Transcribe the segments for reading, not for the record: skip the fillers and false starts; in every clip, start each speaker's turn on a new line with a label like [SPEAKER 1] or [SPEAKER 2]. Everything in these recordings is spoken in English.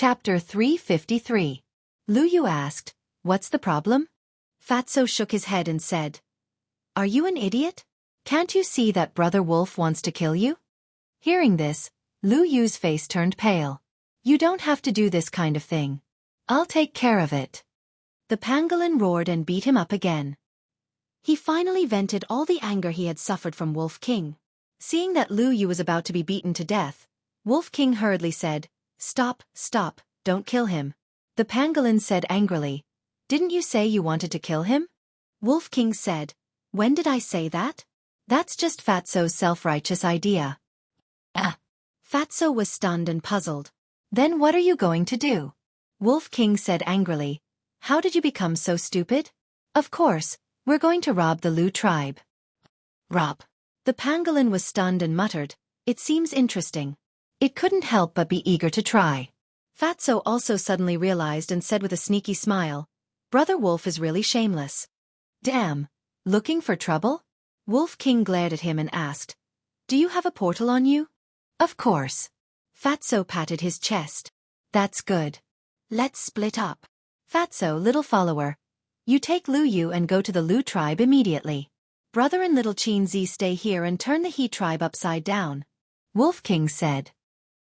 [SPEAKER 1] Chapter 353. Lu Yu asked, "What's the problem?" Fatso shook his head and said, "Are you an idiot? Can't you see that Brother Wolf wants to kill you?" Hearing this, Lu Yu's face turned pale. "You don't have to do this kind of thing. I'll take care of it." The pangolin roared and beat him up again. He finally vented all the anger he had suffered from Wolf King. Seeing that Lu Yu was about to be beaten to death, Wolf King hurriedly said, "Stop, stop, don't kill him." The pangolin said angrily, "Didn't you say you wanted to kill him?" Wolf King said, "When did I say that? That's just Fatso's self-righteous idea." Fatso was stunned and puzzled. "Then what are you going to do?" Wolf King said angrily, "How did you become so stupid? Of course, we're going to rob the Lu tribe." Rob. The pangolin was stunned and muttered, "It seems interesting." It couldn't help but be eager to try. Fatso also suddenly realized and said with a sneaky smile, "Brother Wolf is really shameless." "Damn, looking for trouble?" Wolf King glared at him and asked, "Do you have a portal on you?" "Of course." Fatso patted his chest. "That's good. Let's split up. Fatso, little follower, you take Lu Yu and go to the Lu tribe immediately. Brother and little Qin Zi stay here and turn the He tribe upside down." Wolf King said.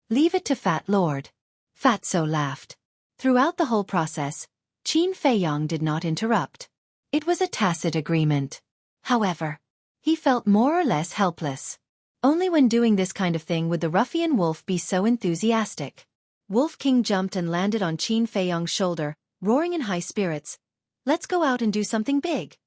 [SPEAKER 1] "Leave it to Fat Lord." Fatso laughed. Throughout the whole process, Qin Feiyong did not interrupt. It was a tacit agreement. However, he felt more or less helpless. Only when doing this kind of thing would the ruffian wolf be so enthusiastic. Wolf King jumped and landed on Qin Feiyong's shoulder, roaring in high spirits, "Let's go out and do something big."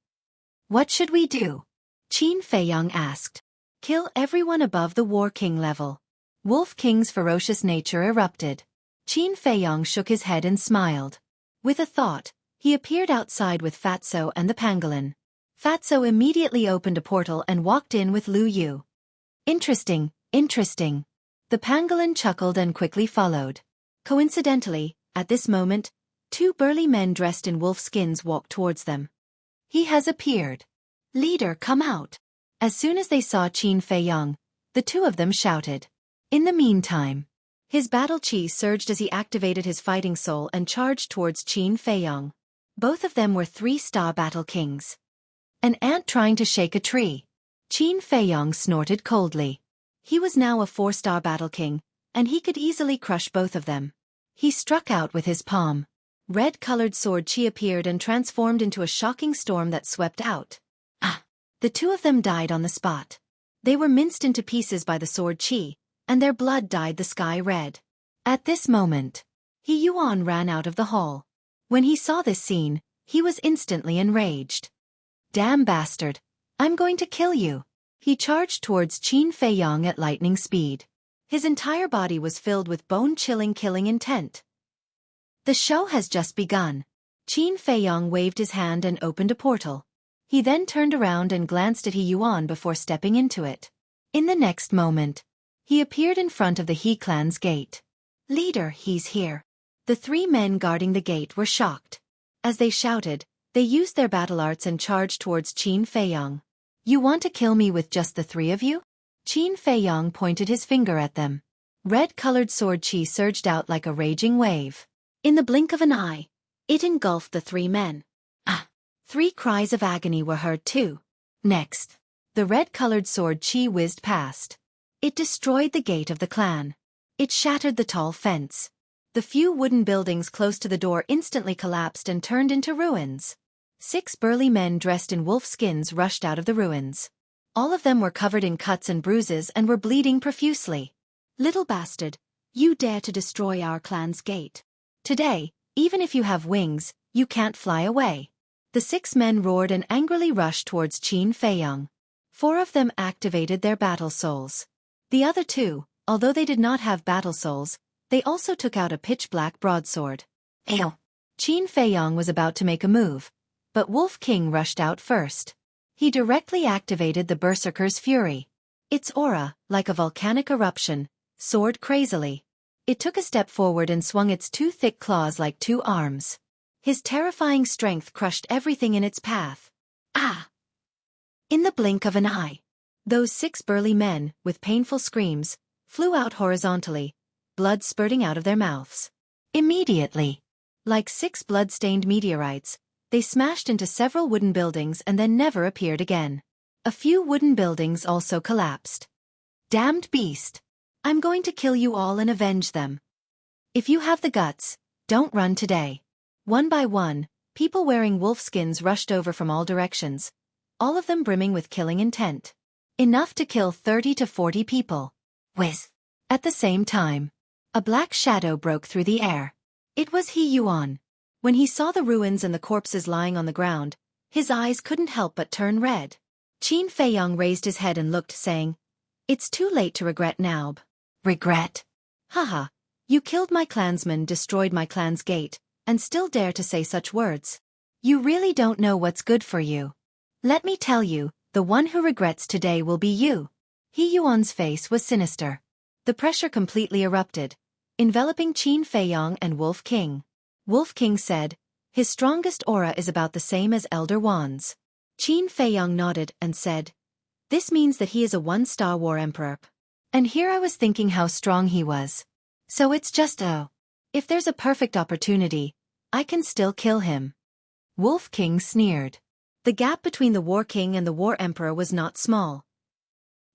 [SPEAKER 1] "What should we do?" Qin Feiyong asked. "Kill everyone above the War King level." Wolf King's ferocious nature erupted. Qin Feiyong shook his head and smiled. With a thought, he appeared outside with Fatso and the pangolin. Fatso immediately opened a portal and walked in with Lu Yu. "Interesting, interesting." The pangolin chuckled and quickly followed. Coincidentally, at this moment, two burly men dressed in wolf skins walked towards them. "He has appeared. Leader, come out." As soon as they saw Qin Feiyong, the two of them shouted. In the meantime, his battle chi surged as he activated his fighting soul and charged towards Qin Feiyong. Both of them were 3-star battle kings. An ant trying to shake a tree. Qin Feiyong snorted coldly. He was now a 4-star battle king, and he could easily crush both of them. He struck out with his palm. Red-colored sword chi appeared and transformed into a shocking storm that swept out. The two of them died on the spot. They were minced into pieces by the sword chi, and their blood dyed the sky red. At this moment, He Yuan ran out of the hall. When he saw this scene, he was instantly enraged. "Damn bastard! I'm going to kill you!" He charged towards Qin Feiyong at lightning speed. His entire body was filled with bone-chilling killing intent. "The show has just begun." Qin Feiyong waved his hand and opened a portal. He then turned around and glanced at He Yuan before stepping into it. In the next moment, he appeared in front of the He clan's gate. "Leader, he's here." The 3 men guarding the gate were shocked. As they shouted, they used their battle arts and charged towards Qin Feiyong. "You want to kill me with just the 3 of you?" Qin Feiyong pointed his finger at them. Red-colored sword chi surged out like a raging wave. In the blink of an eye, it engulfed the 3 men. 3 cries of agony were heard too. Next, the red-colored sword chi whizzed past. It destroyed the gate of the clan. It shattered the tall fence. The few wooden buildings close to the door instantly collapsed and turned into ruins. 6 burly men dressed in wolf skins rushed out of the ruins. All of them were covered in cuts and bruises and were bleeding profusely. "Little bastard, you dare to destroy our clan's gate. Today, even if you have wings, you can't fly away." The 6 men roared and angrily rushed towards Qin Feiyong. 4 of them activated their battle souls. The other 2, although they did not have battle souls, they also took out a pitch-black broadsword. Qin Feiyong was about to make a move, but Wolf King rushed out first. He directly activated the Berserker's Fury. Its aura, like a volcanic eruption, soared crazily. It took a step forward and swung its 2 thick claws like 2 arms. His terrifying strength crushed everything in its path. In the blink of an eye, those 6 burly men, with painful screams, flew out horizontally, blood spurting out of their mouths. Immediately. Like 6 blood-stained meteorites, they smashed into several wooden buildings and then never appeared again. A few wooden buildings also collapsed. Damned beast! I'm going to kill you all and avenge them. If you have the guts, don't run today. One by one, people wearing wolf skins rushed over from all directions, all of them brimming with killing intent. Enough to kill 30 to 40 people. Whiz! At the same time, a black shadow broke through the air. It was He Yuan. When he saw the ruins and the corpses lying on the ground, his eyes couldn't help but turn red. Qin Feiyong raised his head and looked, saying, "It's too late to regret now." Regret? Haha, you killed my clansman, destroyed my clan's gate, and still dare to say such words. You really don't know what's good for you. Let me tell you, the one who regrets today will be you. He Yuan's face was sinister. The pressure completely erupted, enveloping Qin Feiyong and Wolf King. Wolf King said, "His strongest aura is about the same as Elder Wan's." Qin Feiyong nodded and said, "This means that he is a 1-star war emperor. And here I was thinking how strong he was. So it's just if there's a perfect opportunity, I can still kill him." Wolf King sneered. The gap between the War King and the War Emperor was not small.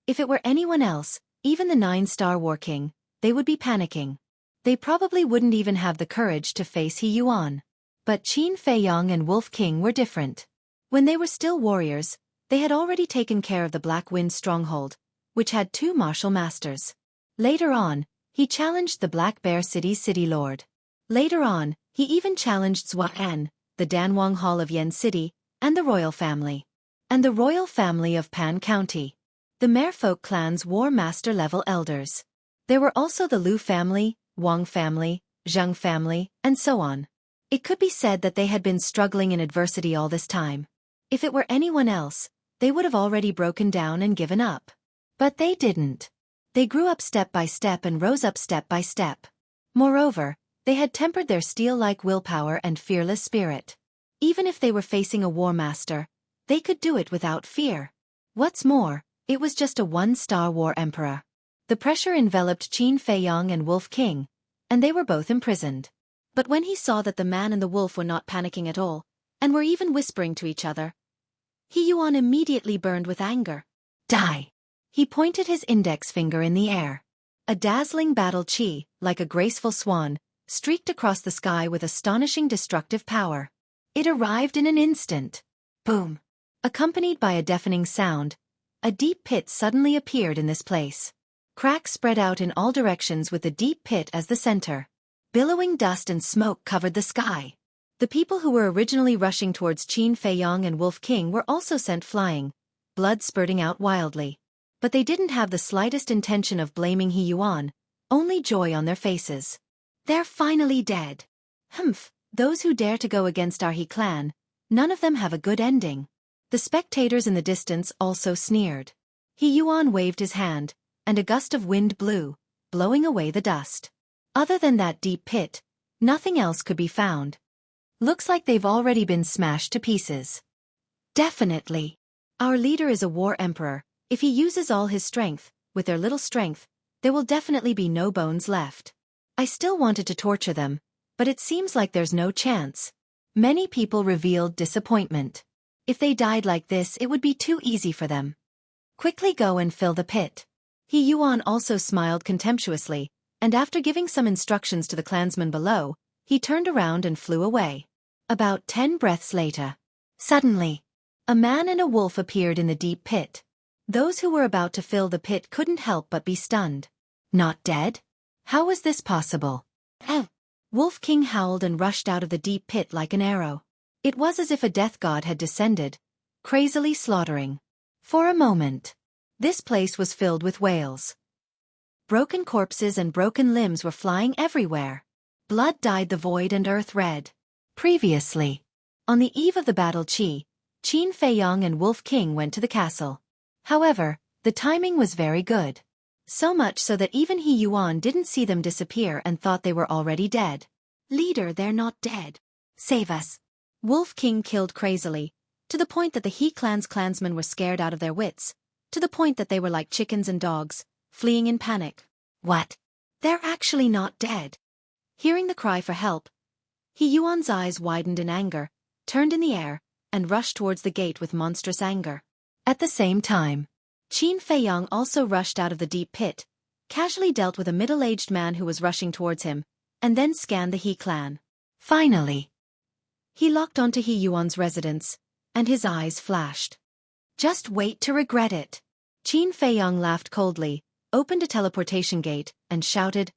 [SPEAKER 1] If it were anyone else, even the 9-star War King, they would be panicking. They probably wouldn't even have the courage to face He Yuan. But Qin Feiyong and Wolf King were different. When they were still warriors, they had already taken care of the Black Wind stronghold, which had 2 martial masters. Later on, he challenged the Black Bear City's city lord. Later on, he even challenged Xueqi, the Danwang Hall of Yen City, and the royal family. And the royal family of Pan County. The Merfolk clan's war master level elders. There were also the Lu family, Wang family, Zheng family, and so on. It could be said that they had been struggling in adversity all this time. If it were anyone else, they would have already broken down and given up. But they didn't. They grew up step by step and rose up step by step. Moreover, they had tempered their steel-like willpower and fearless spirit. Even if they were facing a war master, they could do it without fear. What's more, it was just a 1-star war emperor. The pressure enveloped Qin Feiyong and Wolf King, and they were both imprisoned. But when he saw that the man and the wolf were not panicking at all, and were even whispering to each other, He Yuan immediately burned with anger. Die! He pointed his index finger in the air. A dazzling battle chi, like a graceful swan, streaked across the sky with astonishing destructive power. It arrived in an instant. Boom! Accompanied by a deafening sound, a deep pit suddenly appeared in this place. Cracks spread out in all directions with the deep pit as the center. Billowing dust and smoke covered the sky. The people who were originally rushing towards Qin Feiyong and Wolf King were also sent flying, blood spurting out wildly. But they didn't have the slightest intention of blaming He Yuan, only joy on their faces. They're finally dead. Humph, those who dare to go against our He clan, none of them have a good ending. The spectators in the distance also sneered. He Yuan waved his hand, and a gust of wind blew, blowing away the dust. Other than that deep pit, nothing else could be found. Looks like they've already been smashed to pieces. Definitely. Our leader is a war emperor. If he uses all his strength, with their little strength, there will definitely be no bones left. I still wanted to torture them, but it seems like there's no chance. Many people revealed disappointment. If they died like this, it would be too easy for them. Quickly go and fill the pit. He Yuan also smiled contemptuously, and after giving some instructions to the clansmen below, he turned around and flew away. About 10 breaths later, suddenly, a man and a wolf appeared in the deep pit. Those who were about to fill the pit couldn't help but be stunned. Not dead? How was this possible? Wolf King howled and rushed out of the deep pit like an arrow. It was as if a death god had descended, crazily slaughtering. For a moment, this place was filled with wails. Broken corpses and broken limbs were flying everywhere. Blood dyed the void and earth red. Previously, on the eve of the battle, Qin Feiyong and Wolf King went to the castle. However, the timing was very good. So much so that even He Yuan didn't see them disappear and thought they were already dead. Leader, they're not dead. Save us. Wolf King killed crazily, to the point that the He clan's clansmen were scared out of their wits, to the point that they were like chickens and dogs, fleeing in panic. What? They're actually not dead. Hearing the cry for help, He Yuan's eyes widened in anger, turned in the air, and rushed towards the gate with monstrous anger. At the same time, Qin Feiyang also rushed out of the deep pit, casually dealt with a middle-aged man who was rushing towards him, and then scanned the He clan. Finally, he locked onto He Yuan's residence, and his eyes flashed. Just wait to regret it. Qin Feiyang laughed coldly, opened a teleportation gate, and shouted,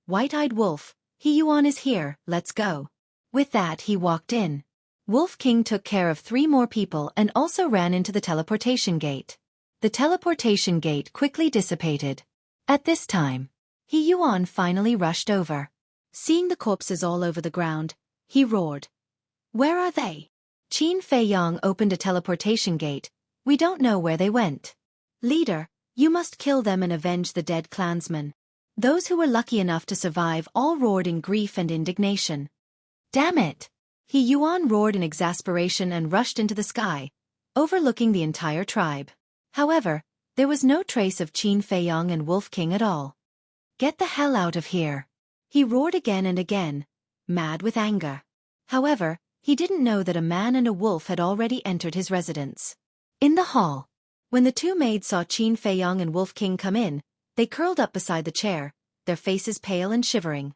[SPEAKER 1] "White-eyed wolf, He Yuan is here, let's go." With that he walked in. Wolf King took care of 3 more people and also ran into the teleportation gate. The teleportation gate quickly dissipated. At this time, He Yuan finally rushed over. Seeing the corpses all over the ground, he roared, "Where are they?" Qin Feiyang opened a teleportation gate. "We don't know where they went. Leader, you must kill them and avenge the dead clansmen." Those who were lucky enough to survive all roared in grief and indignation. "Damn it!" He Yuan roared in exasperation and rushed into the sky, overlooking the entire tribe. However, there was no trace of Qin Feiyang and Wolf King at all. "Get the hell out of here!" He roared again and again, mad with anger. However, he didn't know that a man and a wolf had already entered his residence. In the hall, when the 2 maids saw Qin Feiyang and Wolf King come in, they curled up beside the chair, their faces pale and shivering.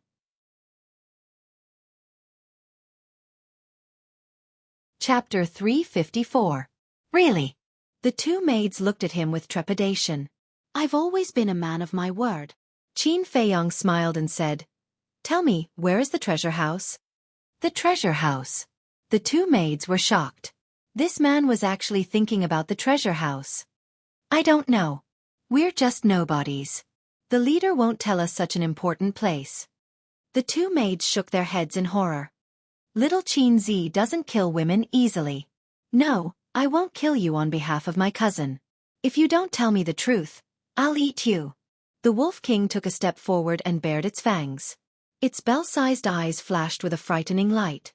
[SPEAKER 1] Chapter 354. Really? The 2 maids looked at him with trepidation. "I've always been a man of my word." Qin Feiyang smiled and said, "Tell me, where is the treasure house?" The treasure house. The 2 maids were shocked. This man was actually thinking about the treasure house. "I don't know. We're just nobodies. The leader won't tell us such an important place." The 2 maids shook their heads in horror. "Little Qin Zi doesn't kill women easily. No, I won't kill you on behalf of my cousin. If you don't tell me the truth, I'll eat you." The Wolf King took a step forward and bared its fangs. Its bell-sized eyes flashed with a frightening light.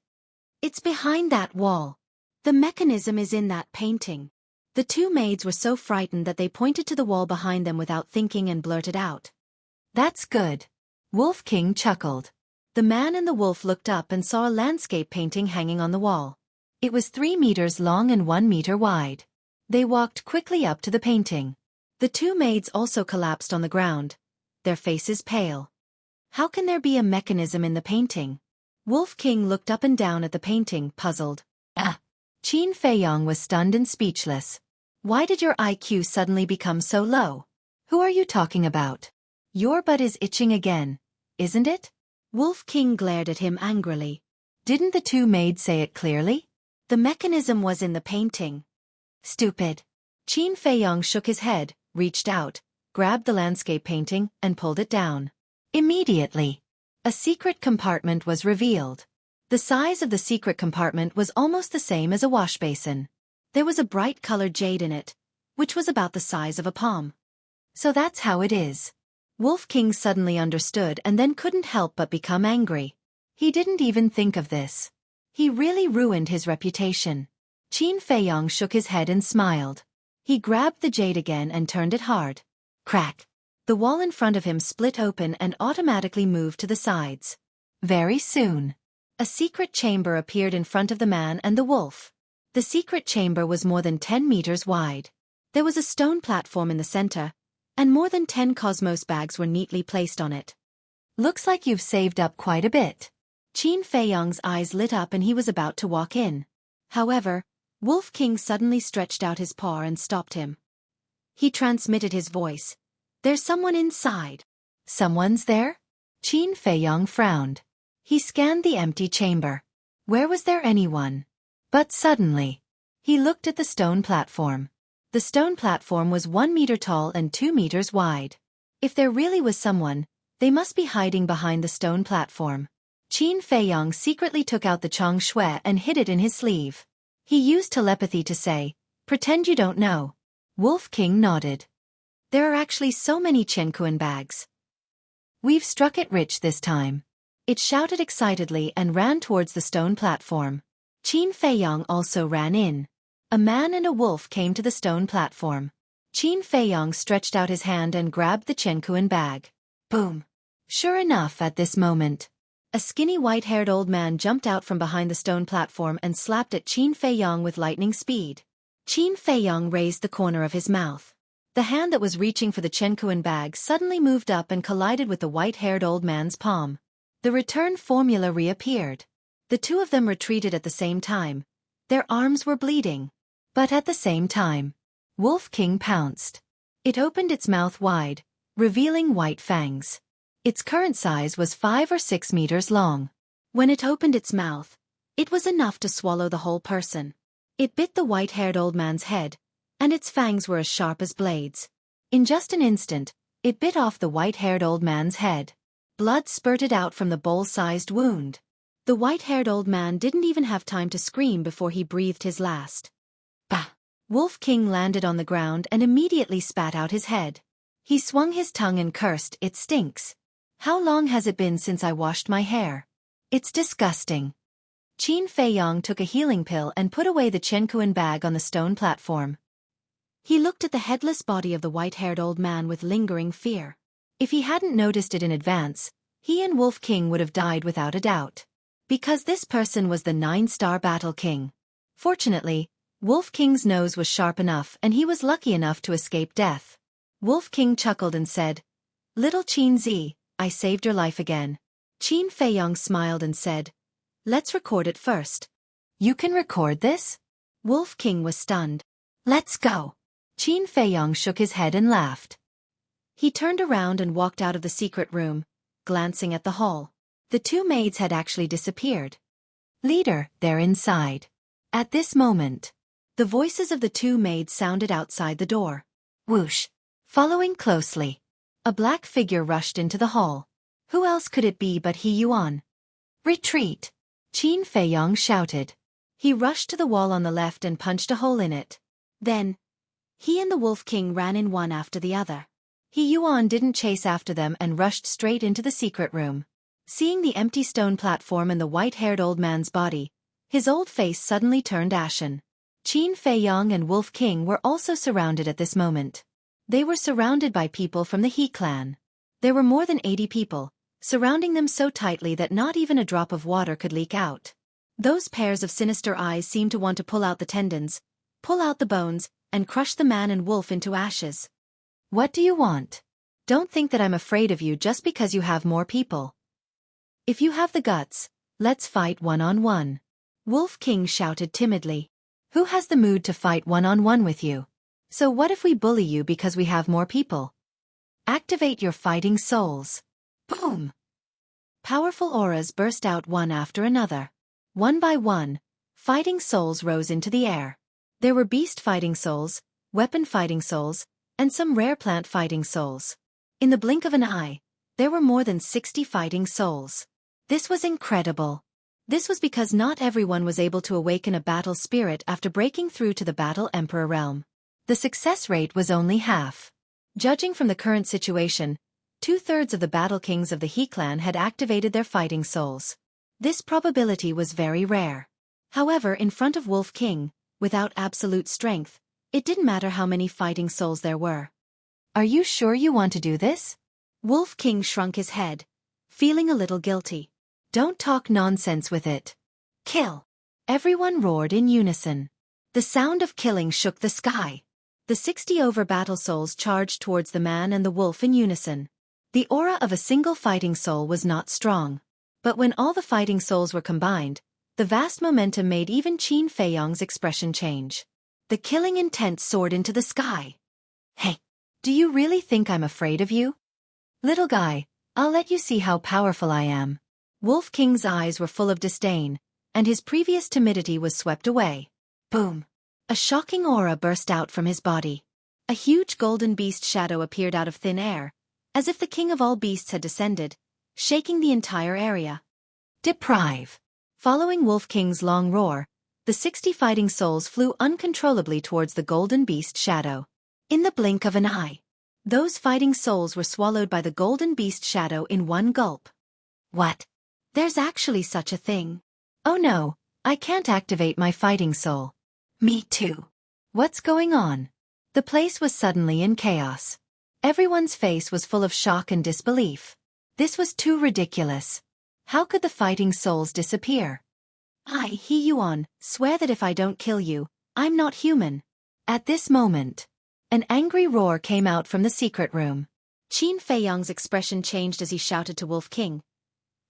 [SPEAKER 1] "It's behind that wall. The mechanism is in that painting." The 2 maids were so frightened that they pointed to the wall behind them without thinking and blurted out, "That's good." Wolf King chuckled. The man and the wolf looked up and saw a landscape painting hanging on the wall. It was 3 meters long and 1 meter wide. They walked quickly up to the painting. The 2 maids also collapsed on the ground, their faces pale. How can there be a mechanism in the painting? Wolf King looked up and down at the painting, puzzled. Qin Feiyang was stunned and speechless. "Why did your IQ suddenly become so low? Who are you talking about? Your butt is itching again, isn't it?" Wolf King glared at him angrily. "Didn't the 2 maids say it clearly? The mechanism was in the painting." "Stupid." Qin Feiyang shook his head, reached out, grabbed the landscape painting, and pulled it down. Immediately, a secret compartment was revealed. The size of the secret compartment was almost the same as a wash basin. There was a bright-colored jade in it, which was about the size of a palm. "So that's how it is." Wolf King suddenly understood and then couldn't help but become angry. He didn't even think of this. He really ruined his reputation. Qin Feiyang shook his head and smiled. He grabbed the jade again and turned it hard. Crack! The wall in front of him split open and automatically moved to the sides. Very soon, a secret chamber appeared in front of the man and the wolf. The secret chamber was more than 10 meters wide. There was a stone platform in the center, and more than 10 Cosmos bags were neatly placed on it. "Looks like you've saved up quite a bit." Qin Feiyang's eyes lit up and he was about to walk in. However, Wolf King suddenly stretched out his paw and stopped him. He transmitted his voice. "There's someone inside." "Someone's there?" Qin Feiyang frowned. He scanned the empty chamber. Where was there anyone? But suddenly, he looked at the stone platform. The stone platform was 1 meter tall and 2 meters wide. If there really was someone, they must be hiding behind the stone platform. Qin Feiyang secretly took out the Chang Shui and hid it in his sleeve. He used telepathy to say, "Pretend you don't know." Wolf King nodded. "There are actually so many Qianquan bags. We've struck it rich this time." It shouted excitedly and ran towards the stone platform. Qin Feiyang also ran in. A man and a wolf came to the stone platform. Qin Feiyang stretched out his hand and grabbed the Qianquan bag. Boom! Sure enough, at this moment, A skinny white-haired old man jumped out from behind the stone platform and slapped at Qin Feiyong with lightning speed. Qin Feiyong raised the corner of his mouth. The hand that was reaching for the Xueqi bag suddenly moved up and collided with the white-haired old man's palm. The return formula reappeared. The two of them retreated at the same time. Their arms were bleeding. But at the same time, Wolf King pounced. It opened its mouth wide, revealing white fangs. Its current size was 5 or 6 meters long. When it opened its mouth, it was enough to swallow the whole person. It bit the white-haired old man's head, and its fangs were as sharp as blades. In just an instant, it bit off the white-haired old man's head. Blood spurted out from the bowl-sized wound. The white-haired old man didn't even have time to scream before he breathed his last. Bah! Wolf King landed on the ground and immediately spat out his head. He swung his tongue and cursed, "It stinks. How long has it been since I washed my hair? It's disgusting." Qin Feiyong took a healing pill and put away the Xueqi bag on the stone platform. He looked at the headless body of the white-haired old man with lingering fear. If he hadn't noticed it in advance, he and Wolf King would have died without a doubt. Because this person was the 9-star Battle King. Fortunately, Wolf King's nose was sharp enough and he was lucky enough to escape death. Wolf King chuckled and said, "Little Qin Zi, I saved your life again." Qin Feiyong smiled and said, "Let's record it first." "You can record this?" Wolf King was stunned. "Let's go." Qin Feiyong shook his head and laughed. He turned around and walked out of the secret room, glancing at the hall. The two maids had actually disappeared. "Leader, they're inside." At this moment, the voices of the two maids sounded outside the door. Whoosh! Following closely, a black figure rushed into the hall. Who else could it be but He Yuan? "Retreat!" Qin Feiyong shouted. He rushed to the wall on the left and punched a hole in it. Then, he and the Wolf King ran in one after the other. He Yuan didn't chase after them and rushed straight into the secret room. Seeing the empty stone platform and the white-haired old man's body, his old face suddenly turned ashen. Qin Feiyong and Wolf King were also surrounded at this moment. They were surrounded by people from the He clan. There were more than 80 people, surrounding them so tightly that not even a drop of water could leak out. Those pairs of sinister eyes seemed to want to pull out the tendons, pull out the bones, and crush the man and wolf into ashes. "What do you want? Don't think that I'm afraid of you just because you have more people. If you have the guts, let's fight one-on-one." Wolf King shouted timidly. "Who has the mood to fight one-on-one with you? So what if we bully you because we have more people? Activate your fighting souls." Boom! Powerful auras burst out one after another. One by one, fighting souls rose into the air. There were beast fighting souls, weapon fighting souls, and some rare plant fighting souls. In the blink of an eye, there were more than 60 fighting souls. This was incredible. This was because not everyone was able to awaken a battle spirit after breaking through to the Battle Emperor realm. The success rate was only half. Judging from the current situation, 2/3 of the battle kings of the He clan had activated their fighting souls. This probability was very rare. However, in front of Wolf King, without absolute strength, it didn't matter how many fighting souls there were. "Are you sure you want to do this?" Wolf King shrunk his head, feeling a little guilty. "Don't talk nonsense with it. Kill!" Everyone roared in unison. The sound of killing shook the sky. The 60 over battle souls charged towards the man and the wolf in unison. The aura of a single fighting soul was not strong. But when all the fighting souls were combined, the vast momentum made even Qin Feiyong's expression change. The killing intent soared into the sky. "Hey, do you really think I'm afraid of you? Little guy, I'll let you see how powerful I am." Wolf King's eyes were full of disdain, and his previous timidity was swept away. Boom! A shocking aura burst out from his body. A huge golden beast shadow appeared out of thin air, as if the king of all beasts had descended, shaking the entire area. Deprive! Following Wolf King's long roar, the 60 fighting souls flew uncontrollably towards the golden beast shadow. In the blink of an eye, those fighting souls were swallowed by the golden beast shadow in one gulp. What? There's actually such a thing. Oh no, I can't activate my fighting soul. Me too. What's going on? The place was suddenly in chaos. Everyone's face was full of shock and disbelief. This was too ridiculous. How could the fighting souls disappear? I, He Yuan, swear that if I don't kill you, I'm not human. At this moment, an angry roar came out from the secret room. Qin Feiyang's expression changed as he shouted to Wolf King.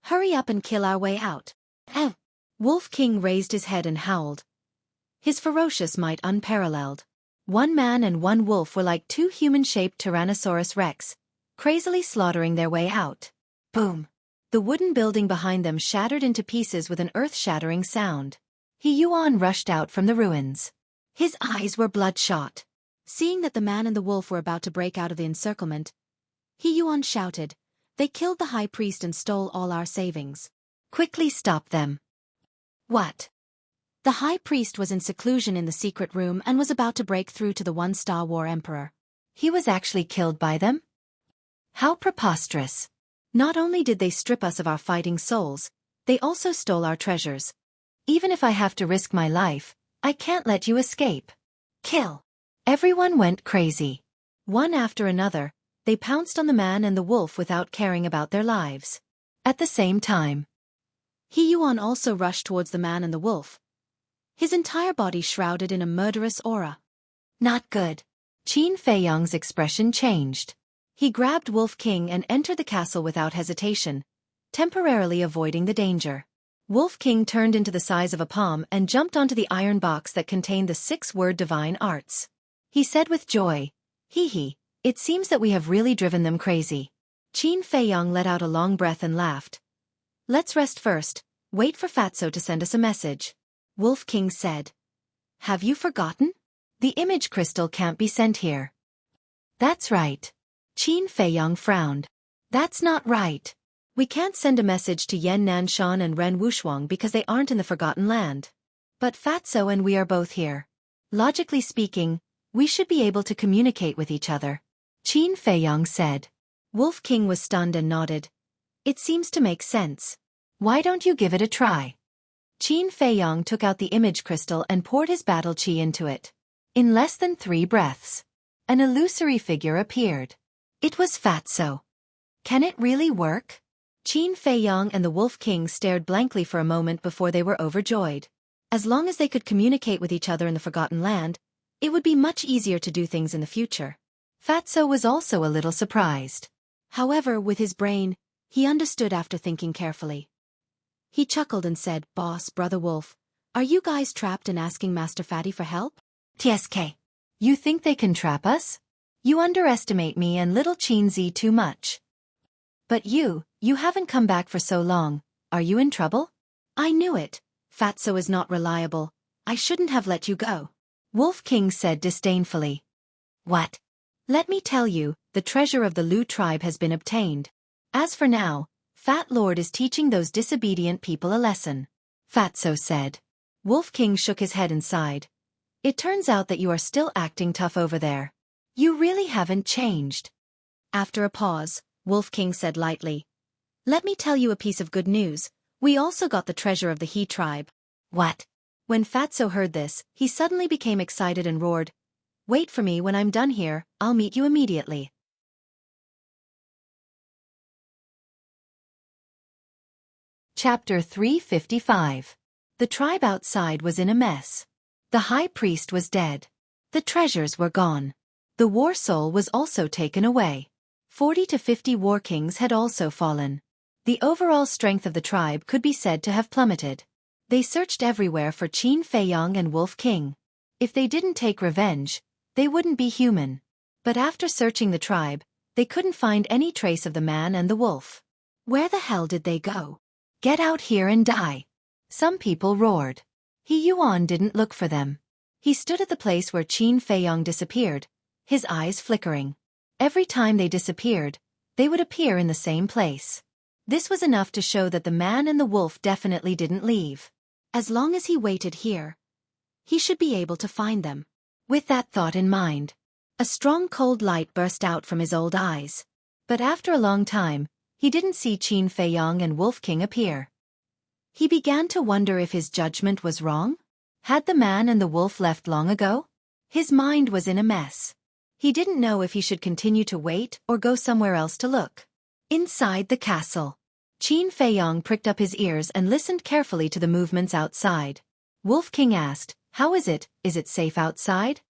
[SPEAKER 1] Hurry up and kill our way out. Wolf King raised his head and howled. His ferocious might unparalleled. One man and one wolf were like two human-shaped Tyrannosaurus Rex, crazily slaughtering their way out. Boom! The wooden building behind them shattered into pieces with an earth-shattering sound. He Yuan rushed out from the ruins. His eyes were bloodshot. Seeing that the man and the wolf were about to break out of the encirclement, He Yuan shouted, "They killed the high priest and stole all our savings. Quickly stop them." What? The high priest was in seclusion in the secret room and was about to break through to the one-star war emperor. He was actually killed by them? How preposterous. Not only did they strip us of our fighting souls, they also stole our treasures. Even if I have to risk my life, I can't let you escape. Kill. Everyone went crazy. One after another, they pounced on the man and the wolf without caring about their lives. At the same time, He Yuan also rushed towards the man and the wolf, his entire body shrouded in a murderous aura. Not good. Qin Feiyang's expression changed. He grabbed Wolf King and entered the castle without hesitation, temporarily avoiding the danger. Wolf King turned into the size of a palm and jumped onto the iron box that contained the 6-word divine arts. He said with joy, "Hee, it seems that we have really driven them crazy." Qin Feiyang let out a long breath and laughed. "Let's rest first, wait for Fatso to send us a message." Wolf King said. "Have you forgotten? The image crystal can't be sent here." "That's right." Qin Feiyang frowned. "That's not right. We can't send a message to Yan Nanshan and Ren Wushuang because they aren't in the Forgotten Land. But Fatso and we are both here. Logically speaking, we should be able to communicate with each other." Qin Feiyang said. Wolf King was stunned and nodded. "It seems to make sense. Why don't you give it a try?" Qin Feiyang took out the image crystal and poured his battle chi into it. In less than 3 breaths, an illusory figure appeared. It was Fatso. Can it really work? Qin Feiyang and the Wolf King stared blankly for a moment before they were overjoyed. As long as they could communicate with each other in the Forgotten Land, it would be much easier to do things in the future. Fatso was also a little surprised. However, with his brain, he understood after thinking carefully. He chuckled and said, "Boss, Brother Wolf, are you guys trapped and asking Master Fatty for help?" "TSK. You think they can trap us? You underestimate me and little Qin Zi too much. But you haven't come back for so long. Are you in trouble?" "I knew it. Fatso is not reliable. I shouldn't have let you go," Wolf King said disdainfully. "What?" "Let me tell you, the treasure of the Lu tribe has been obtained. As for now, Fat Lord is teaching those disobedient people a lesson," Fatso said. Wolf King shook his head and sighed. "It turns out that you are still acting tough over there. You really haven't changed." After a pause, Wolf King said lightly, "Let me tell you a piece of good news. We also got the treasure of the He tribe." "What?" When Fatso heard this, he suddenly became excited and roared, "Wait for me when I'm done here, I'll meet you immediately." Chapter 355. The tribe outside was in a mess. The high priest was dead. The treasures were gone. The war soul was also taken away. 40 to 50 war kings had also fallen. The overall strength of the tribe could be said to have plummeted. They searched everywhere for Qin Feiyang and Wolf King. If they didn't take revenge, they wouldn't be human. But after searching the tribe, they couldn't find any trace of the man and the wolf. Where the hell did they go? "Get out here and die!" Some people roared. He Yuan didn't look for them. He stood at the place where Qin Feiyang disappeared, his eyes flickering. Every time they disappeared, they would appear in the same place. This was enough to show that the man and the wolf definitely didn't leave. As long as he waited here, he should be able to find them. With that thought in mind, a strong cold light burst out from his old eyes. But after a long time, he didn't see Qin Feiyang and Wolf King appear. He began to wonder if his judgment was wrong. Had the man and the wolf left long ago? His mind was in a mess. He didn't know if he should continue to wait or go somewhere else to look. Inside the castle, Qin Feiyong pricked up his ears and listened carefully to the movements outside. Wolf King asked, "How is it? Is it safe outside?"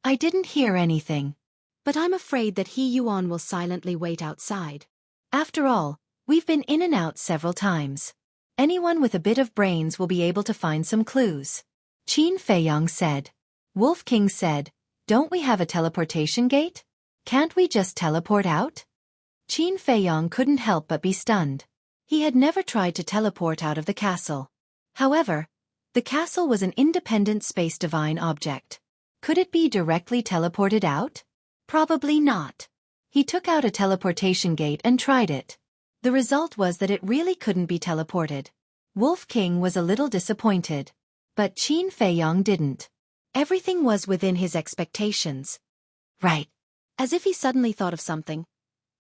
[SPEAKER 1] "I didn't hear anything. But I'm afraid that He Yuan will silently wait outside. After all, we've been in and out several times. Anyone with a bit of brains will be able to find some clues," Qin Feiyong said. Wolf King said, "Don't we have a teleportation gate? Can't we just teleport out?" Qin Feiyong couldn't help but be stunned. He had never tried to teleport out of the castle. However, the castle was an independent space divine object. Could it be directly teleported out? Probably not. He took out a teleportation gate and tried it. The result was that it really couldn't be teleported. Wolf King was a little disappointed. But Qin Feiyong didn't. Everything was within his expectations. Right. As if he suddenly thought of something,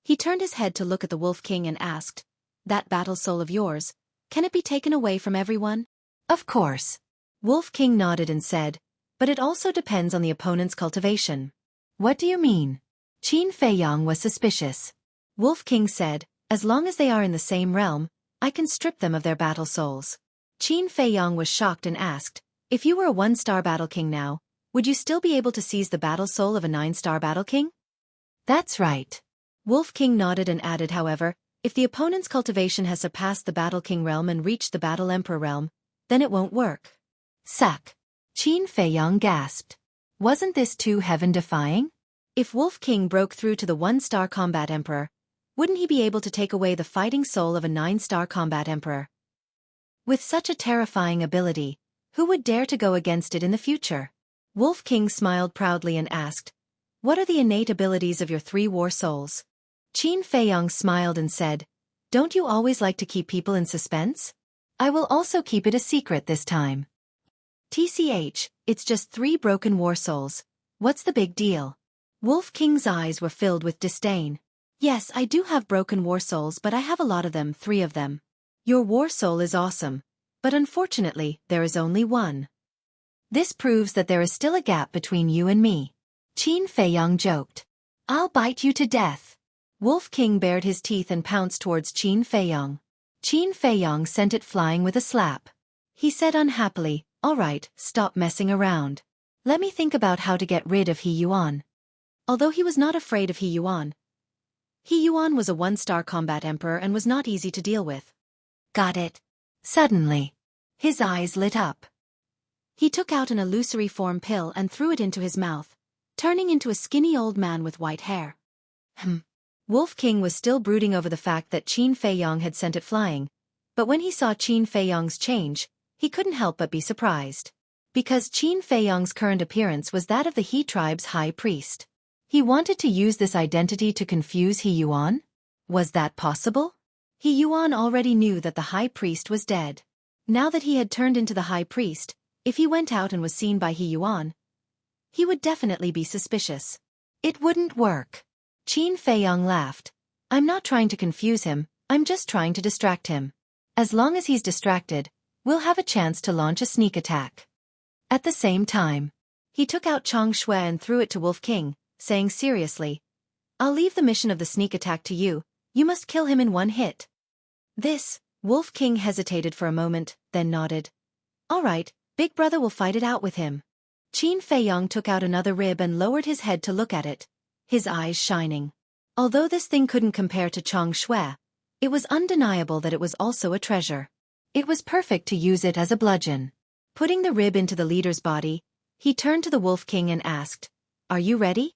[SPEAKER 1] he turned his head to look at the Wolf King and asked, "That battle soul of yours, can it be taken away from everyone?" "Of course." Wolf King nodded and said, "But it also depends on the opponent's cultivation." "What do you mean?" Qin Feiyong was suspicious. Wolf King said, "As long as they are in the same realm, I can strip them of their battle souls." Qin Feiyong was shocked and asked, "If you were a 1-star battle king now, would you still be able to seize the battle soul of a 9-star battle king?" "That's right." Wolf King nodded and added, "However, if the opponent's cultivation has surpassed the battle king realm and reached the battle emperor realm, then it won't work." "Suck." Qin Feiyong gasped. Wasn't this too heaven-defying? If Wolf King broke through to the 1-star combat emperor, wouldn't he be able to take away the fighting soul of a 9-star combat emperor? With such a terrifying ability, who would dare to go against it in the future? Wolf King smiled proudly and asked, "What are the innate abilities of your 3 war souls?" Qin Feiyong smiled and said, "Don't you always like to keep people in suspense? I will also keep it a secret this time. TCH, it's just 3 broken war souls. What's the big deal?" Wolf King's eyes were filled with disdain. "Yes, I do have broken war souls, but I have a lot of them, 3 of them. Your war soul is awesome, but unfortunately, there is only 1. This proves that there is still a gap between you and me." Qin Feiyong joked. "I'll bite you to death." Wolf King bared his teeth and pounced towards Qin Feiyong. Qin Feiyong sent it flying with a slap. He said unhappily, "All right, stop messing around. Let me think about how to get rid of He Yuan." Although he was not afraid of He Yuan was a 1-star combat emperor and was not easy to deal with. "Got it." Suddenly, his eyes lit up. He took out an illusory form pill and threw it into his mouth, turning into a skinny old man with white hair. Wolf King was still brooding over the fact that Qin Feiyong had sent it flying, but when he saw Qin Feiyong's change, he couldn't help but be surprised. Because Qin Feiyong's current appearance was that of the He tribe's high priest. He wanted to use this identity to confuse He Yuan? Was that possible? He Yuan already knew that the high priest was dead. Now that he had turned into the high priest, if he went out and was seen by He Yuan, he would definitely be suspicious. It wouldn't work. Qin Feiyong laughed. "I'm not trying to confuse him, I'm just trying to distract him. As long as he's distracted, we'll have a chance to launch a sneak attack." At the same time, he took out Chang Shui and threw it to Wolf King, saying seriously, "I'll leave the mission of the sneak attack to you, you must kill him in 1 hit. Wolf King hesitated for a moment, then nodded. "All right, Big Brother will fight it out with him." Qin Feiyong took out another rib and lowered his head to look at it, his eyes shining. Although this thing couldn't compare to Chang Shui, it was undeniable that it was also a treasure. It was perfect to use it as a bludgeon. Putting the rib into the leader's body, he turned to the Wolf King and asked, "Are you ready?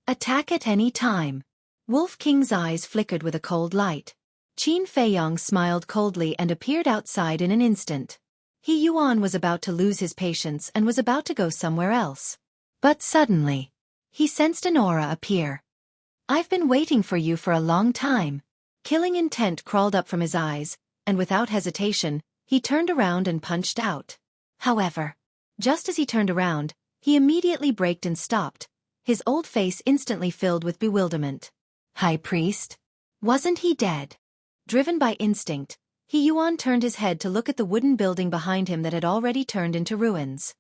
[SPEAKER 1] Attack at any time." Wolf King's eyes flickered with a cold light. Qin Feiyong smiled coldly and appeared outside in an instant. He Yuan was about to lose his patience and was about to go somewhere else. But suddenly, he sensed an aura appear. "I've been waiting for you for a long time." Killing intent crawled up from his eyes, and without hesitation, he turned around and punched out. However, just as he turned around, he immediately braked and stopped, his old face instantly filled with bewilderment. High Priest? Wasn't he dead? Driven by instinct, He Yuan turned his head to look at the wooden building behind him that had already turned into ruins.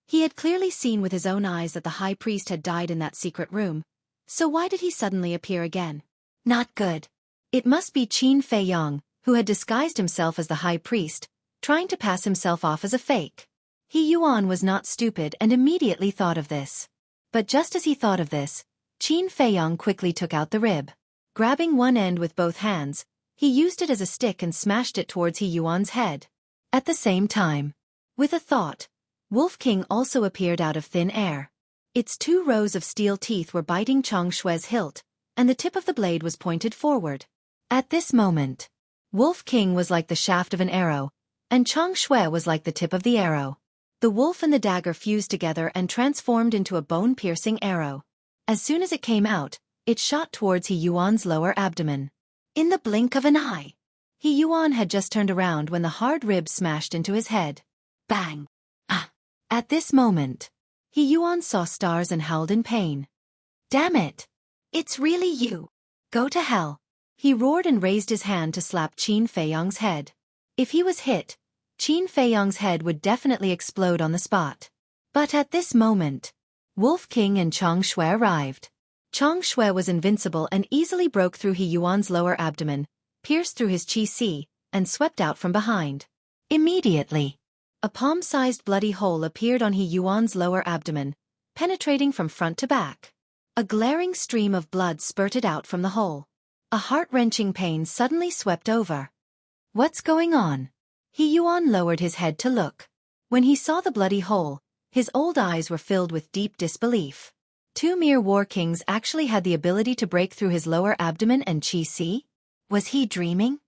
[SPEAKER 1] He had clearly seen with his own eyes that the high priest had died in that secret room, so why did he suddenly appear again? Not good. It must be Qin Feiyong, who had disguised himself as the high priest, trying to pass himself off as a fake. He Yuan was not stupid and immediately thought of this. But just as he thought of this, Qin Feiyong quickly took out the rib. Grabbing one end with both hands, he used it as a stick and smashed it towards He Yuan's head. At the same time, with a thought, Wolf King also appeared out of thin air. Its 2 rows of steel teeth were biting Chang Xue's hilt, and the tip of the blade was pointed forward. At this moment, Wolf King was like the shaft of an arrow, and Chang Xue was like the tip of the arrow. The wolf and the dagger fused together and transformed into a bone-piercing arrow. As soon as it came out, it shot towards He Yuan's lower abdomen. In the blink of an eye, He Yuan had just turned around when the hard rib smashed into his head. Bang! Ah! At this moment, He Yuan saw stars and howled in pain. Damn it! It's really you! Go to hell! He roared and raised his hand to slap Qin Feiyong's head. If he was hit, Qin Feiyong's head would definitely explode on the spot. But at this moment, Wolf King and Chang Xue arrived. Chang Xue was invincible and easily broke through He Yuan's lower abdomen, pierced through his qi, and swept out from behind. Immediately, a palm-sized bloody hole appeared on He Yuan's lower abdomen, penetrating from front to back. A glaring stream of blood spurted out from the hole. A heart-wrenching pain suddenly swept over. What's going on? He Yuan lowered his head to look. When he saw the bloody hole, his old eyes were filled with deep disbelief. 2 mere war kings actually had the ability to break through his lower abdomen and qi? Was he dreaming?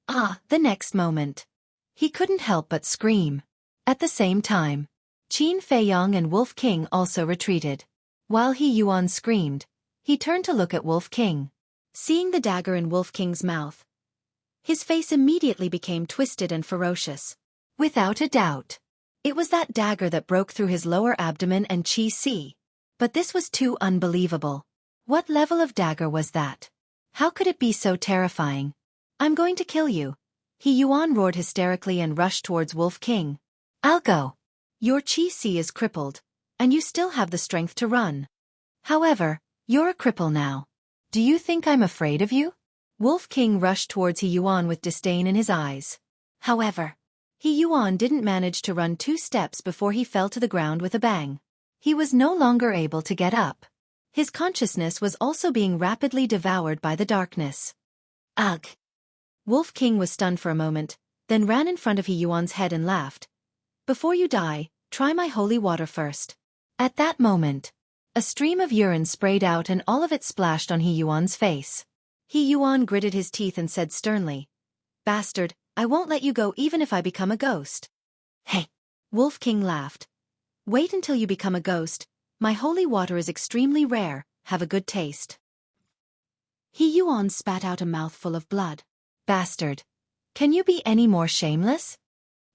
[SPEAKER 1] The next moment, he couldn't help but scream. At the same time, Qin Feiyong and Wolf King also retreated. While He Yuan screamed, he turned to look at Wolf King. Seeing the dagger in Wolf King's mouth, his face immediately became twisted and ferocious. Without a doubt, it was that dagger that broke through his lower abdomen and qi. But this was too unbelievable. What level of dagger was that? How could it be so terrifying? I'm going to kill you. He Yuan roared hysterically and rushed towards Wolf King. I'll go. Your qi is crippled, and you still have the strength to run. However, you're a cripple now. Do you think I'm afraid of you? Wolf King rushed towards He Yuan with disdain in his eyes. However, He Yuan didn't manage to run 2 steps before he fell to the ground with a bang. He was no longer able to get up. His consciousness was also being rapidly devoured by the darkness. Ugh! Wolf King was stunned for a moment, then ran in front of He Yuan's head and laughed. Before you die, try my holy water first. At that moment, a stream of urine sprayed out and all of it splashed on He Yuan's face. He Yuan gritted his teeth and said sternly, Bastard, I won't let you go even if I become a ghost. Hey! Wolf King laughed. Wait until you become a ghost. My holy water is extremely rare, have a good taste. He Yuan spat out a mouthful of blood. Bastard! Can you be any more shameless?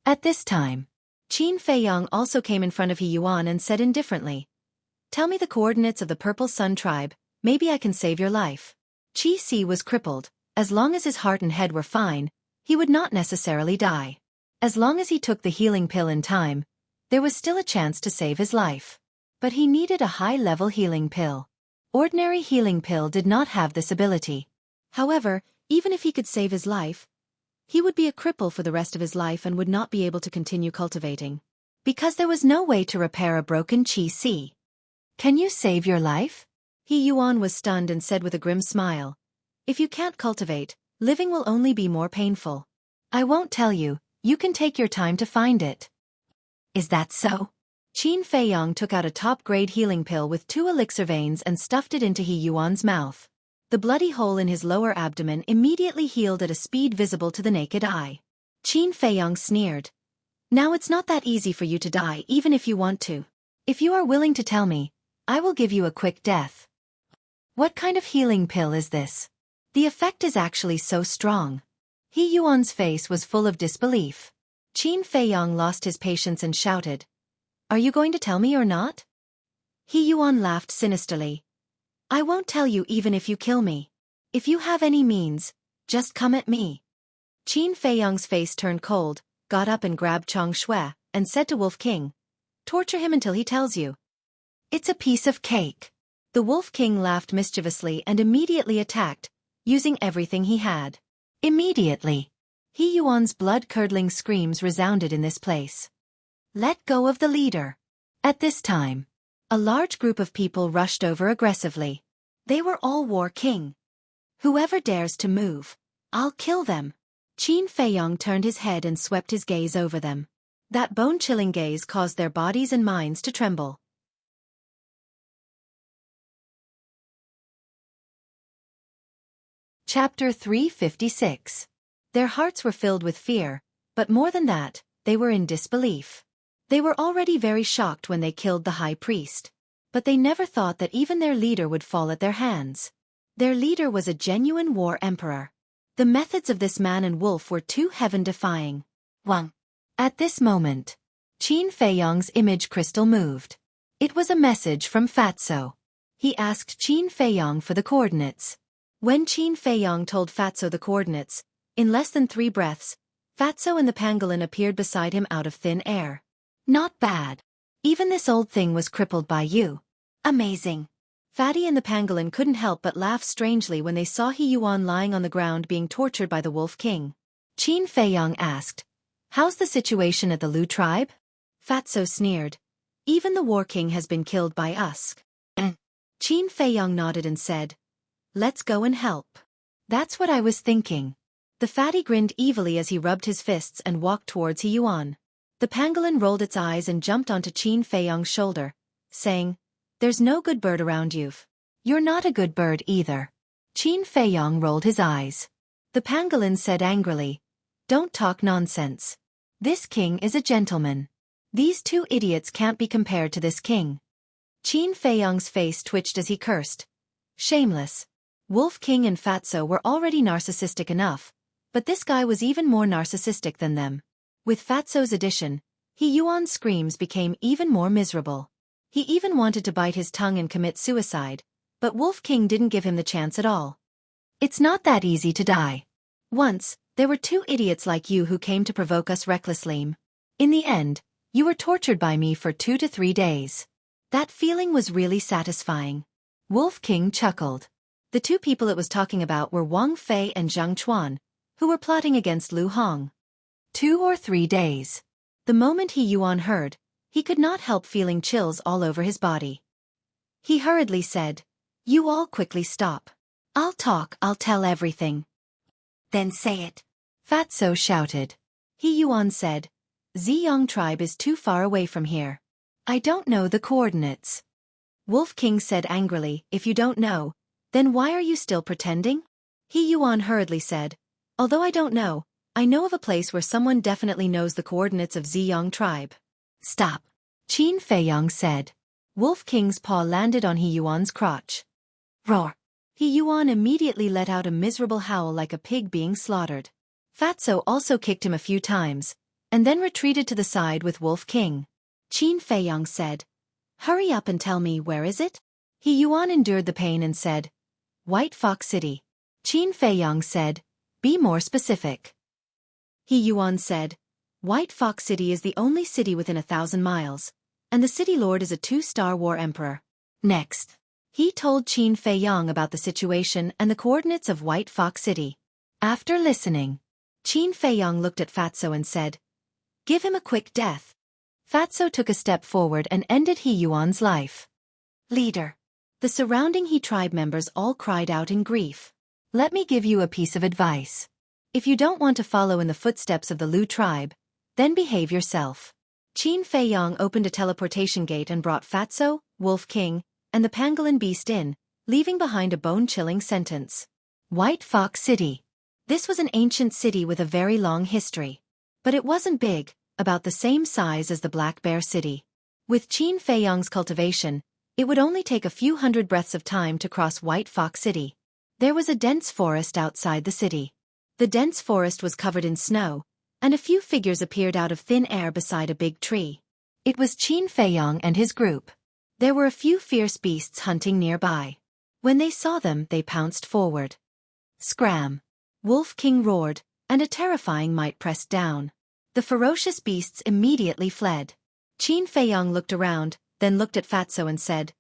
[SPEAKER 1] At this time, Qin Feiyong also came in front of He Yuan and said indifferently, Tell me the coordinates of the Purple Sun tribe, maybe I can save your life. Qi was crippled. As long as his heart and head were fine, he would not necessarily die. As long as he took the healing pill in time, there was still a chance to save his life. But he needed a high-level healing pill. Ordinary healing pill did not have this ability. However, even if he could save his life, he would be a cripple for the rest of his life and would not be able to continue cultivating. Because there was no way to repair a broken qi. Can you save your life? He Yuan was stunned and said with a grim smile, If you can't cultivate, living will only be more painful. I won't tell you, you can take your time to find it. Is that so? Qin Feiyong took out a top-grade healing pill with 2 elixir veins and stuffed it into He Yuan's mouth. The bloody hole in his lower abdomen immediately healed at a speed visible to the naked eye. Qin Feiyong sneered. Now it's not that easy for you to die even if you want to. If you are willing to tell me, I will give you a quick death. What kind of healing pill is this? The effect is actually so strong. He Yuan's face was full of disbelief. Qin Feiyong lost his patience and shouted, Are you going to tell me or not? He Yuan laughed sinisterly. I won't tell you even if you kill me. If you have any means, just come at me. Qin Feiyong's face turned cold, got up and grabbed Chang Xue, and said to Wolf King, Torture him until he tells you. It's a piece of cake. The Wolf King laughed mischievously and immediately attacked, using everything he had. Immediately, He Yuan's blood-curdling screams resounded in this place. Let go of the leader. At this time, a large group of people rushed over aggressively. They were all War King. Whoever dares to move, I'll kill them. Qin Feiyong turned his head and swept his gaze over them. That bone-chilling gaze caused their bodies and minds to tremble. Chapter 356. Their hearts were filled with fear, but more than that, they were in disbelief. They were already very shocked when they killed the high priest. But they never thought that even their leader would fall at their hands. Their leader was a genuine war emperor. The methods of this man and wolf were too heaven-defying. Wang. At this moment, Qin Feiyong's image crystal moved. It was a message from Fatso. He asked Qin Feiyong for the coordinates. When Qin Feiyong told Fatso the coordinates, in less than 3 breaths, Fatso and the pangolin appeared beside him out of thin air. Not bad. Even this old thing was crippled by you. Amazing. Fatty and the pangolin couldn't help but laugh strangely when they saw He Yuan lying on the ground being tortured by the Wolf King. Qin Feiyong asked, "How's the situation at the Lu tribe?" Fatso sneered. "Even the War King has been killed by us." Qin Feiyong nodded and said, "Let's go and help." That's what I was thinking. The fatty grinned evilly as he rubbed his fists and walked towards He Yuan. The pangolin rolled its eyes and jumped onto Qin Feiyong's shoulder, saying, "There's no good bird around you. You're not a good bird either." Qin Feiyong rolled his eyes. The pangolin said angrily, "Don't talk nonsense. This king is a gentleman. These 2 idiots can't be compared to this king." Qin Feiyong's face twitched as he cursed. Shameless. Wolf King and Fatso were already narcissistic enough, but this guy was even more narcissistic than them. With Fatso's addition, He Yuan's screams became even more miserable. He even wanted to bite his tongue and commit suicide, but Wolf King didn't give him the chance at all. It's not that easy to die. Once, there were 2 idiots like you who came to provoke us recklessly. In the end, you were tortured by me for 2 to 3 days. That feeling was really satisfying. Wolf King chuckled. The 2 people it was talking about were Wang Fei and Zhang Chuan, who were plotting against Lu Hong. 2 or 3 days. The moment He Yuan heard, he could not help feeling chills all over his body. He hurriedly said, "You all quickly stop. I'll tell everything." "Then say it," Fatso shouted. He Yuan said, "Ziyang tribe is too far away from here. I don't know the coordinates." Wolf King said angrily, "If you don't know, then why are you still pretending?" He Yuan hurriedly said, "Although I don't know, I know of a place where someone definitely knows the coordinates of Ziyang tribe." "Stop," Qin Feiyong said. Wolf King's paw landed on He Yuan's crotch. Roar. He Yuan immediately let out a miserable howl like a pig being slaughtered. Fatso also kicked him a few times, and then retreated to the side with Wolf King. Qin Feiyong said, "Hurry up and tell me, where is it?" He Yuan endured the pain and said, "White Fox City." Qin Feiyong said, "Be more specific." He Yuan said, "White Fox City is the only city within 1,000 miles, and the city lord is a 2-star war emperor." Next, he told Qin Feiyong about the situation and the coordinates of White Fox City. After listening, Qin Feiyong looked at Fatso and said, "Give him a quick death." Fatso took a step forward and ended He Yuan's life. "Leader." The surrounding He tribe members all cried out in grief. "Let me give you a piece of advice. If you don't want to follow in the footsteps of the Lu tribe, then behave yourself." Qin Feiyong opened a teleportation gate and brought Fatso, Wolf King, and the pangolin beast in, leaving behind a bone-chilling sentence. White Fox City. This was an ancient city with a very long history. But it wasn't big, about the same size as the Black Bear City. With Qin Feiyong's cultivation, it would only take a few hundred breaths of time to cross White Fox City. There was a dense forest outside the city. The dense forest was covered in snow, and a few figures appeared out of thin air beside a big tree. It was Qin Feiyong and his group. There were a few fierce beasts hunting nearby. When they saw them, they pounced forward. Scram! Wolf King roared, and a terrifying might pressed down. The ferocious beasts immediately fled. Qin Feiyong looked around, then looked at Fatso and said,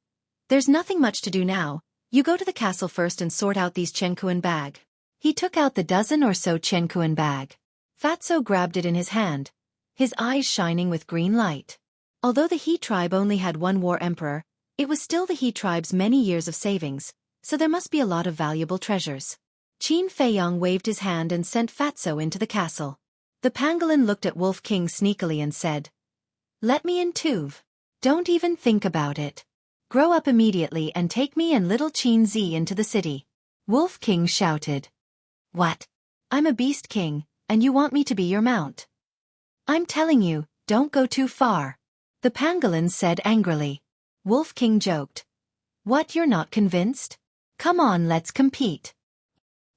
[SPEAKER 1] "There's nothing much to do now. You go to the castle first and sort out these Qiankuan bag." He took out the dozen or so Qiankuan bag. Fatso grabbed it in his hand, his eyes shining with green light. Although the He tribe only had one war emperor, it was still the He tribe's many years of savings, so there must be a lot of valuable treasures. Qin Feiyong waved his hand and sent Fatso into the castle. The pangolin looked at Wolf King sneakily and said, "Let me in too. Don't even think about it. Grow up immediately and take me and little Qin Zi into the city." Wolf King shouted. "What? I'm a beast king, and you want me to be your mount? I'm telling you, don't go too far," the pangolin said angrily. Wolf King joked. "What, you're not convinced? Come on, let's compete."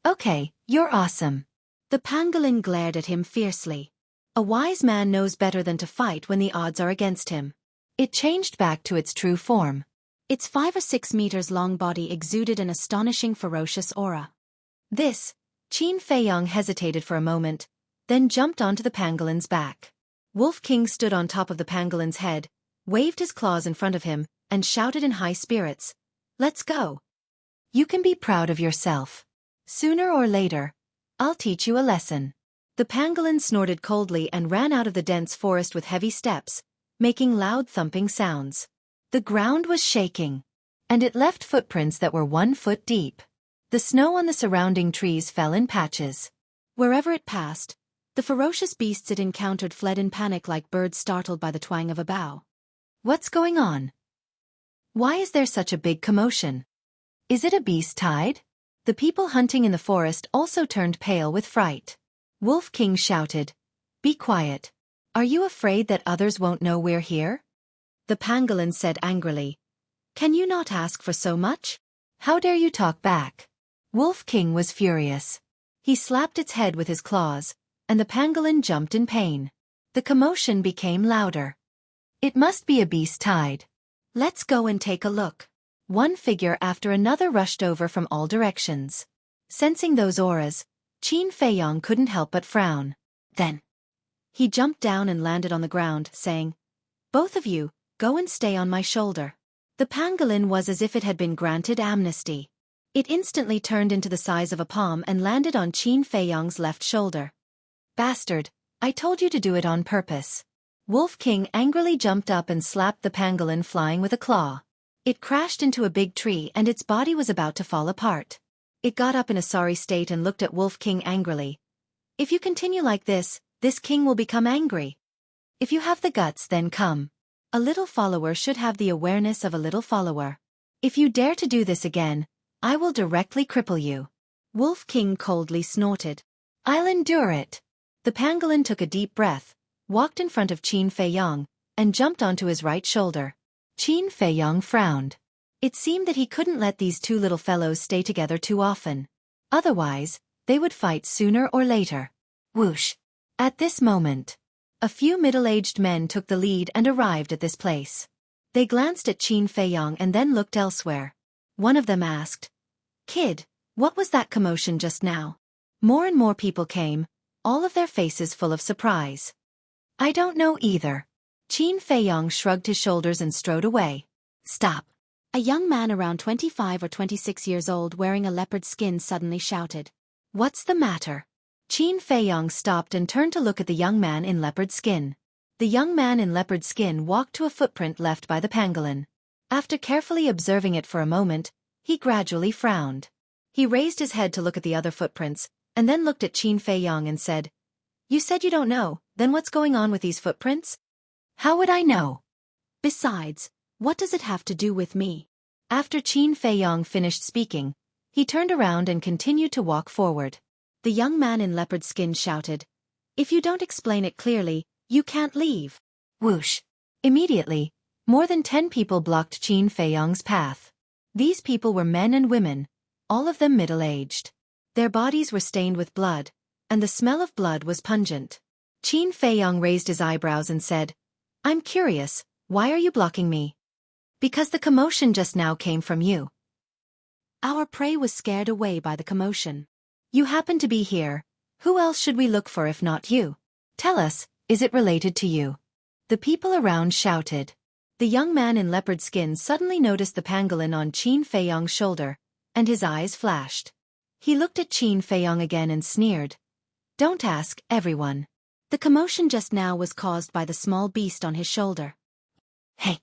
[SPEAKER 1] "Okay, you're awesome." The pangolin glared at him fiercely. A wise man knows better than to fight when the odds are against him. It changed back to its true form. Its 5 or 6 meters long body exuded an astonishing ferocious aura. This, Qin Feiyong hesitated for a moment, then jumped onto the pangolin's back. Wolf King stood on top of the pangolin's head, waved his claws in front of him, and shouted in high spirits, "Let's go. You can be proud of yourself. Sooner or later, I'll teach you a lesson." The pangolin snorted coldly and ran out of the dense forest with heavy steps, making loud thumping sounds. The ground was shaking, and it left footprints that were 1 foot deep. The snow on the surrounding trees fell in patches. Wherever it passed, the ferocious beasts it encountered fled in panic like birds startled by the twang of a bow. What's going on? Why is there such a big commotion? Is it a beast tide? The people hunting in the forest also turned pale with fright. Wolf King shouted, "Be quiet. Are you afraid that others won't know we're here?" The pangolin said angrily, "Can you not ask for so much? How dare you talk back?" Wolf King was furious. He slapped its head with his claws, and the pangolin jumped in pain. The commotion became louder. "It must be a beast tide. Let's go and take a look." One figure after another rushed over from all directions. Sensing those auras, Qin Feiyong couldn't help but frown. Then, he jumped down and landed on the ground, saying, "Both of you, go and stay on my shoulder." The pangolin was as if it had been granted amnesty. It instantly turned into the size of a palm and landed on Qin Feiyong's left shoulder. "Bastard, I told you to do it on purpose." Wolf King angrily jumped up and slapped the pangolin, flying with a claw. It crashed into a big tree and its body was about to fall apart. It got up in a sorry state and looked at Wolf King angrily. "If you continue like this king will become angry. If you have the guts, then come. A little follower should have the awareness of a little follower. If you dare to do this again, I will directly cripple you." Wolf King coldly snorted. "I'll endure it." The pangolin took a deep breath, walked in front of Qin Feiyong, and jumped onto his right shoulder. Qin Feiyong frowned. It seemed that he couldn't let these two little fellows stay together too often. Otherwise, they would fight sooner or later. Whoosh! At this moment, a few middle-aged men took the lead and arrived at this place. They glanced at Qin Feiyong and then looked elsewhere. One of them asked, "Kid, what was that commotion just now?" More and more people came, all of their faces full of surprise. "I don't know either." Qin Feiyong shrugged his shoulders and strode away. "Stop!" A young man around 25 or 26 years old wearing a leopard skin suddenly shouted. "What's the matter?" Qin Feiyong stopped and turned to look at the young man in leopard skin. The young man in leopard skin walked to a footprint left by the pangolin. After carefully observing it for a moment, he gradually frowned. He raised his head to look at the other footprints, and then looked at Qin Feiyong and said, "You said you don't know, then what's going on with these footprints?" "How would I know? Besides, what does it have to do with me?" After Qin Feiyong finished speaking, he turned around and continued to walk forward. The young man in leopard skin shouted, "If you don't explain it clearly, you can't leave." Whoosh! Immediately, more than 10 people blocked Qin Feiyong's path. These people were men and women, all of them middle-aged. Their bodies were stained with blood, and the smell of blood was pungent. Qin Feiyong raised his eyebrows and said, "I'm curious, why are you blocking me?" "Because the commotion just now came from you." Our prey was scared away by the commotion. You happen to be here. Who else should we look for if not you? Tell us, is it related to you? The people around shouted. The young man in leopard skin suddenly noticed the pangolin on Qin Feiyong's shoulder, and his eyes flashed. He looked at Qin Feiyong again and sneered. Don't ask, everyone. The commotion just now was caused by the small beast on his shoulder. Hey!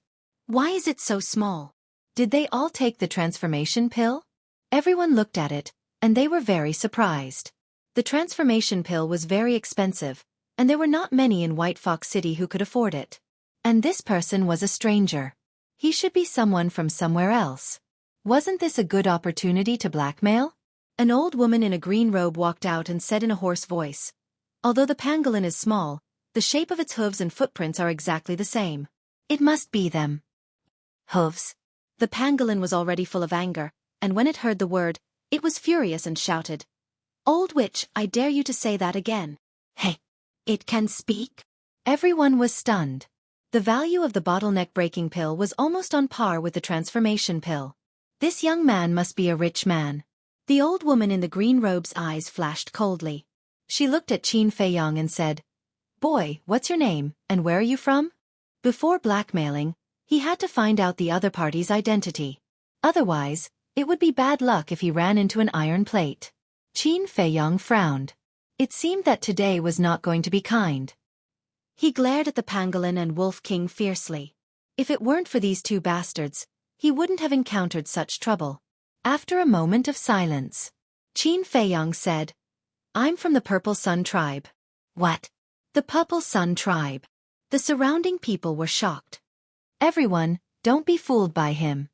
[SPEAKER 1] Why is it so small? Did they all take the transformation pill? Everyone looked at it, and they were very surprised. The transformation pill was very expensive, and there were not many in White Fox City who could afford it. And this person was a stranger. He should be someone from somewhere else. Wasn't this a good opportunity to blackmail? An old woman in a green robe walked out and said in a hoarse voice, "Although the pangolin is small, the shape of its hooves and footprints are exactly the same. It must be them." Hooves. The pangolin was already full of anger, and when it heard the word, it was furious and shouted, "Old witch, I dare you to say that again." Hey! It can speak? Everyone was stunned. The value of the bottleneck breaking pill was almost on par with the transformation pill. This young man must be a rich man. The old woman in the green robe's eyes flashed coldly. She looked at Qin Feiyong and said, "Boy, what's your name, and where are you from?" Before blackmailing, he had to find out the other party's identity. Otherwise, it would be bad luck if he ran into an iron plate. Qin Feiyong frowned. It seemed that today was not going to be kind. He glared at the pangolin and Wolf King fiercely. If it weren't for these two bastards, he wouldn't have encountered such trouble. After a moment of silence, Qin Feiyong said, "I'm from the Purple Sun tribe." What? The Purple Sun tribe? The surrounding people were shocked. Everyone, don't be fooled by him.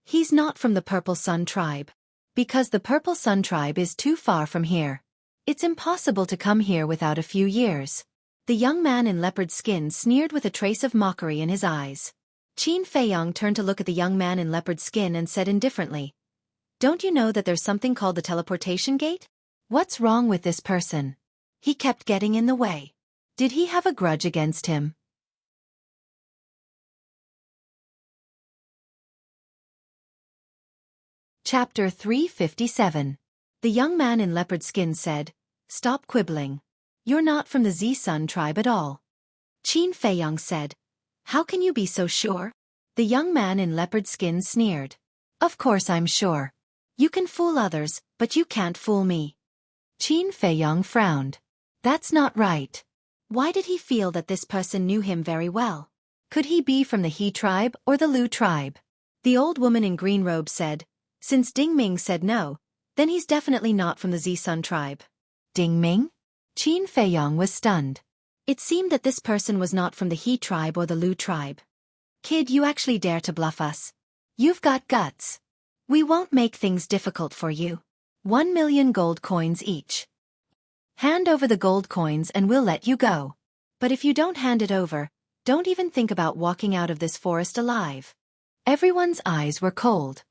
[SPEAKER 1] He's not from the Purple Sun tribe. Because the Purple Sun tribe is too far from here. It's impossible to come here without a few years. The young man in leopard skin sneered with a trace of mockery in his eyes. Qin Feiyong turned to look at the young man in leopard skin and said indifferently, "Don't you know that there's something called the teleportation gate? What's wrong with this person? He kept getting in the way. Did he have a grudge against him?" Chapter 357. The young man in leopard skin said, "Stop quibbling. You're not from the Z-Sun tribe at all." Qin Feiyong said, "How can you be so sure?" The young man in leopard skin sneered. "Of course I'm sure. You can fool others, but you can't fool me." Qin Feiyong frowned. That's not right. Why did he feel that this person knew him very well? Could he be from the He tribe or the Lu tribe? The old woman in green robe said, "Since Ding Ming said no, then he's definitely not from the Z-Sun tribe." Ding Ming? Qin Feiyong was stunned. It seemed that this person was not from the He tribe or the Lu tribe. "Kid, you actually dare to bluff us? You've got guts. We won't make things difficult for you. 1 million gold coins each. Hand over the gold coins and we'll let you go. But if you don't hand it over, don't even think about walking out of this forest alive." Everyone's eyes were cold.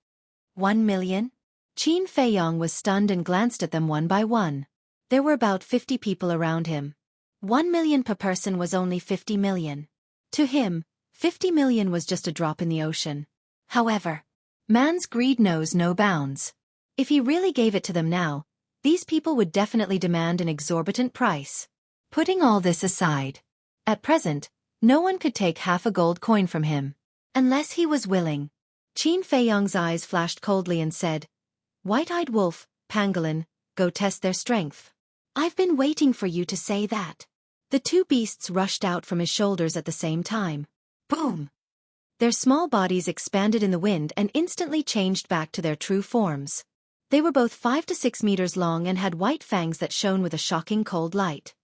[SPEAKER 1] 1 million? Qin Feiyong was stunned and glanced at them one by one. There were about 50 people around him. 1 million per person was only 50 million. To him, 50 million was just a drop in the ocean. However, man's greed knows no bounds. If he really gave it to them now, these people would definitely demand an exorbitant price. Putting all this aside, at present, no one could take half a gold coin from him. Unless he was willing. Qin Feiyong's eyes flashed coldly and said, "White-eyed wolf, pangolin, go test their strength." "I've been waiting for you to say that." The two beasts rushed out from his shoulders at the same time. Boom! Their small bodies expanded in the wind and instantly changed back to their true forms. They were both 5 to 6 meters long and had white fangs that shone with a shocking cold light.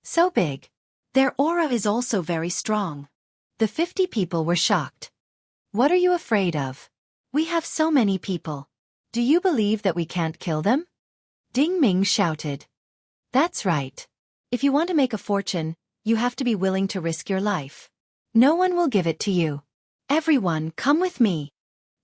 [SPEAKER 1] So big. Their aura is also very strong. The 50 people were shocked. "What are you afraid of? We have so many people. Do you believe that we can't kill them?" Ding Ming shouted. "That's right. If you want to make a fortune, you have to be willing to risk your life. No one will give it to you. Everyone, come with me."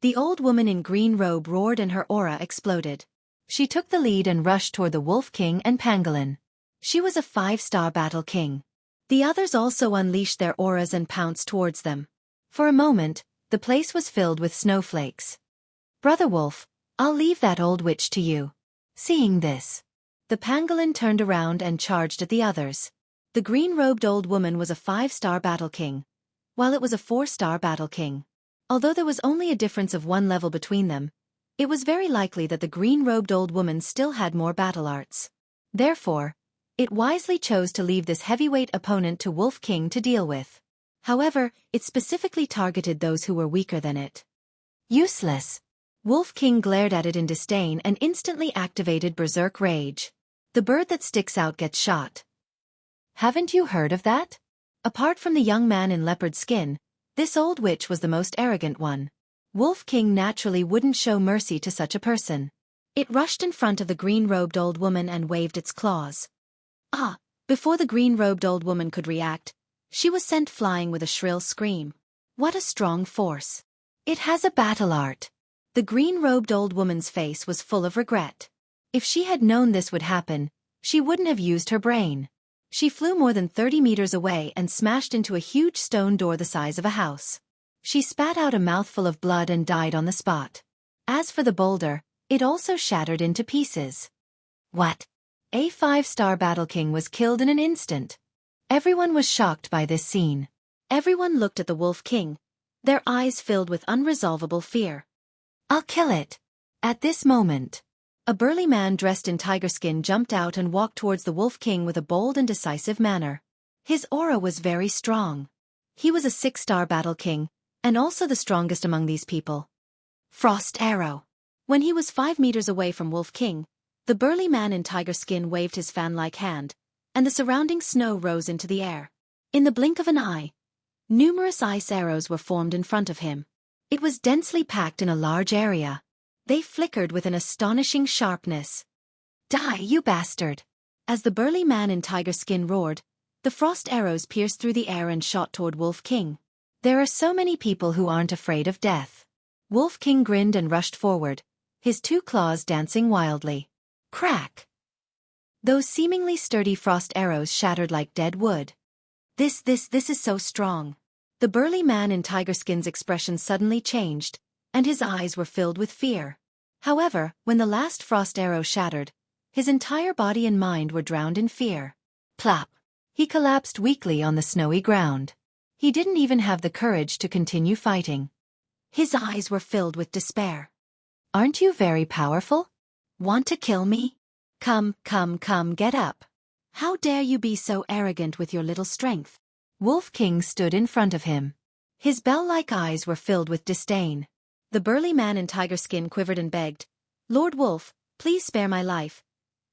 [SPEAKER 1] The old woman in green robe roared and her aura exploded. She took the lead and rushed toward the Wolf King and Pangolin. She was a 5-star battle king. The others also unleashed their auras and pounced towards them. For a moment, the place was filled with snowflakes. "Brother Wolf, I'll leave that old witch to you." Seeing this, the pangolin turned around and charged at the others. The green-robed old woman was a 5-star battle king, while it was a 4-star battle king. Although there was only a difference of 1 level between them, it was very likely that the green-robed old woman still had more battle arts. Therefore, It wisely chose to leave this heavyweight opponent to Wolf King to deal with. However, it specifically targeted those who were weaker than it. Useless. Wolf King glared at it in disdain and instantly activated Berserk Rage. The bird that sticks out gets shot. Haven't you heard of that? Apart from the young man in leopard skin, this old witch was the most arrogant one. Wolf King naturally wouldn't show mercy to such a person. It rushed in front of the green-robed old woman and waved its claws. Ah! Before the green-robed old woman could react, she was sent flying with a shrill scream. What a strong force! It has a battle art. The green-robed old woman's face was full of regret. If she had known this would happen, she wouldn't have used her brain. She flew more than 30 meters away and smashed into a huge stone door the size of a house. She spat out a mouthful of blood and died on the spot. As for the boulder, it also shattered into pieces. What? A 5-star Battle King was killed in an instant. Everyone was shocked by this scene. Everyone looked at the Wolf King, their eyes filled with unresolvable fear. I'll kill it. At this moment, a burly man dressed in tiger skin jumped out and walked towards the Wolf King with a bold and decisive manner. His aura was very strong. He was a 6-star Battle King, and also the strongest among these people. Frost Arrow. When he was 5 meters away from Wolf King, the burly man in tiger skin waved his fan-like hand, and the surrounding snow rose into the air. In the blink of an eye, numerous ice arrows were formed in front of him. It was densely packed in a large area. They flickered with an astonishing sharpness. Die, you bastard! As the burly man in tiger skin roared, the frost arrows pierced through the air and shot toward Wolf King. There are so many people who aren't afraid of death. Wolf King grinned and rushed forward, his 2 claws dancing wildly. Crack! Those seemingly sturdy frost arrows shattered like dead wood. This is so strong. The burly man in tiger skin's expression suddenly changed, and his eyes were filled with fear. However, when the last frost arrow shattered, his entire body and mind were drowned in fear. Plop! He collapsed weakly on the snowy ground. He didn't even have the courage to continue fighting. His eyes were filled with despair. Aren't you very powerful? Want to kill me? Come, get up. How dare you be so arrogant with your little strength? Wolf King stood in front of him. His bell-like eyes were filled with disdain. The burly man in tiger skin quivered and begged, Lord Wolf, please spare my life.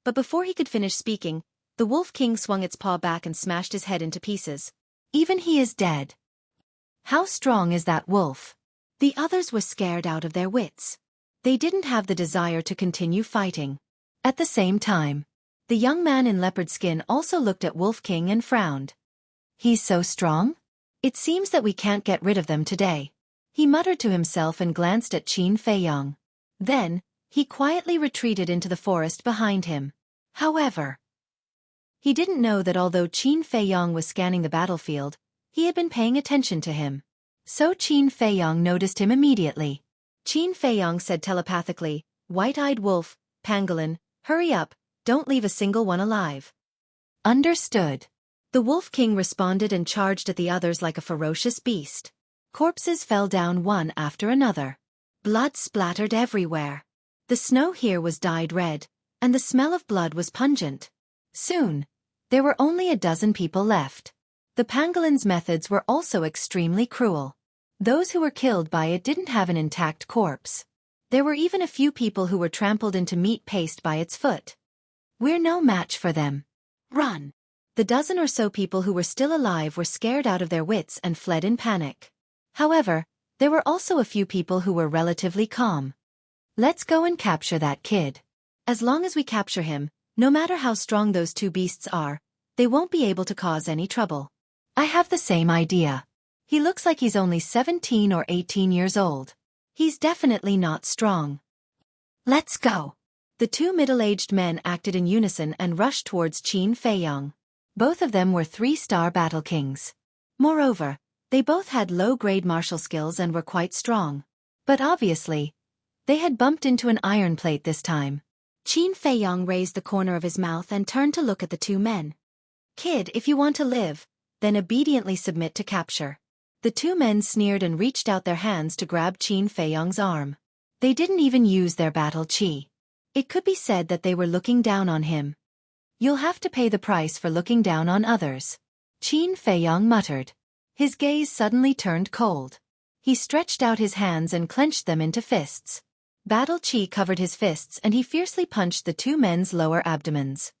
[SPEAKER 1] But before he could finish speaking, the Wolf King swung its paw back and smashed his head into pieces. Even he is dead. How strong is that wolf? The others were scared out of their wits. They didn't have the desire to continue fighting. At the same time, the young man in leopard skin also looked at Wolf King and frowned. He's so strong? It seems that we can't get rid of them today. He muttered to himself and glanced at Qin Feiyong. Then, he quietly retreated into the forest behind him. However, he didn't know that although Qin Feiyong was scanning the battlefield, he had been paying attention to him. So Qin Feiyong noticed him immediately. Qin Feiyong said telepathically, White-eyed wolf, pangolin, hurry up, don't leave a single one alive. Understood. The Wolf King responded and charged at the others like a ferocious beast. Corpses fell down one after another. Blood splattered everywhere. The snow here was dyed red, and the smell of blood was pungent. Soon, there were only a dozen people left. The pangolin's methods were also extremely cruel. Those who were killed by it didn't have an intact corpse. There were even a few people who were trampled into meat paste by its foot. We're no match for them. Run! The dozen or so people who were still alive were scared out of their wits and fled in panic. However, there were also a few people who were relatively calm. Let's go and capture that kid. As long as we capture him, no matter how strong those 2 beasts are, they won't be able to cause any trouble. I have the same idea. He looks like he's only 17 or 18 years old. He's definitely not strong. Let's go. The 2 middle-aged men acted in unison and rushed towards Qin Feiyong. Both of them were 3-star Battle Kings. Moreover, they both had low-grade martial skills and were quite strong. But obviously, they had bumped into an iron plate this time. Qin Feiyong raised the corner of his mouth and turned to look at the 2 men. Kid, if you want to live, then obediently submit to capture. The 2 men sneered and reached out their hands to grab Qin Feiyong's arm. They didn't even use their battle chi. It could be said that they were looking down on him. You'll have to pay the price for looking down on others. Qin Feiyong muttered. His gaze suddenly turned cold. He stretched out his hands and clenched them into fists. Battle chi covered his fists and he fiercely punched the two men's lower abdomens.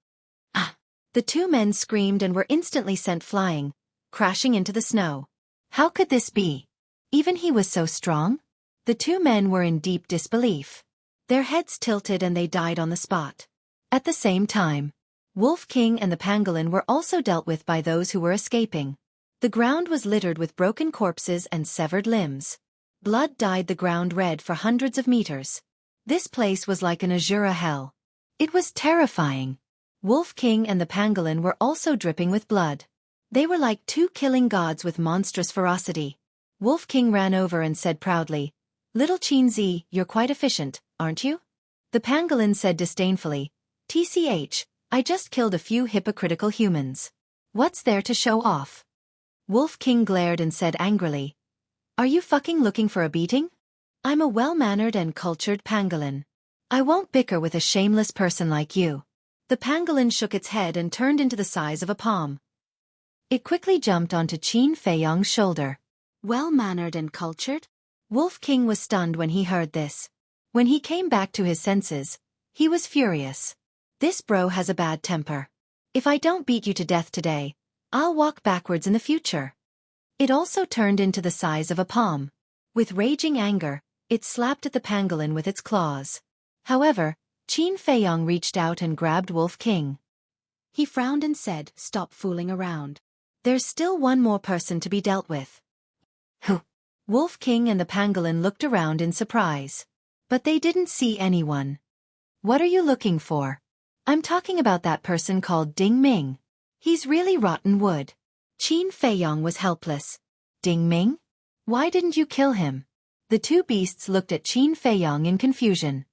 [SPEAKER 1] Ah! The two men screamed and were instantly sent flying, crashing into the snow. How could this be? Even he was so strong? The two men were in deep disbelief. Their heads tilted and they died on the spot. At the same time, Wolf King and the pangolin were also dealt with by those who were escaping. The ground was littered with broken corpses and severed limbs. Blood dyed the ground red for hundreds of meters. This place was like an Azura hell. It was terrifying. Wolf King and the pangolin were also dripping with blood. They were like two killing gods with monstrous ferocity. Wolf King ran over and said proudly, "Little Qinzi, you're quite efficient, aren't you?" The pangolin said disdainfully, "TCH, I just killed a few hypocritical humans. What's there to show off?" Wolf King glared and said angrily, "Are you fucking looking for a beating? I'm a well-mannered and cultured pangolin. I won't bicker with a shameless person like you." The pangolin shook its head and turned into the size of a palm. It quickly jumped onto Qin Feiyong's shoulder. Well-mannered and cultured? Wolf King was stunned when he heard this. When he came back to his senses, he was furious. This bro has a bad temper. If I don't beat you to death today, I'll walk backwards in the future. It also turned into the size of a palm. With raging anger, it slapped at the pangolin with its claws. However, Qin Feiyong reached out and grabbed Wolf King. He frowned and said, "Stop fooling around. There's still one more person to be dealt with." Who? Wolf King and the pangolin looked around in surprise. But they didn't see anyone. "What are you looking for?" "I'm talking about that person called Ding Ming. He's really rotten wood." Qin Feiyong was helpless. "Ding Ming? Why didn't you kill him?" The two beasts looked at Qin Feiyong in confusion.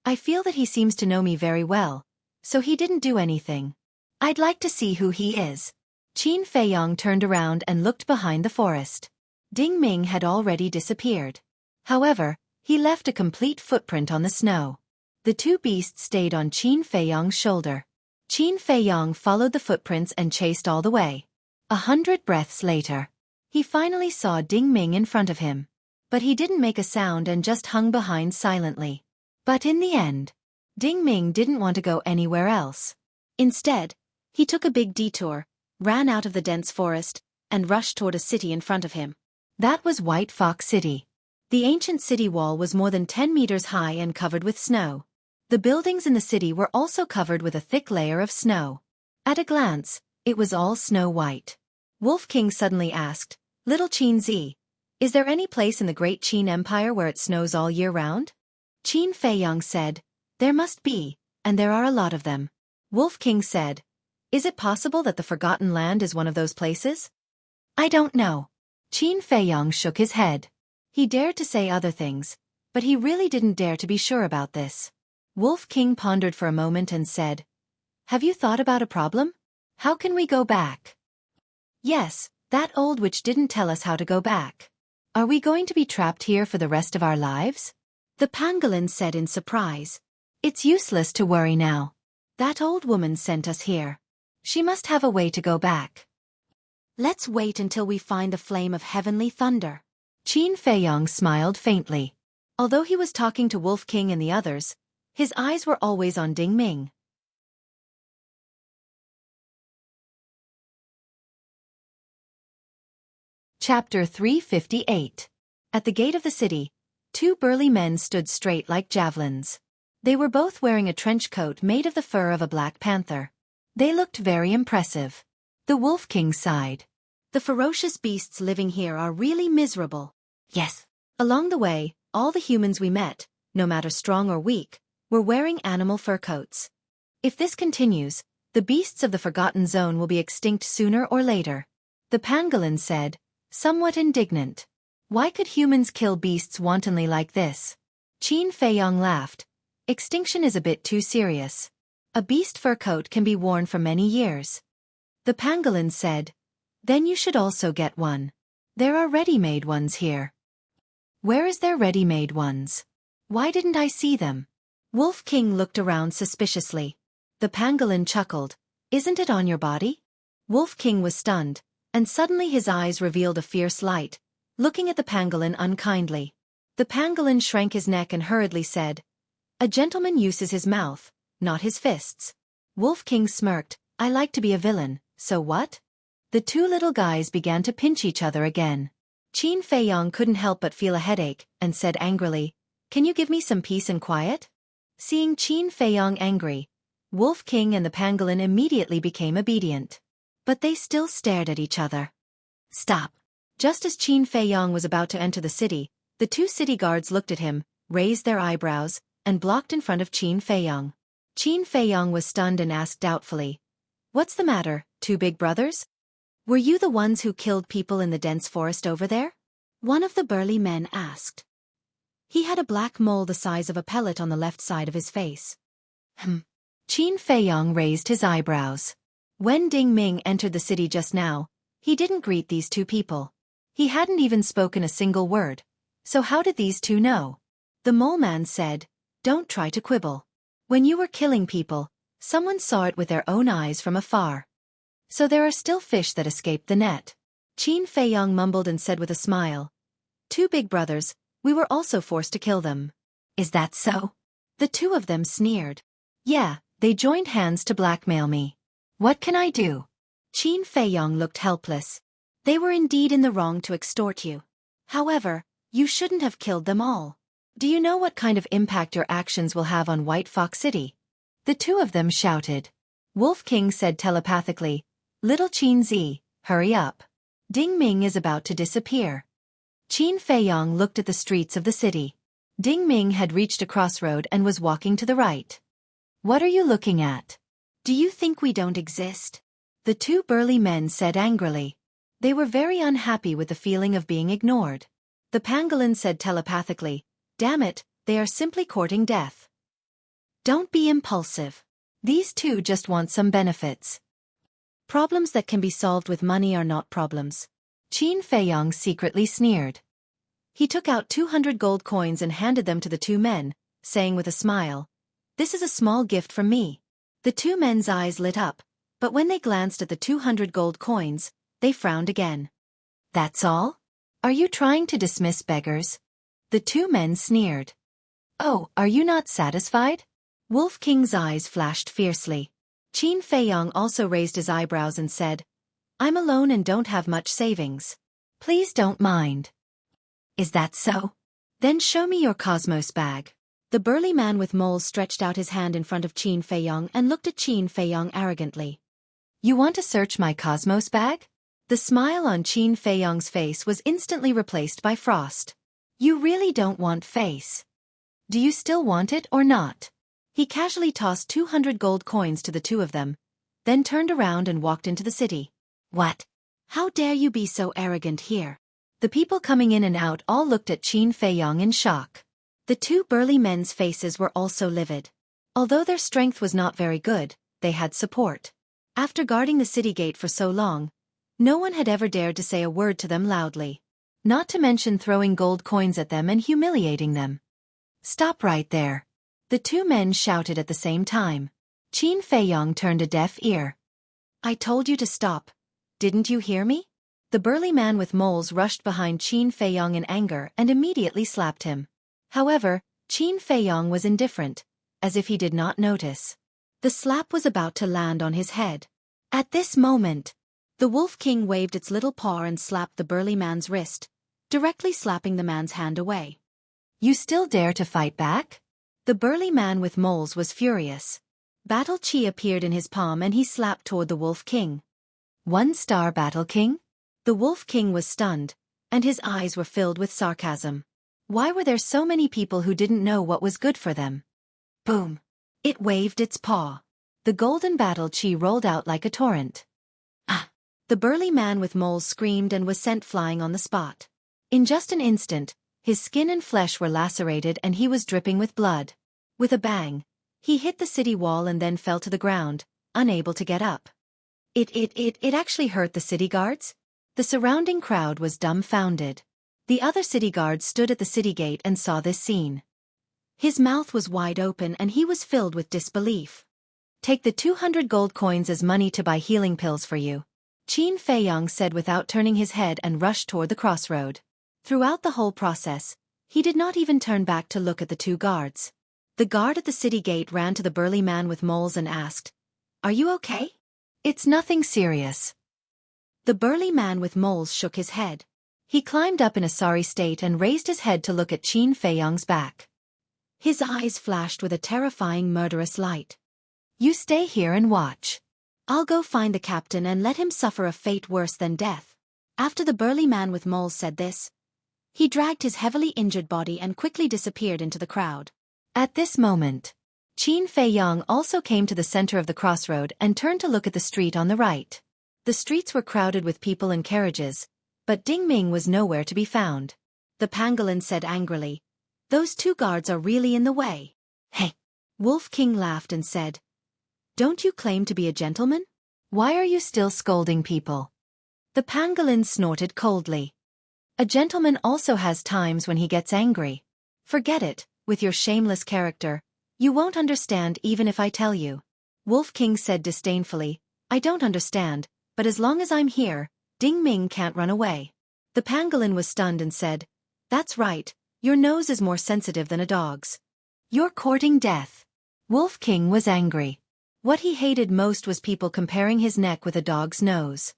[SPEAKER 1] "I feel that he seems to know me very well, so he didn't do anything. I'd like to see who he is." Qin Feiyong turned around and looked behind the forest. Ding Ming had already disappeared. However, he left a complete footprint on the snow. The two beasts stayed on Qin Feiyong's shoulder. Qin Feiyong followed the footprints and chased all the way. 100 breaths later, he finally saw Ding Ming in front of him. But he didn't make a sound and just hung behind silently. But in the end, Ding Ming didn't want to go anywhere else. Instead, he took a big detour, ran out of the dense forest, and rushed toward a city in front of him. That was White Fox City. The ancient city wall was more than 10 meters high and covered with snow. The buildings in the city were also covered with a thick layer of snow. At a glance, it was all snow white. Wolf King suddenly asked, "Little Qinzi, is there any place in the Great Qin Empire where it snows all year round?" Qin Feiyong said, "There must be, and there are a lot of them." Wolf King said, "Is it possible that the Forgotten Land is one of those places?" "I don't know." Qin Feiyong shook his head. He dared to say other things, but he really didn't dare to be sure about this. Wolf King pondered for a moment and said, "Have you thought about a problem? How can we go back?" "Yes, that old witch didn't tell us how to go back. Are we going to be trapped here for the rest of our lives?" The pangolin said in surprise, "It's useless to worry now. That old woman sent us here. She must have a way to go back. Let's wait until we find the flame of heavenly thunder." Qin Feiyong smiled faintly. Although he was talking to Wolf King and the others, his eyes were always on Ding Ming. Chapter 358. At the gate of the city, two burly men stood straight like javelins. They were both wearing a trench coat made of the fur of a black panther. They looked very impressive. The Wolf King sighed. "The ferocious beasts living here are really miserable." "Yes." Along the way, all the humans we met, no matter strong or weak, were wearing animal fur coats. If this continues, the beasts of the Forgotten Zone will be extinct sooner or later. The pangolin said, somewhat indignant. Why could humans kill beasts wantonly like this? Qin Feiyong laughed. Extinction is a bit too serious. A beast fur coat can be worn for many years. The pangolin said, "Then you should also get one. There are ready-made ones here." "Where is there ready-made ones? Why didn't I see them?" Wolf King looked around suspiciously. The pangolin chuckled. Isn't it on your body? Wolf King was stunned, and suddenly his eyes revealed a fierce light, looking at the pangolin unkindly. The pangolin shrank his neck and hurriedly said, "A gentleman uses his mouth, not his fists." Wolf King smirked. "I like to be a villain, so what?" The two little guys began to pinch each other again. Qin Feiyong couldn't help but feel a headache, and said angrily, "Can you give me some peace and quiet?" Seeing Qin Feiyong angry, Wolf King and the pangolin immediately became obedient. But they still stared at each other. "Stop." Just as Qin Feiyong was about to enter the city, the two city guards looked at him, raised their eyebrows, and blocked in front of Qin Feiyong. Qin Feiyong was stunned and asked doubtfully, "What's the matter, two big brothers? Were you the ones who killed people in the dense forest over there?" One of the burly men asked. He had a black mole the size of a pellet on the left side of his face. Qin Feiyong raised his eyebrows. When Ding Ming entered the city just now, he didn't greet these two people. He hadn't even spoken a single word. So how did these two know? The mole man said, "Don't try to quibble. When you were killing people, someone saw it with their own eyes from afar. So there are still fish that escaped the net." Qin Feiyong mumbled and said with a smile, "Two big brothers, we were also forced to kill them." "Is that so?" The two of them sneered. "Yeah, they joined hands to blackmail me. What can I do?" Qin Feiyong looked helpless. "They were indeed in the wrong to extort you. However, you shouldn't have killed them all. Do you know what kind of impact your actions will have on White Fox City?" The two of them shouted. Wolf King said telepathically, "Little Qin Zi, hurry up. Ding Ming is about to disappear." Qin Feiyong looked at the streets of the city. Ding Ming had reached a crossroad and was walking to the right. "What are you looking at? Do you think we don't exist?" The two burly men said angrily. They were very unhappy with the feeling of being ignored. The pangolin said telepathically, "Damn it, they are simply courting death. Don't be impulsive. These two just want some benefits. Problems that can be solved with money are not problems." Qin Feiyong secretly sneered. He took out 200 gold coins and handed them to the two men, saying with a smile, "This is a small gift from me." The two men's eyes lit up, but when they glanced at the 200 gold coins, they frowned again. "That's all? Are you trying to dismiss beggars?" The two men sneered. "Oh, are you not satisfied?" Wolf King's eyes flashed fiercely. Qin Feiyong also raised his eyebrows and said, "I'm alone and don't have much savings. Please don't mind." "Is that so? Then show me your Cosmos bag." The burly man with moles stretched out his hand in front of Qin Feiyong and looked at Qin Feiyong arrogantly. "You want to search my Cosmos bag?" The smile on Qin Feiyong's face was instantly replaced by frost. "You really don't want face. Do you still want it or not?" He casually tossed 200 gold coins to the two of them, then turned around and walked into the city. "What? How dare you be so arrogant here?" The people coming in and out all looked at Qin Feiyong in shock. The two burly men's faces were also livid. Although their strength was not very good, they had support. After guarding the city gate for so long, no one had ever dared to say a word to them loudly. Not to mention throwing gold coins at them and humiliating them. "Stop right there!" The two men shouted at the same time. Qin Feiyong turned a deaf ear. "I told you to stop. Didn't you hear me?" The burly man with moles rushed behind Qin Feiyong in anger and immediately slapped him. However, Qin Feiyong was indifferent, as if he did not notice. The slap was about to land on his head. At this moment, the Wolf King waved its little paw and slapped the burly man's wrist, directly slapping the man's hand away. "You still dare to fight back?" The burly man with moles was furious. Battle Chi appeared in his palm and he slapped toward the Wolf King. "1-star Battle King?" The Wolf King was stunned, and his eyes were filled with sarcasm. Why were there so many people who didn't know what was good for them? Boom! It waved its paw. The golden Battle Chi rolled out like a torrent. Ah! The burly man with moles screamed and was sent flying on the spot. In just an instant, his skin and flesh were lacerated and he was dripping with blood. With a bang, he hit the city wall and then fell to the ground, unable to get up. It actually hurt the city guards? The surrounding crowd was dumbfounded. The other city guards stood at the city gate and saw this scene. His mouth was wide open and he was filled with disbelief. Take the 200 gold coins as money to buy healing pills for you, Qin Feiyang said without turning his head and rushed toward the crossroad. Throughout the whole process, he did not even turn back to look at the two guards. The guard at the city gate ran to the burly man with moles and asked, "Are you okay?" "It's nothing serious." The burly man with moles shook his head. He climbed up in a sorry state and raised his head to look at Qin Feiyang's back. His eyes flashed with a terrifying murderous light. "You stay here and watch. I'll go find the captain and let him suffer a fate worse than death." After the burly man with moles said this, he dragged his heavily injured body and quickly disappeared into the crowd. At this moment, Qin Feiyang also came to the center of the crossroad and turned to look at the street on the right. The streets were crowded with people and carriages, but Ding Ming was nowhere to be found. The pangolin said angrily, "Those two guards are really in the way." "Hey!" Wolf King laughed and said, "Don't you claim to be a gentleman? Why are you still scolding people?" The pangolin snorted coldly. "A gentleman also has times when he gets angry. Forget it, with your shameless character. You won't understand even if I tell you." Wolf King said disdainfully, "I don't understand, but as long as I'm here, Ding Ming can't run away." The pangolin was stunned and said, "That's right, your nose is more sensitive than a dog's. You're courting death." Wolf King was angry. What he hated most was people comparing his neck with a dog's nose.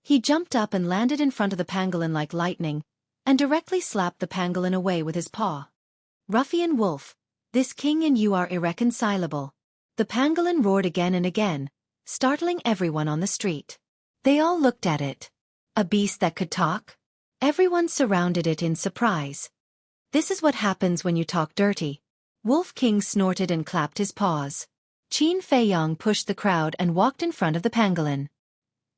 [SPEAKER 1] He jumped up and landed in front of the pangolin like lightning, and directly slapped the pangolin away with his paw. "Ruffian wolf, this king and you are irreconcilable." The pangolin roared again and again, startling everyone on the street. They all looked at it. A beast that could talk? Everyone surrounded it in surprise. "This is what happens when you talk dirty." Wolf King snorted and clapped his paws. Qin Feiyang pushed the crowd and walked in front of the pangolin.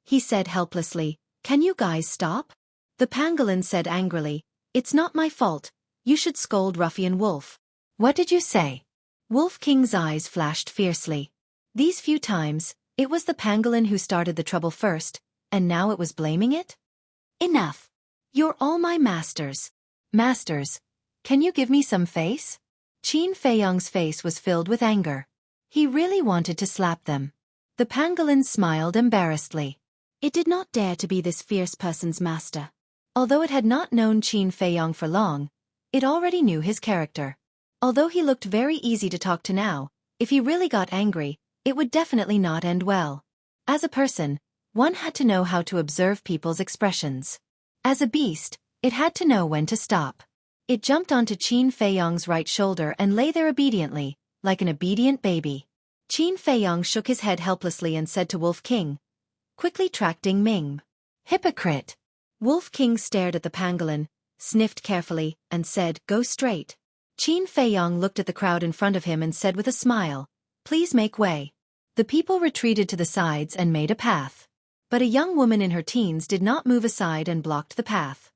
[SPEAKER 1] He said helplessly, "Can you guys stop?" The pangolin said angrily, "It's not my fault. You should scold Ruffian Wolf." "What did you say?" Wolf King's eyes flashed fiercely. These few times, it was the pangolin who started the trouble first, and now it was blaming it? "Enough. You're all my masters." "Masters? Can you give me some face?" Qin Feiyang's face was filled with anger. He really wanted to slap them. The pangolin smiled embarrassedly. It did not dare to be this fierce person's master. Although it had not known Qin Feiyang for long, it already knew his character. Although he looked very easy to talk to now, if he really got angry, it would definitely not end well. As a person, one had to know how to observe people's expressions. As a beast, it had to know when to stop. It jumped onto Qin Feiyang's right shoulder and lay there obediently, like an obedient baby. Qin Feiyang shook his head helplessly and said to Wolf King, "Quickly track Ding Ming." "Hypocrite." Wolf King stared at the pangolin, sniffed carefully, and said, "Go straight." Qin Feiyang looked at the crowd in front of him and said with a smile, "Please make way." The people retreated to the sides and made a path. But a young woman in her teens did not move aside and blocked the path.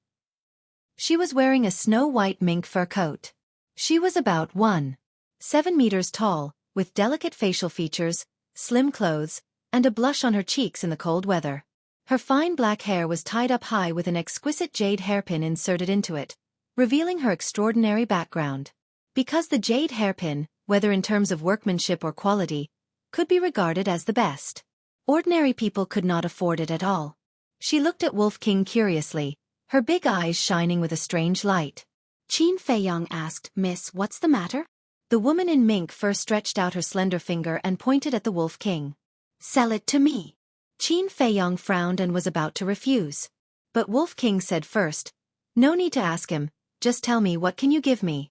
[SPEAKER 1] She was wearing a snow-white mink fur coat. She was about 1.7 meters tall, with delicate facial features, slim clothes, and a blush on her cheeks in the cold weather. Her fine black hair was tied up high with an exquisite jade hairpin inserted into it, revealing her extraordinary background. Because the jade hairpin, whether in terms of workmanship or quality, could be regarded as the best. Ordinary people could not afford it at all. She looked at Wolf King curiously, her big eyes shining with a strange light. Qin Feiyang asked, "Miss, what's the matter?" The woman in mink fur stretched out her slender finger and pointed at the Wolf King. "Sell it to me." Qin Feiyang frowned and was about to refuse. But Wolf King said first, "No need to ask him, just tell me what can you give me.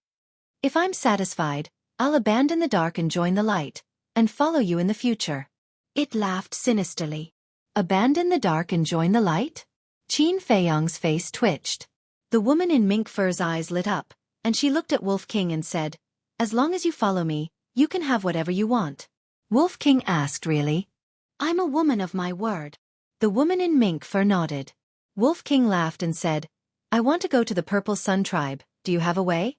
[SPEAKER 1] If I'm satisfied, I'll abandon the dark and join the light, and follow you in the future." It laughed sinisterly. Abandon the dark and join the light? Qin Feiyang's face twitched. The woman in mink fur's eyes lit up, and she looked at Wolf King and said, "As long as you follow me, you can have whatever you want." Wolf King asked, "Really?" "I'm a woman of my word." The woman in mink fur nodded. Wolf King laughed and said, "I want to go to the Purple Sun Tribe, do you have a way?"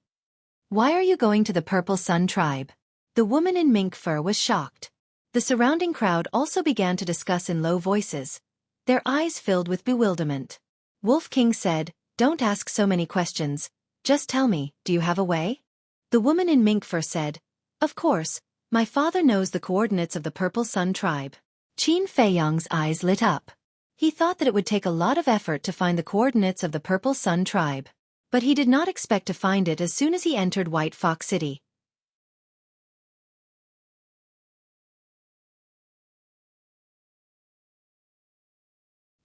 [SPEAKER 1] "Why are you going to the Purple Sun Tribe?" The woman in mink fur was shocked. The surrounding crowd also began to discuss in low voices, their eyes filled with bewilderment. Wolf King said, "Don't ask so many questions, just tell me, do you have a way?" The woman in mink fur said, "Of course, My father knows the coordinates of the Purple Sun tribe. Qin Feiyang's eyes lit up. He thought that it would take a lot of effort to find the coordinates of the Purple Sun tribe. But he did not expect to find it as soon as he entered White Fox City.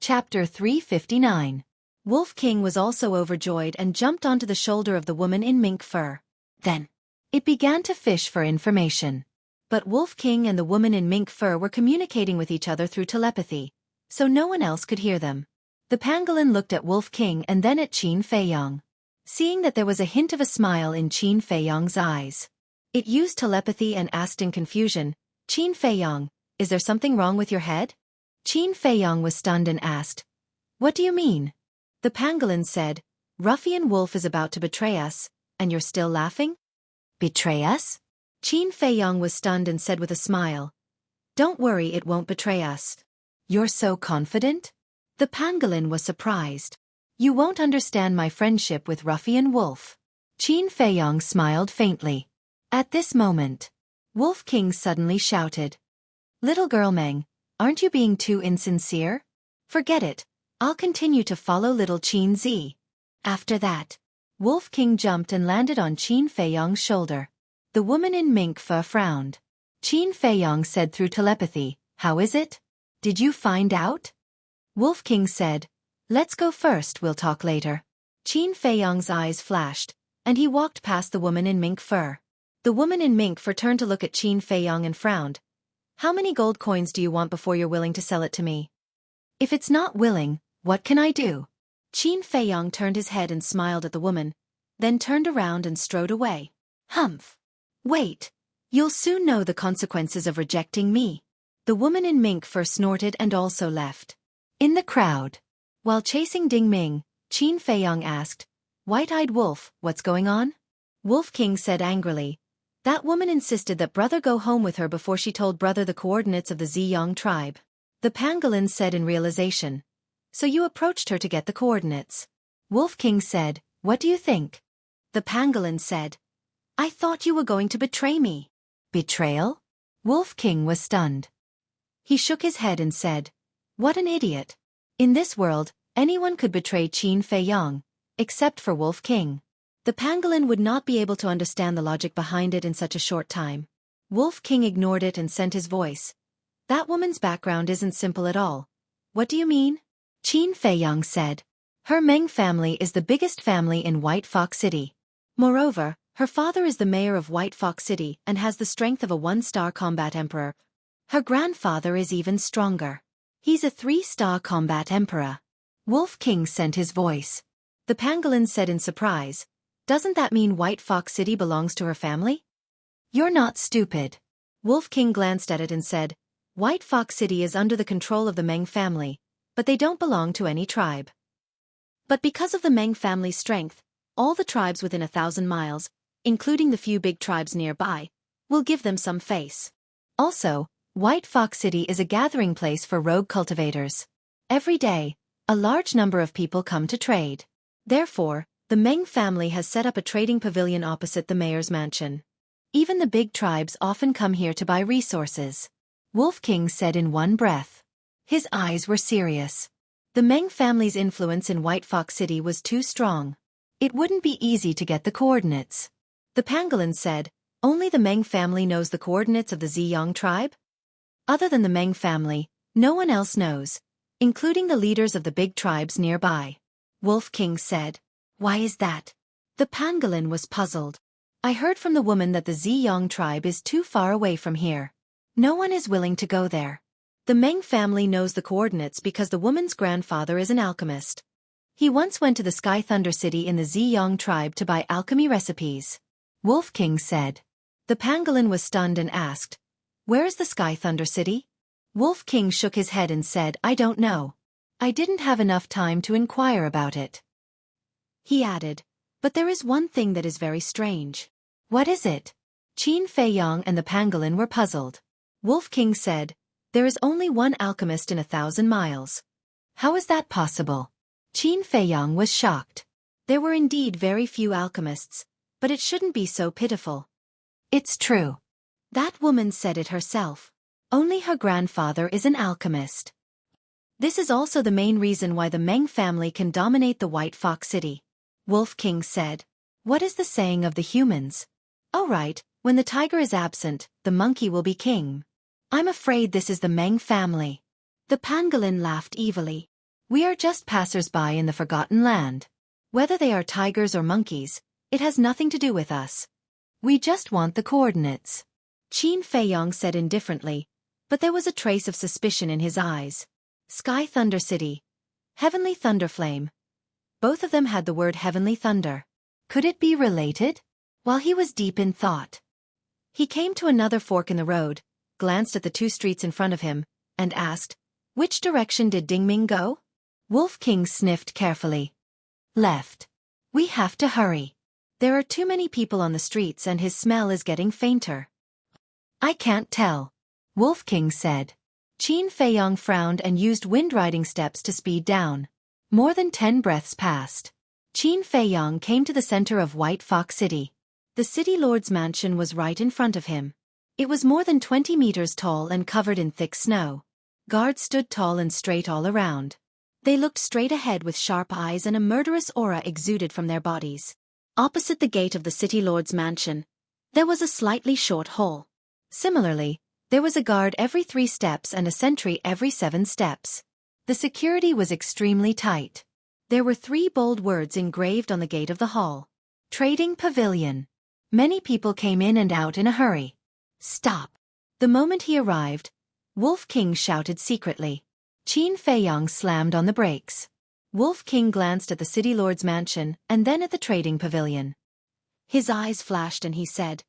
[SPEAKER 1] Chapter 359. Wolf King was also overjoyed and jumped onto the shoulder of the woman in mink fur. Then, it began to fish for information. But Wolf King and the woman in mink fur were communicating with each other through telepathy, so no one else could hear them. The pangolin looked at Wolf King and then at Qin Feiyang. Seeing that there was a hint of a smile in Qin Feiyang's eyes, it used telepathy and asked in confusion, Qin Feiyang, is there something wrong with your head? Qin Feiyang was stunned and asked, what do you mean? The pangolin said, Ruffian Wolf is about to betray us, and you're still laughing? Betray us? Qin Feiyang was stunned and said with a smile, don't worry, it won't betray us. You're so confident? The pangolin was surprised. You won't understand my friendship with Ruffian Wolf. Qin Feiyang smiled faintly. At this moment, Wolf King suddenly shouted, little girl Meng, aren't you being too insincere? Forget it, I'll continue to follow little Qin Zi. After that, Wolf King jumped and landed on Qin Feiyang's shoulder. The woman in mink fur frowned. Qin Feiyang said through telepathy, how is it? Did you find out? Wolf King said, let's go first, we'll talk later. Qin Feiyang's eyes flashed, and he walked past the woman in mink fur. The woman in mink fur turned to look at Qin Feiyang and frowned. How many gold coins do you want before you're willing to sell it to me? If it's not willing, what can I do? Qin Feiyang turned his head and smiled at the woman, then turned around and strode away. Humph. Wait. You'll soon know the consequences of rejecting me. The woman in mink fur snorted and also left. In the crowd, while chasing Ding Ming, Qin Feiyang asked, White-eyed Wolf, what's going on? Wolf King said angrily, that woman insisted that brother go home with her before she told brother the coordinates of the Ziyang tribe. The pangolin said in realization, so you approached her to get the coordinates. Wolf King said, what do you think? The pangolin said, I thought you were going to betray me. Betrayal? Wolf King was stunned. He shook his head and said, what an idiot. In this world, anyone could betray Qin Feiyang, except for Wolf King. The pangolin would not be able to understand the logic behind it in such a short time. Wolf King ignored it and sent his voice. That woman's background isn't simple at all. What do you mean? Qin Feiyang said. Her Meng family is the biggest family in White Fox City. Moreover, her father is the mayor of White Fox City and has the strength of a 1-star combat emperor. Her grandfather is even stronger. He's a 3-star combat emperor. Wolf King sent his voice. The pangolin said in surprise, doesn't that mean White Fox City belongs to her family? You're not stupid. Wolf King glanced at it and said, White Fox City is under the control of the Meng family, but they don't belong to any tribe. But because of the Meng family's strength, all the tribes within 1,000 miles, including the few big tribes nearby, will give them some face. Also, White Fox City is a gathering place for rogue cultivators. Every day, a large number of people come to trade. Therefore, the Meng family has set up a trading pavilion opposite the mayor's mansion. Even the big tribes often come here to buy resources. Wolf King said in one breath. His eyes were serious. The Meng family's influence in White Fox City was too strong. It wouldn't be easy to get the coordinates. The pangolin said, only the Meng family knows the coordinates of the Ziyang tribe? Other than the Meng family, no one else knows, including the leaders of the big tribes nearby. Wolf King said. Why is that? The pangolin was puzzled. I heard from the woman that the Ziyang tribe is too far away from here. No one is willing to go there. The Meng family knows the coordinates because the woman's grandfather is an alchemist. He once went to the Sky Thunder City in the Ziyang tribe to buy alchemy recipes. Wolf King said. The pangolin was stunned and asked, where is the Sky Thunder City? Wolf King shook his head and said, I don't know. I didn't have enough time to inquire about it. He added, but there is one thing that is very strange. What is it? Qin Feiyang and the pangolin were puzzled. Wolf King said, there is only one alchemist in 1,000 miles. How is that possible? Qin Feiyang was shocked. There were indeed very few alchemists, but it shouldn't be so pitiful. It's true. That woman said it herself. Only her grandfather is an alchemist. This is also the main reason why the Meng family can dominate the White Fox City. Wolf King said. What is the saying of the humans? Oh right, when the tiger is absent, the monkey will be king. I'm afraid this is the Meng family. The pangolin laughed evilly. We are just passers-by in the Forgotten Land. Whether they are tigers or monkeys, it has nothing to do with us. We just want the coordinates. Qin Feiyong said indifferently, but there was a trace of suspicion in his eyes. Sky Thunder City. Heavenly Thunderflame. Both of them had the word Heavenly Thunder. Could it be related? While he was deep in thought, he came to another fork in the road, glanced at the two streets in front of him, and asked, which direction did Dingming go? Wolf King sniffed carefully. Left. We have to hurry. There are too many people on the streets and his smell is getting fainter. I can't tell. Wolf King said. Qin Feiyong frowned and used wind-riding steps to speed down. More than 10 breaths passed. Qin Feiyong came to the center of White Fox City. The city lord's mansion was right in front of him. It was more than 20 meters tall and covered in thick snow. Guards stood tall and straight all around. They looked straight ahead with sharp eyes and a murderous aura exuded from their bodies. Opposite the gate of the city lord's mansion, there was a slightly short hall. Similarly, there was a guard every 3 steps and a sentry every 7 steps. The security was extremely tight. There were 3 bold words engraved on the gate of the hall. Trading Pavilion. Many people came in and out in a hurry. Stop. The moment he arrived, Wolf King shouted secretly. Qin Feiyong slammed on the brakes. Wolf King glanced at the city lord's mansion and then at the trading pavilion. His eyes flashed and he said.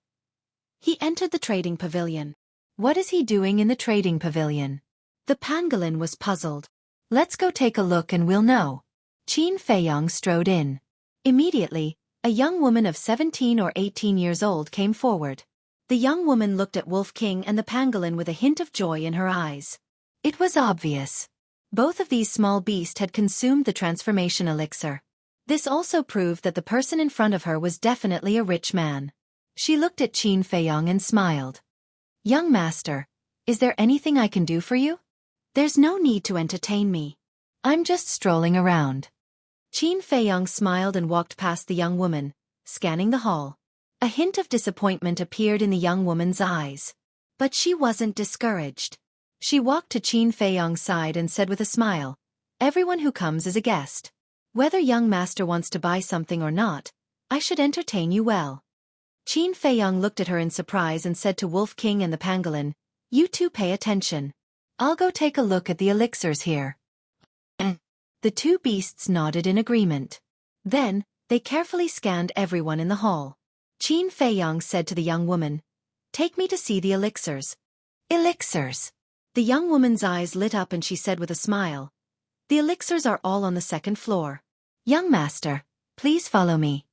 [SPEAKER 1] He entered the trading pavilion. What is he doing in the trading pavilion? The pangolin was puzzled. Let's go take a look and we'll know. Qin Feiyong strode in. Immediately, a young woman of 17 or 18 years old came forward. The young woman looked at Wolf King and the pangolin with a hint of joy in her eyes. It was obvious. Both of these small beasts had consumed the transformation elixir. This also proved that the person in front of her was definitely a rich man. She looked at Qin Feiyong and smiled. Young master, is there anything I can do for you? There's no need to entertain me. I'm just strolling around. Qin Feiyong smiled and walked past the young woman, scanning the hall. A hint of disappointment appeared in the young woman's eyes. But she wasn't discouraged. She walked to Qin Feiyong's side and said with a smile, everyone who comes is a guest. Whether young master wants to buy something or not, I should entertain you well. Qin Feiyong looked at her in surprise and said to Wolf King and the pangolin, you two pay attention. I'll go take a look at the elixirs here. The two beasts nodded in agreement. Then, they carefully scanned everyone in the hall. Qin Feiyong said to the young woman, take me to see the elixirs. Elixirs. The young woman's eyes lit up and she said with a smile, the elixirs are all on the 2nd floor. Young master, please follow me.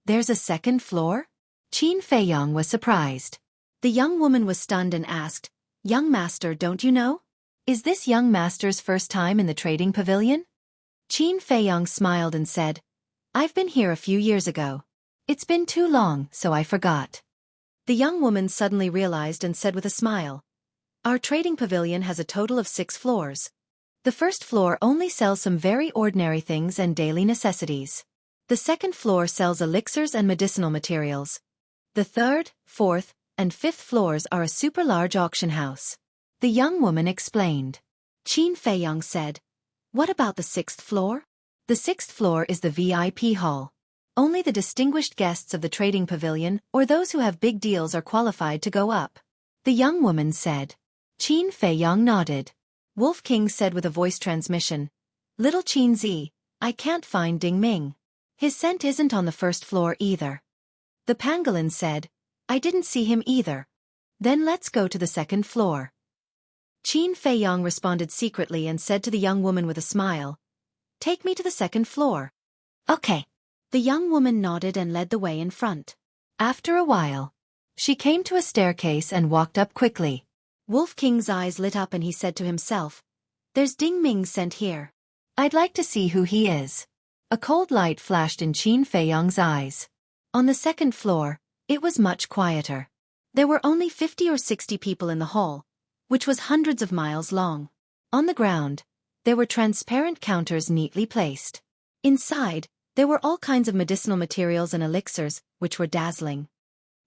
[SPEAKER 1] There's a 2nd floor? Qin Feiyong was surprised. The young woman was stunned and asked, young master, don't you know? Is this young master's first time in the trading pavilion? Qin Feiyong smiled and said, I've been here a few years ago. It's been too long, so I forgot. The young woman suddenly realized and said with a smile, our trading pavilion has a total of 6 floors. The 1st floor only sells some very ordinary things and daily necessities. The 2nd floor sells elixirs and medicinal materials. The 3rd, 4th, and 5th floors are a super large auction house. The young woman explained. Qin Feiyong said, what about the 6th floor? The 6th floor is the VIP hall. Only the distinguished guests of the trading pavilion or those who have big deals are qualified to go up. The young woman said. Qin Feiyong nodded. Wolf King said with a voice transmission, little Qin Zi, I can't find Ding Ming. His scent isn't on the 1st floor either. The pangolin said, I didn't see him either. Then let's go to the 2nd floor. Qin Feiyong responded secretly and said to the young woman with a smile, take me to the 2nd floor. Okay. The young woman nodded and led the way in front. After a while, she came to a staircase and walked up quickly. Wolf King's eyes lit up and he said to himself, there's Ding Ming sent here. I'd like to see who he is. A cold light flashed in Qin Feiyong's eyes. On the 2nd floor, it was much quieter. There were only 50 or 60 people in the hall, which was hundreds of miles long. On the ground, there were transparent counters neatly placed. Inside, there were all kinds of medicinal materials and elixirs, which were dazzling.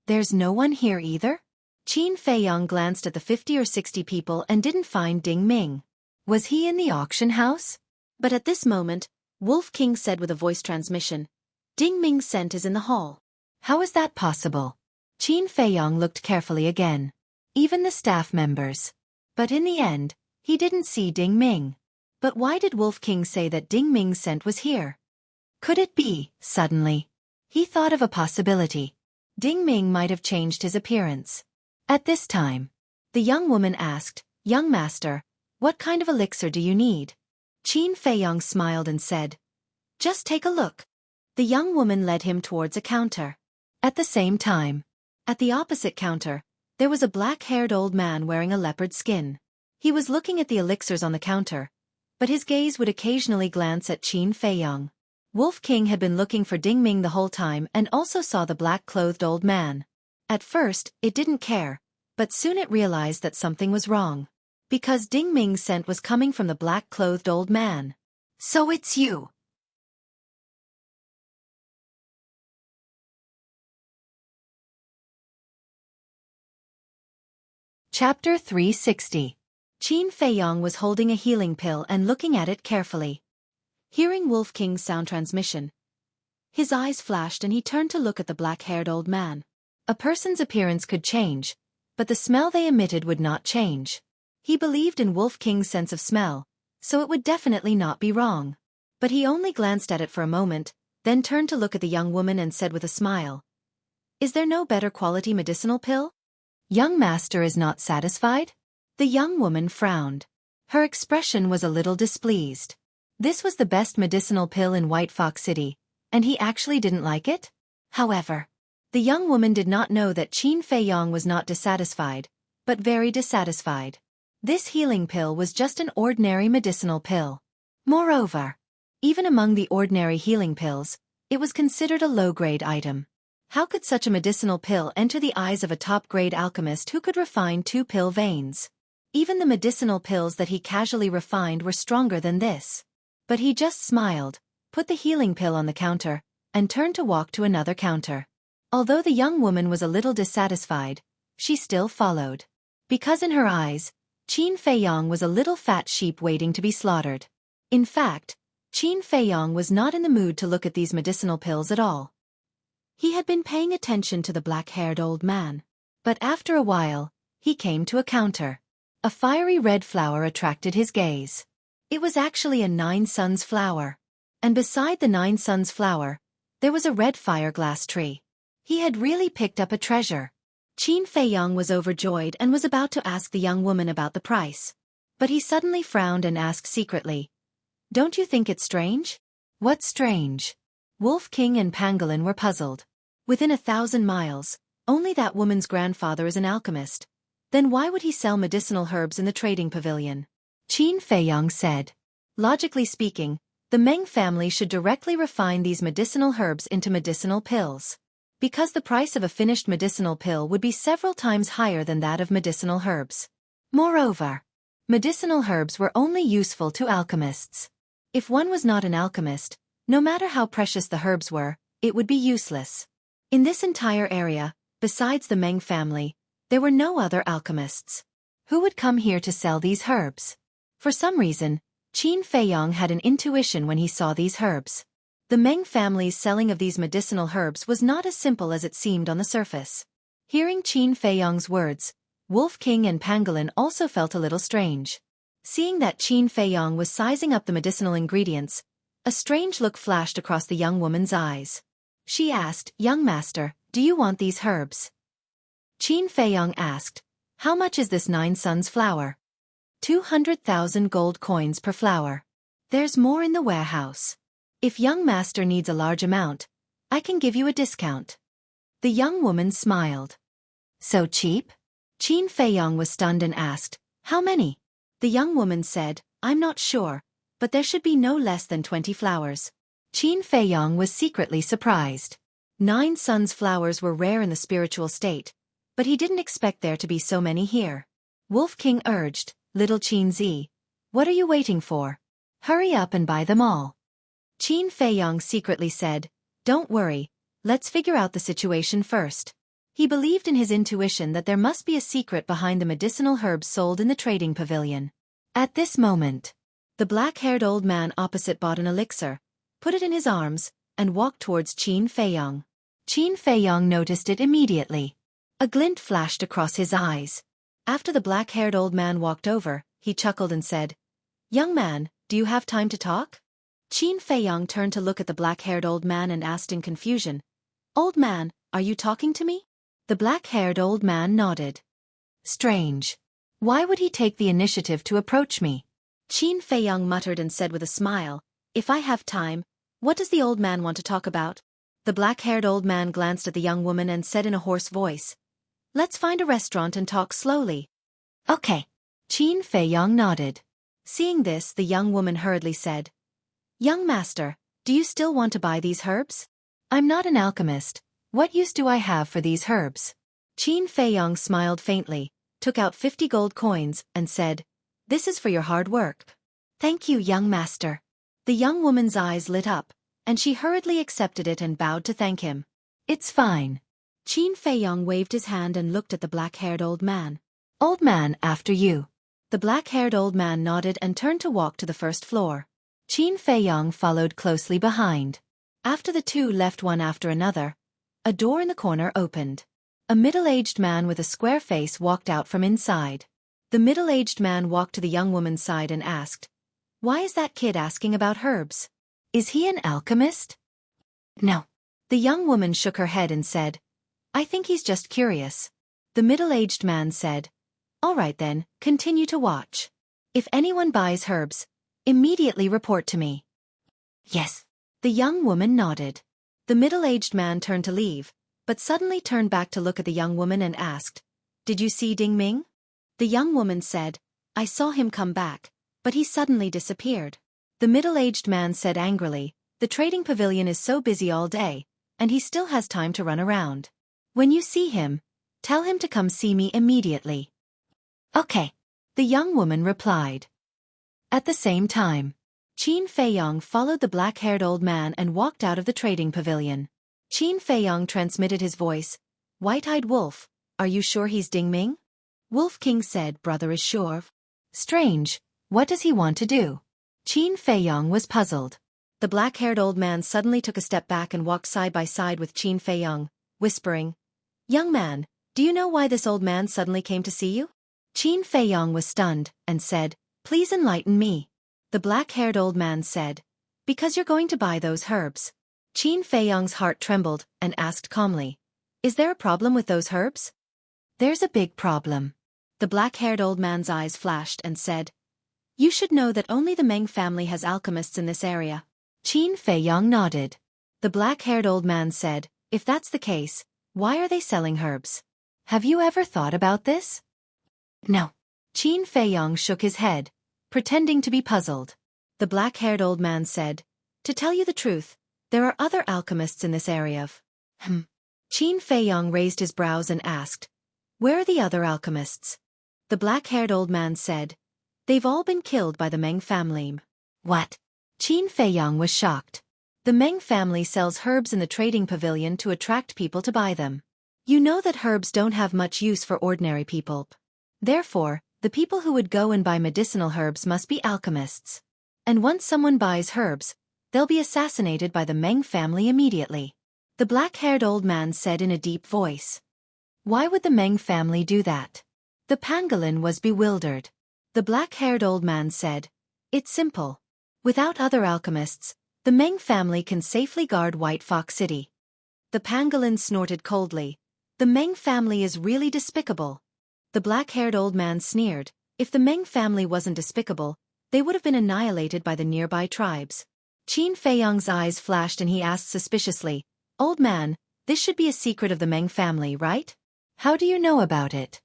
[SPEAKER 1] There's no one here either? Qin Feiyang glanced at the 50 or 60 people and didn't find Ding Ming. Was he in the auction house? But at this moment, Wolf King said with a voice transmission, Ding Ming's scent is in the hall. How is that possible? Qin Feiyang looked carefully again. Even the staff members. But in the end, he didn't see Ding Ming. But why did Wolf King say that Ding Ming's scent was here? Could it be, suddenly? He thought of a possibility. Ding Ming might have changed his appearance. At this time, the young woman asked, Young master, what kind of elixir do you need? Qin Feiyang smiled and said, Just take a look. The young woman led him towards a counter. At the same time, at the opposite counter, there was a black-haired old man wearing a leopard skin. He was looking at the elixirs on the counter, but his gaze would occasionally glance at Qin Feiyang. Wolf King had been looking for Ding Ming the whole time and also saw the black-clothed old man. At first, it didn't care, but soon it realized that something was wrong. Because Ding Ming's scent was coming from the black-clothed old man. So it's you. Chapter 360. Qin Feiyang was holding a healing pill and looking at it carefully. Hearing Wolf King's sound transmission, his eyes flashed and he turned to look at the black-haired old man. A person's appearance could change, but the smell they emitted would not change. He believed in Wolf King's sense of smell, so it would definitely not be wrong. But he only glanced at it for a moment, then turned to look at the young woman and said with a smile, Is there no better quality medicinal pill? Young master is not satisfied? The young woman frowned. Her expression was a little displeased. This was the best medicinal pill in White Fox City, and he actually didn't like it? However, the young woman did not know that Qin Feiyang was not dissatisfied, but very dissatisfied. This healing pill was just an ordinary medicinal pill. Moreover, even among the ordinary healing pills, it was considered a low-grade item. How could such a medicinal pill enter the eyes of a top-grade alchemist who could refine 2 pill veins? Even the medicinal pills that he casually refined were stronger than this. But he just smiled, put the healing pill on the counter, and turned to walk to another counter. Although the young woman was a little dissatisfied, she still followed. Because in her eyes, Qin Feiyang was a little fat sheep waiting to be slaughtered. In fact, Qin Feiyang was not in the mood to look at these medicinal pills at all. He had been paying attention to the black-haired old man. But after a while, he came to a counter. A fiery red flower attracted his gaze. It was actually a 9 suns flower. And beside the 9 suns flower, there was a red fireglass tree. He had really picked up a treasure. Qin Feiyang was overjoyed and was about to ask the young woman about the price. But he suddenly frowned and asked secretly, Don't you think it's strange? What's strange? Wolf King and Pangolin were puzzled. Within 1,000 miles, only that woman's grandfather is an alchemist. Then why would he sell medicinal herbs in the trading pavilion? Qin Feiyang said. Logically speaking, the Meng family should directly refine these medicinal herbs into medicinal pills. Because the price of a finished medicinal pill would be several times higher than that of medicinal herbs. Moreover, medicinal herbs were only useful to alchemists. If one was not an alchemist, no matter how precious the herbs were, it would be useless. In this entire area, besides the Meng family, there were no other alchemists. Who would come here to sell these herbs? For some reason, Qin Feiyang had an intuition when he saw these herbs. The Meng family's selling of these medicinal herbs was not as simple as it seemed on the surface. Hearing Qin Feiyang's words, Wolf King and Pangolin also felt a little strange. Seeing that Qin Feiyang was sizing up the medicinal ingredients, a strange look flashed across the young woman's eyes. She asked, Young master, do you want these herbs? Qin Feiyang asked, How much is this 9 suns flower? 200,000 gold coins per flower. There's more in the warehouse. If young master needs a large amount, I can give you a discount. The young woman smiled. So cheap? Qin Feiyang was stunned and asked, How many? The young woman said, I'm not sure, but there should be no less than 20 flowers. Qin Feiyang was secretly surprised. 9 suns flowers were rare in the spiritual state, but he didn't expect there to be so many here. Wolf King urged, "Little Qin, what are you waiting for? Hurry up and buy them all." Qin Feiyong secretly said, "Don't worry, let's figure out the situation first." He believed in his intuition that there must be a secret behind the medicinal herbs sold in the trading pavilion. At this moment, the black-haired old man opposite bought an elixir, put it in his arms, and walked towards Qin Feiyong. Qin Feiyong noticed it immediately. A glint flashed across his eyes. After the black-haired old man walked over, he chuckled and said, "Young man, do you have time to talk?" Qin Feiyong turned to look at the black-haired old man and asked in confusion, "Old man, are you talking to me?" The black-haired old man nodded. "Strange. Why would he take the initiative to approach me?" Qin Feiyong muttered and said with a smile, "If I have time, what does the old man want to talk about?" The black-haired old man glanced at the young woman and said in a hoarse voice, "Let's find a restaurant and talk slowly." "Okay." Qin Feiyong nodded. Seeing this, the young woman hurriedly said, "Young master, do you still want to buy these herbs? I'm not an alchemist. What use do I have for these herbs?" Qin Feiyong smiled faintly, took out 50 gold coins, and said, "This is for your hard work." "Thank you, young master." The young woman's eyes lit up, and she hurriedly accepted it and bowed to thank him. "It's fine." Qin Feiyong waved his hand and looked at the black-haired old man. "Old man, after you." The black-haired old man nodded and turned to walk to the first floor. Qin Feiyong followed closely behind. After the two left one after another, a door in the corner opened. A middle-aged man with a square face walked out from inside. The middle-aged man walked to the young woman's side and asked, "Why is that kid asking about herbs? Is he an alchemist?" "No." The young woman shook her head and said, "I think he's just curious." The middle-aged man said, "All right then, continue to watch. If anyone buys herbs, immediately report to me." "Yes." The young woman nodded. The middle-aged man turned to leave, but suddenly turned back to look at the young woman and asked, "Did you see Ding Ming?" The young woman said, "I saw him come back, but he suddenly disappeared." The middle-aged man said angrily, "The trading pavilion is so busy all day, and he still has time to run around. When you see him, tell him to come see me immediately." "Okay," the young woman replied. At the same time, Qin Feiyong followed the black-haired old man and walked out of the trading pavilion. Qin Feiyong transmitted his voice, "White-eyed wolf, are you sure he's Ding Ming?" Wolf King said, "Brother is sure." "Strange, what does he want to do?" Qin Feiyong was puzzled. The black-haired old man suddenly took a step back and walked side by side with Qin Feiyong, whispering, "Young man, do you know why this old man suddenly came to see you?" Qin Feiyong was stunned, and said, "Please enlighten me." The black-haired old man said, "Because you're going to buy those herbs." Qin Feiyong's heart trembled, and asked calmly, "Is there a problem with those herbs?" "There's a big problem." The black-haired old man's eyes flashed and said, "You should know that only the Meng family has alchemists in this area." Qin Feiyong nodded. The black-haired old man said, "If that's the case, why are they selling herbs? Have you ever thought about this?" "No." Qin Feiyong shook his head, pretending to be puzzled. The black-haired old man said, "To tell you the truth, there are other alchemists in this area of..." Qin Feiyong raised his brows and asked, "Where are the other alchemists?" The black-haired old man said, "They've all been killed by the Meng family." "What?" Qin Feiyong was shocked. The Meng family sells herbs in the trading pavilion to attract people to buy them. You know that herbs don't have much use for ordinary people. Therefore, the people who would go and buy medicinal herbs must be alchemists. And once someone buys herbs, they'll be assassinated by the Meng family immediately. The black-haired old man said in a deep voice. "Why would the Meng family do that?" The pangolin was bewildered. The black-haired old man said, "It's simple. Without other alchemists, the Meng family can safely guard White Fox City." The pangolin snorted coldly. "The Meng family is really despicable." The black-haired old man sneered. If the Meng family wasn't despicable, they would have been annihilated by the nearby tribes. Qin Feiyong's eyes flashed and he asked suspiciously, "Old man, this should be a secret of the Meng family, right? How do you know about it?"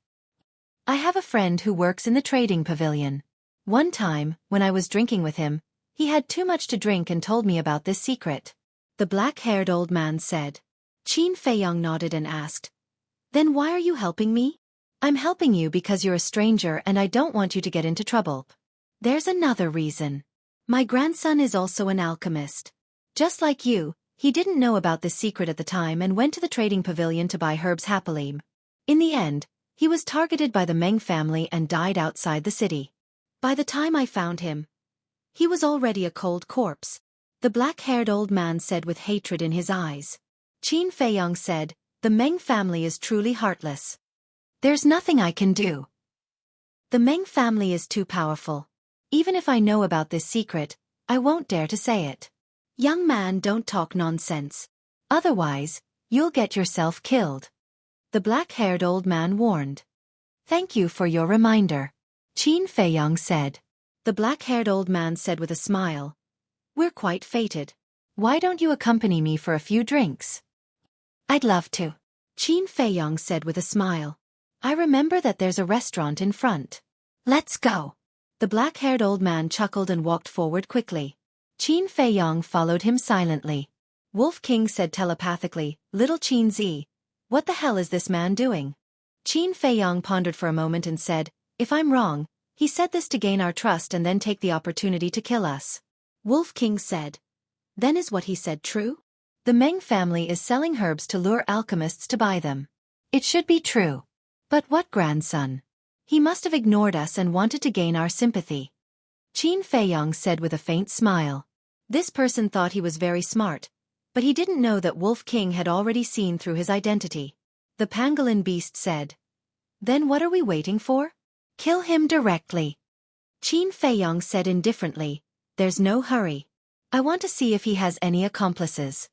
[SPEAKER 1] "I have a friend who works in the trading pavilion. One time, when I was drinking with him, he had too much to drink and told me about this secret." The black-haired old man said. Qin Feiyong nodded and asked, Then why are you helping me? I'm helping you because you're a stranger and I don't want you to get into trouble. There's another reason. My grandson is also an alchemist. Just like you, he didn't know about this secret at the time and went to the trading pavilion to buy herbs happily. In the end, he was targeted by the Meng family and died outside the city. By the time I found him, he was already a cold corpse, the black-haired old man said with hatred in his eyes. Qin Feiyong said, the Meng family is truly heartless. There's nothing I can do. The Meng family is too powerful. Even if I know about this secret, I won't dare to say it. Young man, don't talk nonsense. Otherwise, you'll get yourself killed. The black-haired old man warned. Thank you for your reminder, Qin Feiyong said. The black-haired old man said with a smile. We're quite fated. Why don't you accompany me for a few drinks? I'd love to, Qin Feiyong said with a smile. I remember that there's a restaurant in front. Let's go. The black-haired old man chuckled and walked forward quickly. Qin Feiyong followed him silently. Wolf King said telepathically, Little Qin Zi, what the hell is this man doing? Qin Feiyong pondered for a moment and said, if I'm wrong, he said this to gain our trust and then take the opportunity to kill us. Wolf King said, then is what he said true? The Meng family is selling herbs to lure alchemists to buy them. It should be true. But what grandson? He must have ignored us and wanted to gain our sympathy. Qin Feiyong said with a faint smile. This person thought he was very smart, but he didn't know that Wolf King had already seen through his identity. The pangolin beast said. Then what are we waiting for? Kill him directly. Qin Feiyong said indifferently, there's no hurry. I want to see if he has any accomplices.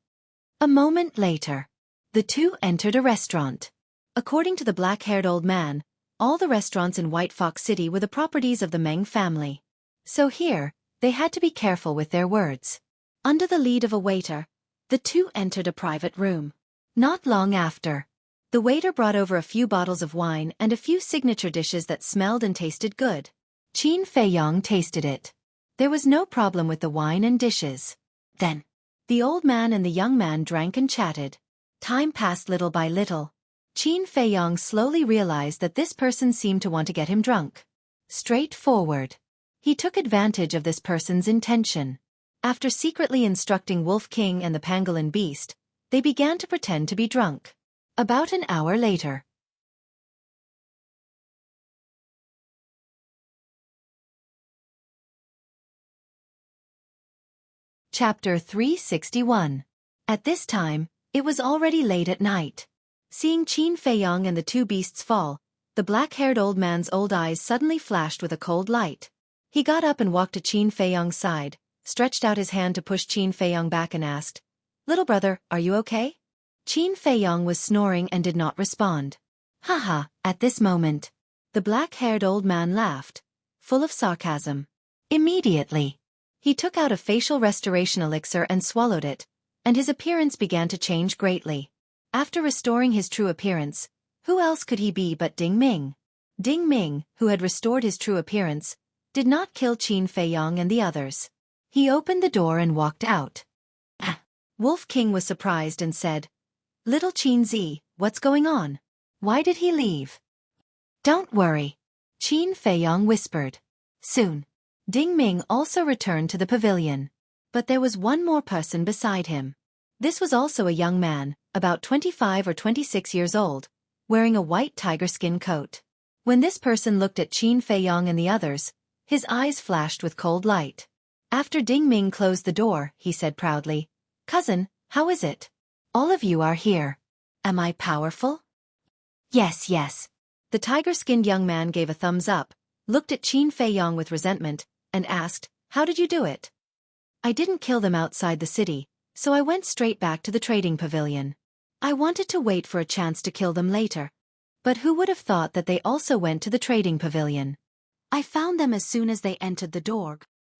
[SPEAKER 1] A moment later, the two entered a restaurant. According to the black-haired old man, all the restaurants in White Fox City were the properties of the Meng family. So here, they had to be careful with their words. Under the lead of a waiter, the two entered a private room. Not long after, the waiter brought over a few bottles of wine and a few signature dishes that smelled and tasted good. Qin Feiyong tasted it. There was no problem with the wine and dishes. Then, the old man and the young man drank and chatted. Time passed little by little. Qin Feiyong slowly realized that this person seemed to want to get him drunk. Straightforward. He took advantage of this person's intention. After secretly instructing Wolf King and the pangolin beast, they began to pretend to be drunk. About an hour later. Chapter 361. At this time, it was already late at night. Seeing Qin Feiyong and the two beasts fall, the black-haired old man's old eyes suddenly flashed with a cold light. He got up and walked to Qin Feiyong's side, stretched out his hand to push Qin Feiyong back and asked, Little brother, are you okay? Qin Feiyong was snoring and did not respond. Haha, at this moment. The black-haired old man laughed, full of sarcasm. Immediately, he took out a facial restoration elixir and swallowed it, and his appearance began to change greatly. After restoring his true appearance, who else could he be but Ding Ming? Ding Ming, who had restored his true appearance, did not kill Qin Feiyong and the others. He opened the door and walked out. Wolf King was surprised and said, Little Qin Zi, what's going on? Why did he leave? Don't worry, Qin Feiyong whispered. Soon, Ding Ming also returned to the pavilion. But there was one more person beside him. This was also a young man, about 25 or 26 years old, wearing a white tiger skin coat. When this person looked at Qin Feiyong and the others, his eyes flashed with cold light. After Ding Ming closed the door, he said proudly, Cousin, how is it? All of you are here. Am I powerful? Yes, yes. The tiger-skinned young man gave a thumbs up, looked at Qin Feiyong with resentment, and asked, How did you do it? I didn't kill them outside the city, so I went straight back to the trading pavilion. I wanted to wait for a chance to kill them later. But who would have thought that they also went to the trading pavilion? I found them as soon as they entered the door.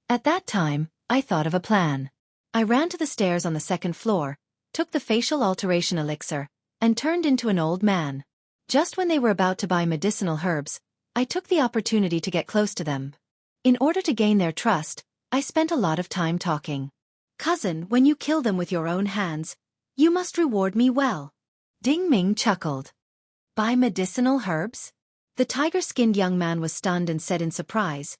[SPEAKER 1] At that time, I thought of a plan. I ran to the stairs on the second floor, took the facial alteration elixir, and turned into an old man. Just when they were about to buy medicinal herbs, I took the opportunity to get close to them. In order to gain their trust, I spent a lot of time talking. Cousin, when you kill them with your own hands, you must reward me well. Ding Ming chuckled. Buy medicinal herbs? The tiger-skinned young man was stunned and said in surprise,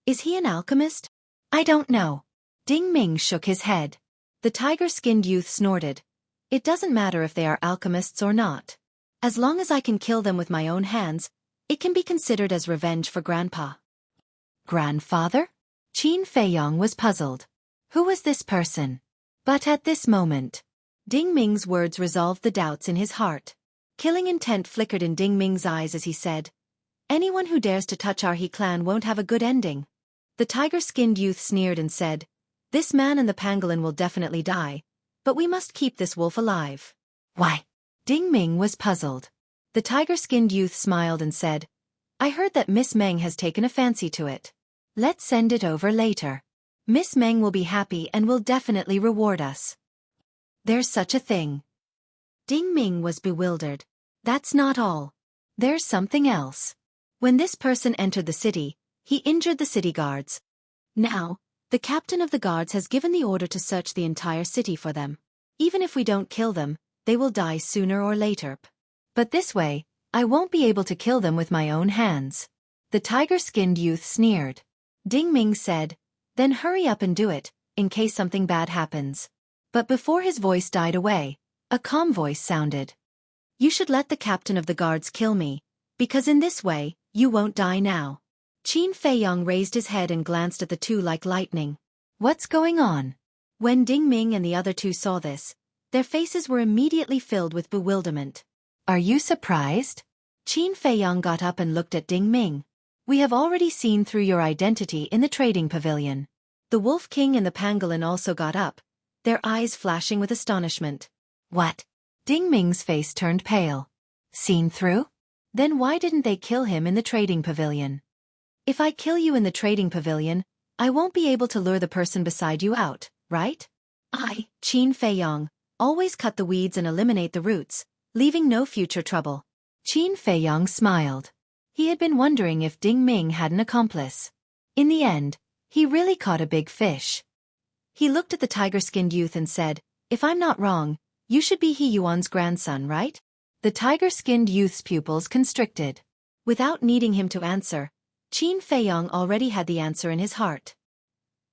[SPEAKER 1] "Is he an alchemist?" "I don't know." Ding Ming shook his head. The tiger-skinned youth snorted. "It doesn't matter if they are alchemists or not. As long as I can kill them with my own hands, it can be considered as revenge for Grandpa." Grandfather? Qin Feiyong was puzzled. Who was this person? But at this moment, Ding Ming's words resolved the doubts in his heart. Killing intent flickered in Ding Ming's eyes as he said, "Anyone who dares to touch our He clan won't have a good ending." The tiger-skinned youth sneered and said, "This man and the pangolin will definitely die, but we must keep this wolf alive." "Why?" Ding Ming was puzzled. The tiger-skinned youth smiled and said, "I heard that Miss Meng has taken a fancy to it. Let's send it over later. Miss Meng will be happy and will definitely reward us." "There's such a thing." Ding Ming was bewildered. "That's not all. There's something else. When this person entered the city, he injured the city guards. Now, the captain of the guards has given the order to search the entire city for them. Even if we don't kill them, they will die sooner or later. But this way, I won't be able to kill them with my own hands." The tiger-skinned youth sneered. Ding Ming said, "Then hurry up and do it, in case something bad happens." But before his voice died away, a calm voice sounded. "You should let the captain of the guards kill me, because in this way, you won't die now." Qin Feiyong raised his head and glanced at the two like lightning. "What's going on?" When Ding Ming and the other two saw this, their faces were immediately filled with bewilderment. "Are you surprised?" Qin Feiyong got up and looked at Ding Ming. "We have already seen through your identity in the trading pavilion." The Wolf King and the pangolin also got up, their eyes flashing with astonishment. "What?" Ding Ming's face turned pale. "Seen through? Then why didn't they kill him in the trading pavilion?" "If I kill you in the trading pavilion, I won't be able to lure the person beside you out, right? I, Qin Feiyong, always cut the weeds and eliminate the roots, leaving no future trouble." Qin Feiyong smiled. He had been wondering if Ding Ming had an accomplice. In the end, he really caught a big fish. He looked at the tiger-skinned youth and said, "If I'm not wrong, you should be He Yuan's grandson, right?" The tiger-skinned youth's pupils constricted. Without needing him to answer, Qin Feiyong already had the answer in his heart.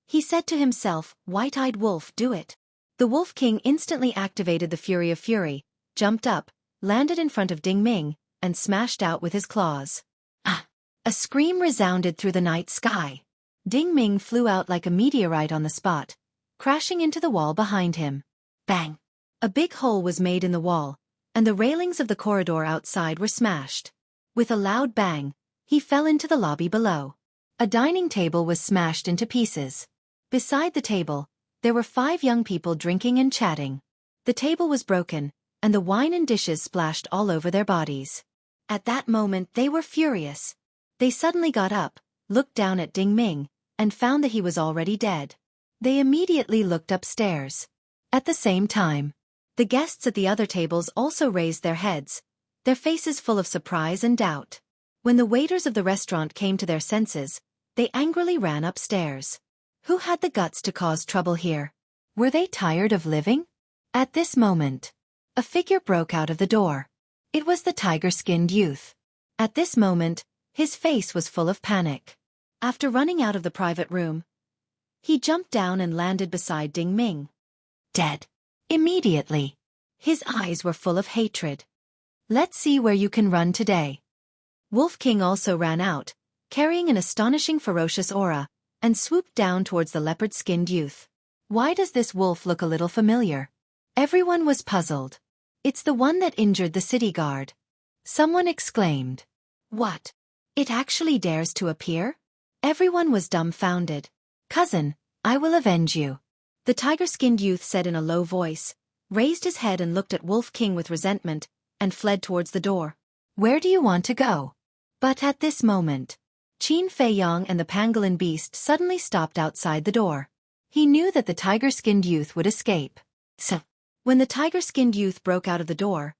[SPEAKER 1] He said to himself, "White-eyed wolf, do it." The Wolf King instantly activated the Fury of Fury, jumped up, landed in front of Ding Ming, and smashed out with his claws. Ah! A scream resounded through the night sky. Ding Ming flew out like a meteorite on the spot, crashing into the wall behind him. Bang! A big hole was made in the wall, and the railings of the corridor outside were smashed. With a loud bang, he fell into the lobby below. A dining table was smashed into pieces. Beside the table, there were 5 young people drinking and chatting. The table was broken, and the wine and dishes splashed all over their bodies. At that moment they were furious. They suddenly got up, looked down at Ding Ming, and found that he was already dead. They immediately looked upstairs. At the same time, the guests at the other tables also raised their heads, their faces full of surprise and doubt. When the waiters of the restaurant came to their senses, they angrily ran upstairs. Who had the guts to cause trouble here? Were they tired of living? At this moment, a figure broke out of the door. It was the tiger-skinned youth. At this moment, his face was full of panic. After running out of the private room, he jumped down and landed beside Ding Ming. Dead. Immediately. His eyes were full of hatred. "Let's see where you can run today." Wolf King also ran out, carrying an astonishing ferocious aura, and swooped down towards the leopard-skinned youth. Why does this wolf look a little familiar? Everyone was puzzled. "It's the one that injured the city guard." Someone exclaimed. "What? It actually dares to appear?" Everyone was dumbfounded. "Cousin, I will avenge you," the tiger-skinned youth said in a low voice, raised his head and looked at Wolf King with resentment, and fled towards the door. "Where do you want to go?" But at this moment, Qin Feiyong and the pangolin beast suddenly stopped outside the door. He knew that the tiger-skinned youth would escape. So, when the tiger-skinned youth broke out of the door,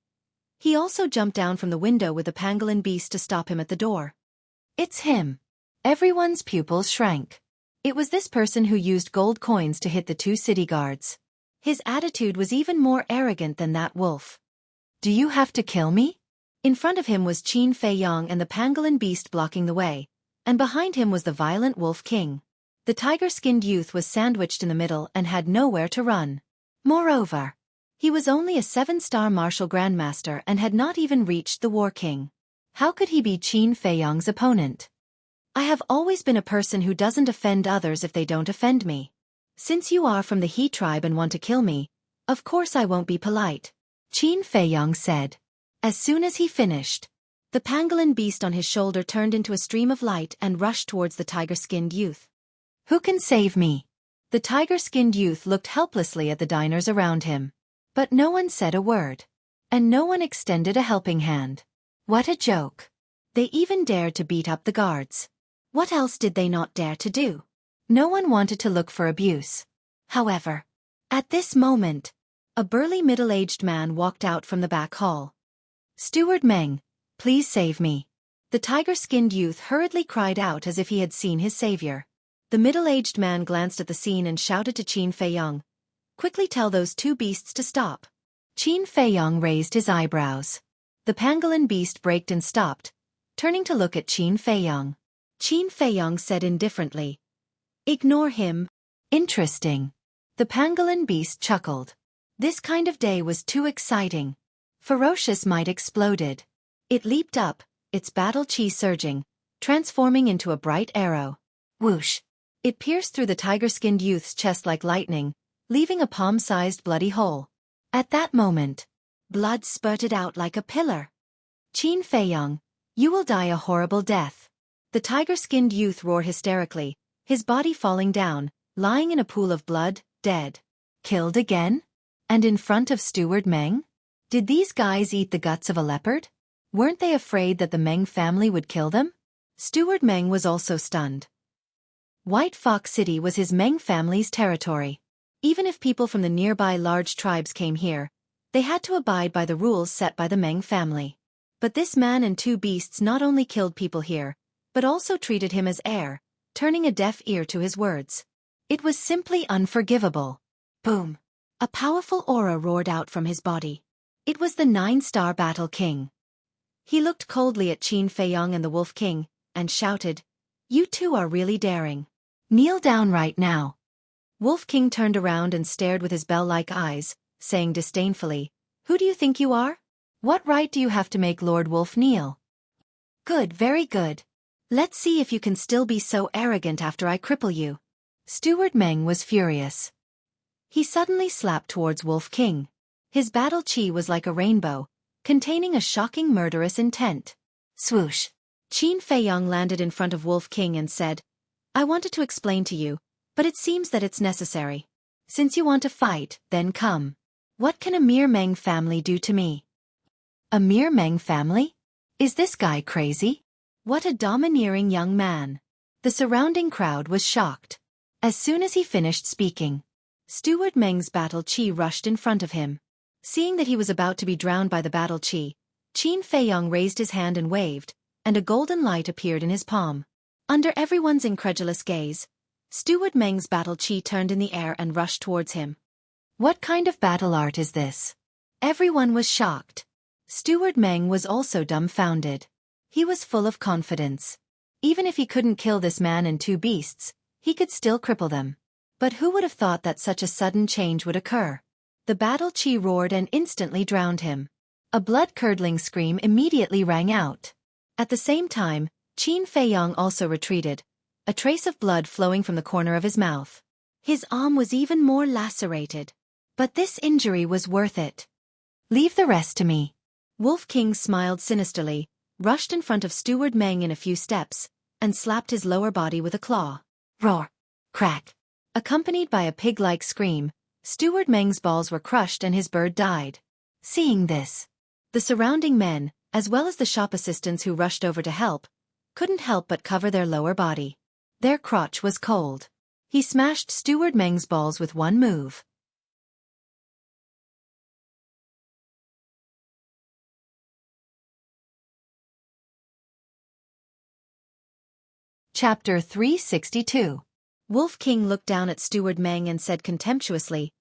[SPEAKER 1] he also jumped down from the window with the pangolin beast to stop him at the door. "It's him." Everyone's pupils shrank. It was this person who used gold coins to hit the 2 city guards. His attitude was even more arrogant than that wolf. "Do you have to kill me?" In front of him was Qin Feiyong and the pangolin beast blocking the way, and behind him was the violent Wolf King. The tiger-skinned youth was sandwiched in the middle and had nowhere to run. Moreover, he was only a 7-star martial grandmaster and had not even reached the War King. How could he be Qin Feiyong's opponent? I have always been a person who doesn't offend others if they don't offend me. Since you are from the He tribe and want to kill me, of course I won't be polite, Qin Feiyong said. As soon as he finished, the pangolin beast on his shoulder turned into a stream of light and rushed towards the tiger-skinned youth. Who can save me? The tiger-skinned youth looked helplessly at the diners around him. But no one said a word. And no one extended a helping hand. What a joke. They even dared to beat up the guards. What else did they not dare to do? No one wanted to look for abuse. However, at this moment, a burly middle-aged man walked out from the back hall. Steward Meng, please save me. The tiger-skinned youth hurriedly cried out as if he had seen his savior. The middle-aged man glanced at the scene and shouted to Qin Feiyong, quickly tell those 2 beasts to stop. Qin Feiyong raised his eyebrows. The pangolin beast braked and stopped, turning to look at Qin Feiyong. Qin Feiyong said indifferently, ignore him. Interesting. The pangolin beast chuckled. This kind of day was too exciting. Ferocious might exploded. It leaped up, its battle chi surging, transforming into a bright arrow. Whoosh! It pierced through the tiger-skinned youth's chest like lightning, leaving a palm-sized bloody hole. At that moment, blood spurted out like a pillar. Qin Feiyong, you will die a horrible death. The tiger-skinned youth roared hysterically, his body falling down, lying in a pool of blood, dead. Killed again? And in front of Steward Meng? Did these guys eat the guts of a leopard? Weren't they afraid that the Meng family would kill them? Steward Meng was also stunned. White Fox City was his Meng family's territory. Even if people from the nearby large tribes came here, they had to abide by the rules set by the Meng family. But this man and 2 beasts not only killed people here, but also treated him as heir, turning a deaf ear to his words. It was simply unforgivable. Boom! A powerful aura roared out from his body. It was the 9-star Battle King. He looked coldly at Qin Feiyong and the Wolf King, and shouted, you 2 are really daring. Kneel down right now. Wolf King turned around and stared with his bell-like eyes, saying disdainfully, who do you think you are? What right do you have to make Lord Wolf kneel? Good, very good. Let's see if you can still be so arrogant after I cripple you. Steward Meng was furious. He suddenly slapped towards Wolf King. His battle chi was like a rainbow, containing a shocking murderous intent. Swoosh! Qin Feiyong landed in front of Wolf King and said, I wanted to explain to you, but it seems that it's necessary. Since you want to fight, then come. What can a mere Meng family do to me? A mere Meng family? Is this guy crazy? What a domineering young man. The surrounding crowd was shocked. As soon as he finished speaking, Steward Meng's battle chi rushed in front of him. Seeing that he was about to be drowned by the battle chi, Qin Feiyong raised his hand and waved, and a golden light appeared in his palm. Under everyone's incredulous gaze, Steward Meng's battle chi turned in the air and rushed towards him. What kind of battle art is this? Everyone was shocked. Steward Meng was also dumbfounded. He was full of confidence. Even if he couldn't kill this man and 2 beasts, he could still cripple them. But who would have thought that such a sudden change would occur? The battle chi roared and instantly drowned him. A blood-curdling scream immediately rang out. At the same time, Qin Feiyong also retreated, a trace of blood flowing from the corner of his mouth. His arm was even more lacerated. But this injury was worth it. Leave the rest to me. Wolf King smiled sinisterly, rushed in front of Steward Meng in a few steps, and slapped his lower body with a claw. Roar! Crack! Accompanied by a pig-like scream, Steward Meng's balls were crushed and his bird died. Seeing this, the surrounding men, as well as the shop assistants who rushed over to help, couldn't help but cover their lower body. Their crotch was cold. He smashed Steward Meng's balls with one move. Chapter 362. Wolf King looked down at Steward Meng and said contemptuously,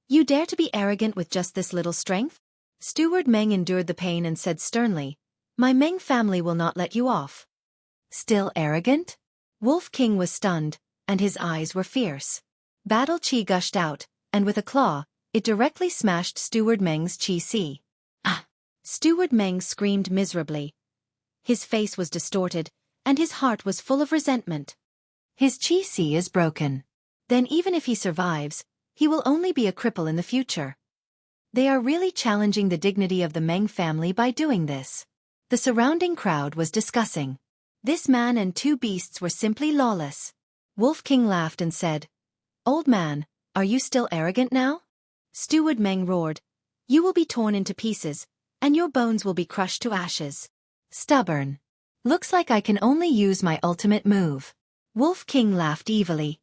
[SPEAKER 1] You dare to be arrogant with just this little strength? Steward Meng endured the pain and said sternly, My Meng family will not let you off. Still arrogant? Wolf King was stunned, and his eyes were fierce. Battle Qi gushed out, and with a claw, it directly smashed Steward Meng's Qi Si. Ah! Steward Meng screamed miserably. His face was distorted, and his heart was full of resentment. His Qi Si is broken. Then even if he survives, he will only be a cripple in the future. They are really challenging the dignity of the Meng family by doing this. The surrounding crowd was discussing. This man and two beasts were simply lawless. Wolf King laughed and said, "Old man, are you still arrogant now?" Steward Meng roared, "You will be torn into pieces, and your bones will be crushed to ashes." Stubborn. Looks like I can only use my ultimate move. Wolf King laughed evilly.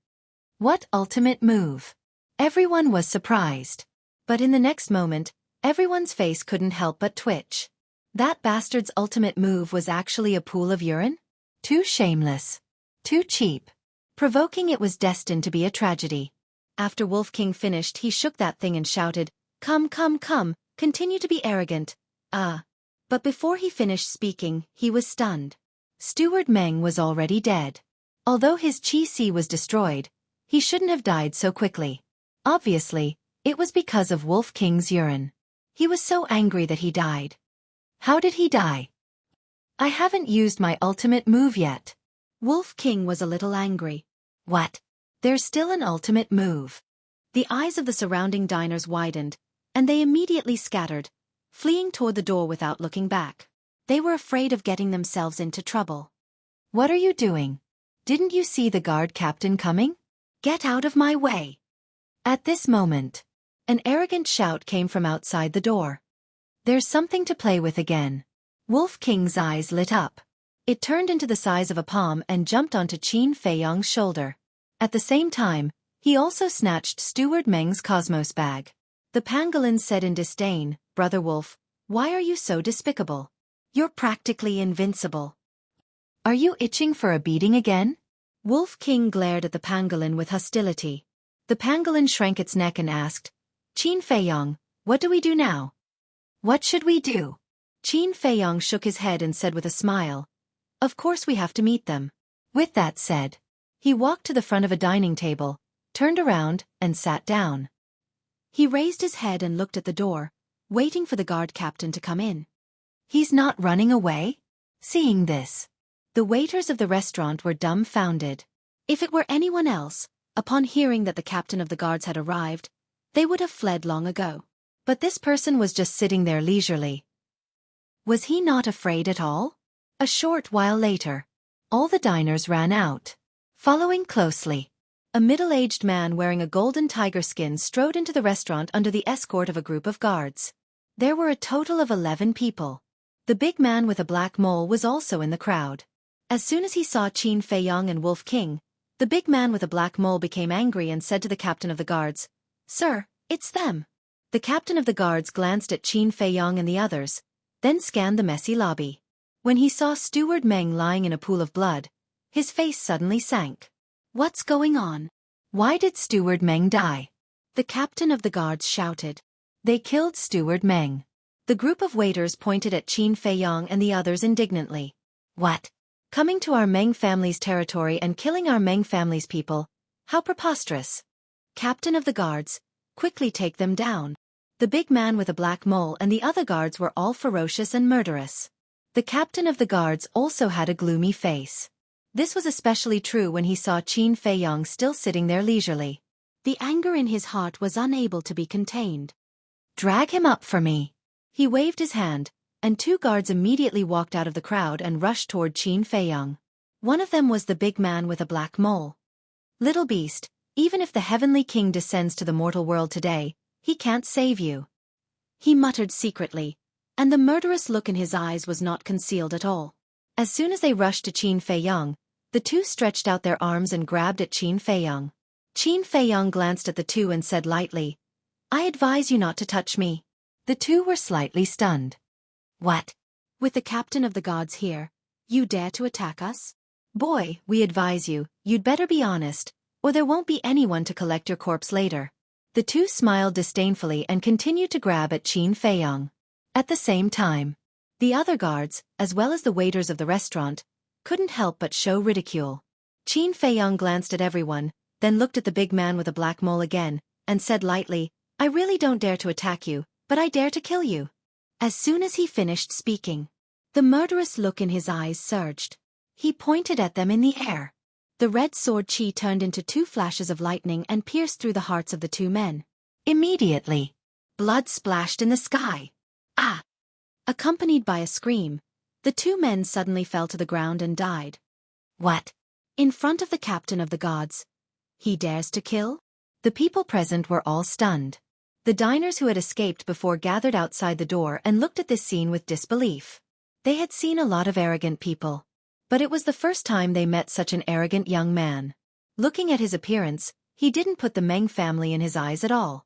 [SPEAKER 1] What ultimate move? Everyone was surprised. But in the next moment, everyone's face couldn't help but twitch. That bastard's ultimate move was actually a pool of urine? Too shameless. Too cheap. Provoking it was destined to be a tragedy. After Wolf King finished, he shook that thing and shouted, "Come, come, come, continue to be arrogant." But before he finished speaking, he was stunned. Steward Meng was already dead. Although his Qi Si was destroyed, he shouldn't have died so quickly. Obviously, it was because of Wolf King's urine. He was so angry that he died. How did he die? I haven't used my ultimate move yet. Wolf King was a little angry. What? There's still an ultimate move. The eyes of the surrounding diners widened, and they immediately scattered, fleeing toward the door without looking back. They were afraid of getting themselves into trouble. What are you doing? Didn't you see the guard captain coming? Get out of my way. At this moment, an arrogant shout came from outside the door. There's something to play with again. Wolf King's eyes lit up. It turned into the size of a palm and jumped onto Qin Feiyong's shoulder. At the same time, he also snatched Steward Meng's Cosmos bag. The pangolin said in disdain, "Brother Wolf, why are you so despicable? You're practically invincible. Are you itching for a beating again?" Wolf King glared at the pangolin with hostility. The pangolin shrank its neck and asked, "Qin Feiyong, what do we do now?" "What should we do?" Qin Feiyong shook his head and said with a smile, "Of course we have to meet them." With that said, he walked to the front of a dining table, turned around, and sat down. He raised his head and looked at the door, waiting for the guard captain to come in. He's not running away? Seeing this, the waiters of the restaurant were dumbfounded. If it were anyone else, upon hearing that the captain of the guards had arrived, they would have fled long ago. But this person was just sitting there leisurely. Was he not afraid at all? A short while later, all the diners ran out. Following closely, a middle-aged man wearing a golden tiger skin strode into the restaurant under the escort of a group of guards. There were a total of 11 people. The big man with a black mole was also in the crowd. As soon as he saw Qin Feiyong and Wolf King, the big man with a black mole became angry and said to the captain of the guards, "Sir, it's them." The captain of the guards glanced at Qin Feiyong and the others, then scanned the messy lobby. When he saw Steward Meng lying in a pool of blood, his face suddenly sank. What's going on? Why did Steward Meng die? The captain of the guards shouted. They killed Steward Meng. The group of waiters pointed at Qin Feiyong and the others indignantly. What? Coming to our Meng family's territory and killing our Meng family's people? How preposterous. Captain of the guards, quickly take them down. The big man with a black mole and the other guards were all ferocious and murderous. The captain of the guards also had a gloomy face. This was especially true when he saw Qin Feiyong still sitting there leisurely. The anger in his heart was unable to be contained. Drag him up for me. He waved his hand, and 2 guards immediately walked out of the crowd and rushed toward Qin Feiyong. One of them was the big man with a black mole. Little beast, even if the Heavenly King descends to the mortal world today, he can't save you. He muttered secretly, and the murderous look in his eyes was not concealed at all. As soon as they rushed to Qin Feiyong, the 2 stretched out their arms and grabbed at Qin Feiyong. Qin Feiyong glanced at the 2 and said lightly, "I advise you not to touch me." The 2 were slightly stunned. What? With the captain of the guards here, you dare to attack us? Boy, we advise you, you'd better be honest, or there won't be anyone to collect your corpse later. The 2 smiled disdainfully and continued to grab at Qin Feiyong. At the same time, The other guards, as well as the waiters of the restaurant, couldn't help but show ridicule. Qin Feiyong glanced at everyone, then looked at the big man with a black mole again, and said lightly, "I really don't dare to attack you, but I dare to kill you." As soon as he finished speaking, the murderous look in his eyes surged. He pointed at them in the air. The red sword Qi turned into 2 flashes of lightning and pierced through the hearts of the 2 men. Immediately, blood splashed in the sky. Ah! Accompanied by a scream, the 2 men suddenly fell to the ground and died. What? In front of the captain of the guards, he dares to kill? The people present were all stunned. The diners who had escaped before gathered outside the door and looked at this scene with disbelief. They had seen a lot of arrogant people, but it was the first time they met such an arrogant young man. Looking at his appearance, he didn't put the Meng family in his eyes at all.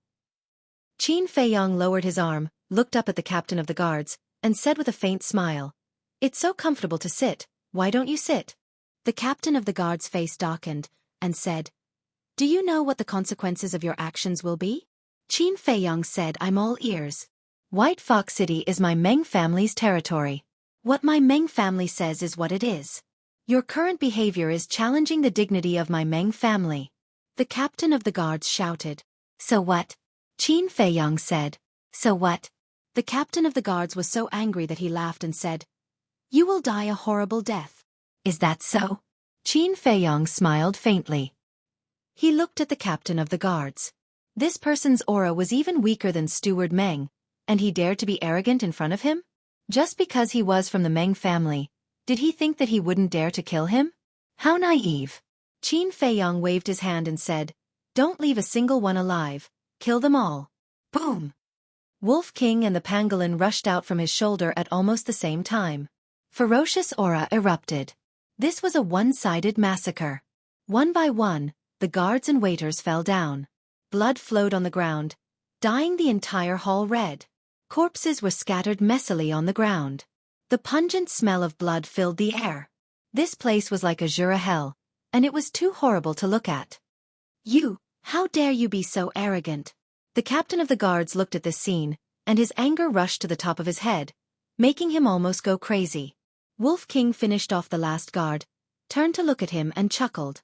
[SPEAKER 1] Qin Feiyong lowered his arm, looked up at the captain of the guards, and said with a faint smile, "It's so comfortable to sit, why don't you sit?" The captain of the guards' face darkened, and said, "Do you know what the consequences of your actions will be?" Qin Feiyong said, "I'm all ears. White Fox City is my Meng family's territory. What my Meng family says is what it is. Your current behavior is challenging the dignity of my Meng family." The captain of the guards shouted, "So what?" Qin Feiyong said, "So what?" The captain of the guards was so angry that he laughed and said, "You will die a horrible death." "Is that so?" Qin Feiyong smiled faintly. He looked at the captain of the guards. This person's aura was even weaker than Steward Meng, and he dared to be arrogant in front of him? Just because he was from the Meng family, did he think that he wouldn't dare to kill him? How naive. Qin Feiyong waved his hand and said, "Don't leave a single one alive, kill them all." Boom! Wolf King and the pangolin rushed out from his shoulder at almost the same time. Ferocious aura erupted. This was a one-sided massacre. One by one, the guards and waiters fell down. Blood flowed on the ground, dyeing the entire hall red. Corpses were scattered messily on the ground. The pungent smell of blood filled the air. This place was like a Jura hell, and it was too horrible to look at. "You, how dare you be so arrogant?" The captain of the guards looked at this scene, and his anger rushed to the top of his head, making him almost go crazy. Wolf King finished off the last guard, turned to look at him and chuckled.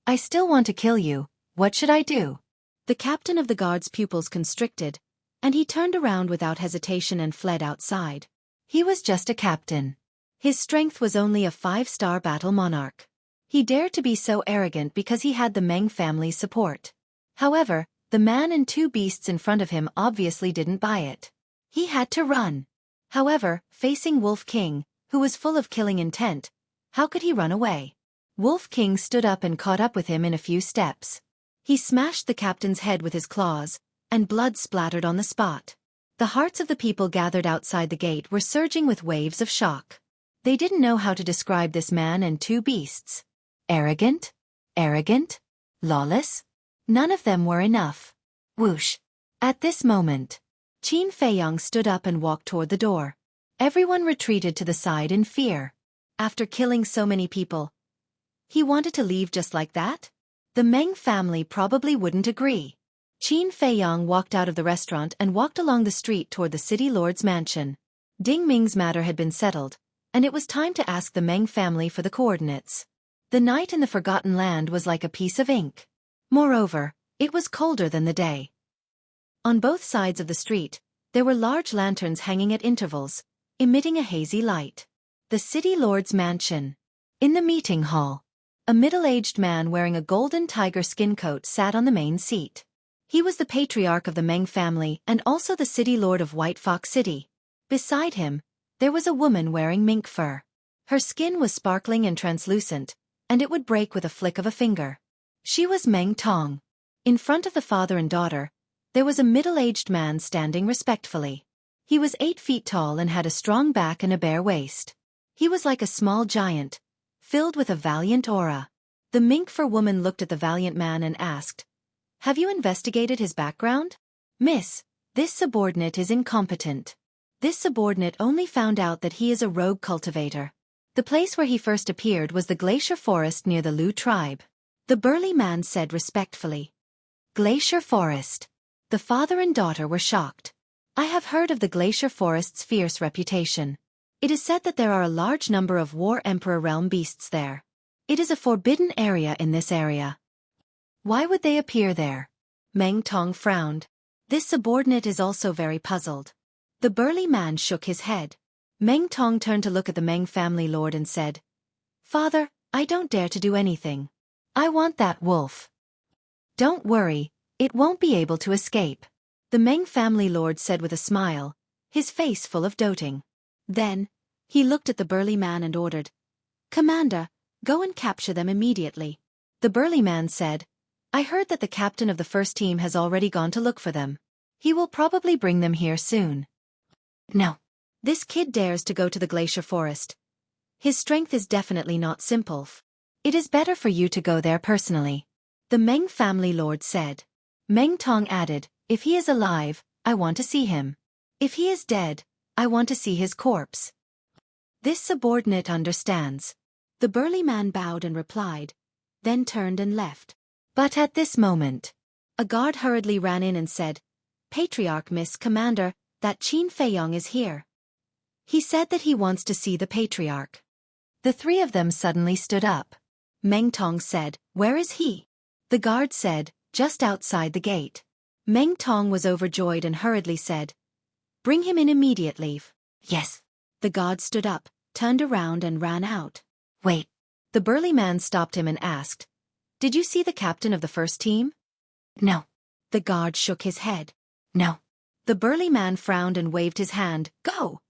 [SPEAKER 1] "I still want to kill you, what should I do?" The captain of the guard's pupils constricted, and he turned around without hesitation and fled outside. He was just a captain. His strength was only a 5-star battle monarch. He dared to be so arrogant because he had the Meng family's support. However, the man and 2 beasts in front of him obviously didn't buy it. He had to run. However, facing Wolf King, who was full of killing intent, how could he run away? Wolf King stood up and caught up with him in a few steps. He smashed the captain's head with his claws, and blood splattered on the spot. The hearts of the people gathered outside the gate were surging with waves of shock. They didn't know how to describe this man and 2 beasts. Arrogant? Arrogant? Lawless? None of them were enough. Whoosh! At this moment, Qin Feiyong stood up and walked toward the door. Everyone retreated to the side in fear. After killing so many people, he wanted to leave just like that? The Meng family probably wouldn't agree. Qin Feiyong walked out of the restaurant and walked along the street toward the city lord's mansion. Ding Ming's matter had been settled, and it was time to ask the Meng family for the coordinates. The night in the Forgotten Land was like a piece of ink. Moreover, it was colder than the day. On both sides of the street, there were large lanterns hanging at intervals, emitting a hazy light. The city lord's mansion. In the meeting hall, a middle-aged man wearing a golden tiger skin coat sat on the main seat. He was the patriarch of the Meng family and also the city lord of White Fox City. Beside him, there was a woman wearing mink fur. Her skin was sparkling and translucent, and it would break with a flick of a finger. She was Meng Tong. In front of the father and daughter, there was a middle-aged man standing respectfully. He was 8 feet tall and had a strong back and a bare waist. He was like a small giant, filled with a valiant aura. The mink fur woman looked at the valiant man and asked, "Have you investigated his background?" "Miss, this subordinate is incompetent. This subordinate only found out that he is a rogue cultivator. The place where he first appeared was the glacier forest near the Lu tribe." The burly man said respectfully. Glacier Forest. The father and daughter were shocked. "I have heard of the glacier forest's fierce reputation. It is said that there are a large number of War Emperor realm beasts there. It is a forbidden area in this area. Why would they appear there? Meng Tong frowned. This subordinate is also very puzzled. The burly man shook his head. Meng Tong turned to look at the Meng family lord and said, "Father, I don't dare to do anything. I want that wolf." "Don't worry, it won't be able to escape," the Meng family lord said with a smile, his face full of doting. Then, he looked at the burly man and ordered, "Commander, go and capture them immediately." The burly man said, "I heard that the captain of the first team has already gone to look for them. He will probably bring them here soon." "No. This kid dares to go to the glacier forest. His strength is definitely not simple. It is better for you to go there personally," the Meng family lord said. Meng Tong added, "If he is alive, I want to see him. If he is dead, I want to see his corpse." "This subordinate understands." The burly man bowed and replied, then turned and left. But at this moment, a guard hurriedly ran in and said, "Patriarch Miss Commander, that Qin Feiyong is here. He said that he wants to see the Patriarch." The three of them suddenly stood up. Meng Tong said, "Where is he?" The guard said, "Just outside the gate." Meng Tong was overjoyed and hurriedly said, "Bring him in immediately." "Yes." The guard stood up, turned around and ran out. "Wait." The burly man stopped him and asked, "Did you see the captain of the first team?" "No." The guard shook his head. "No." The burly man frowned and waved his hand. "Go!"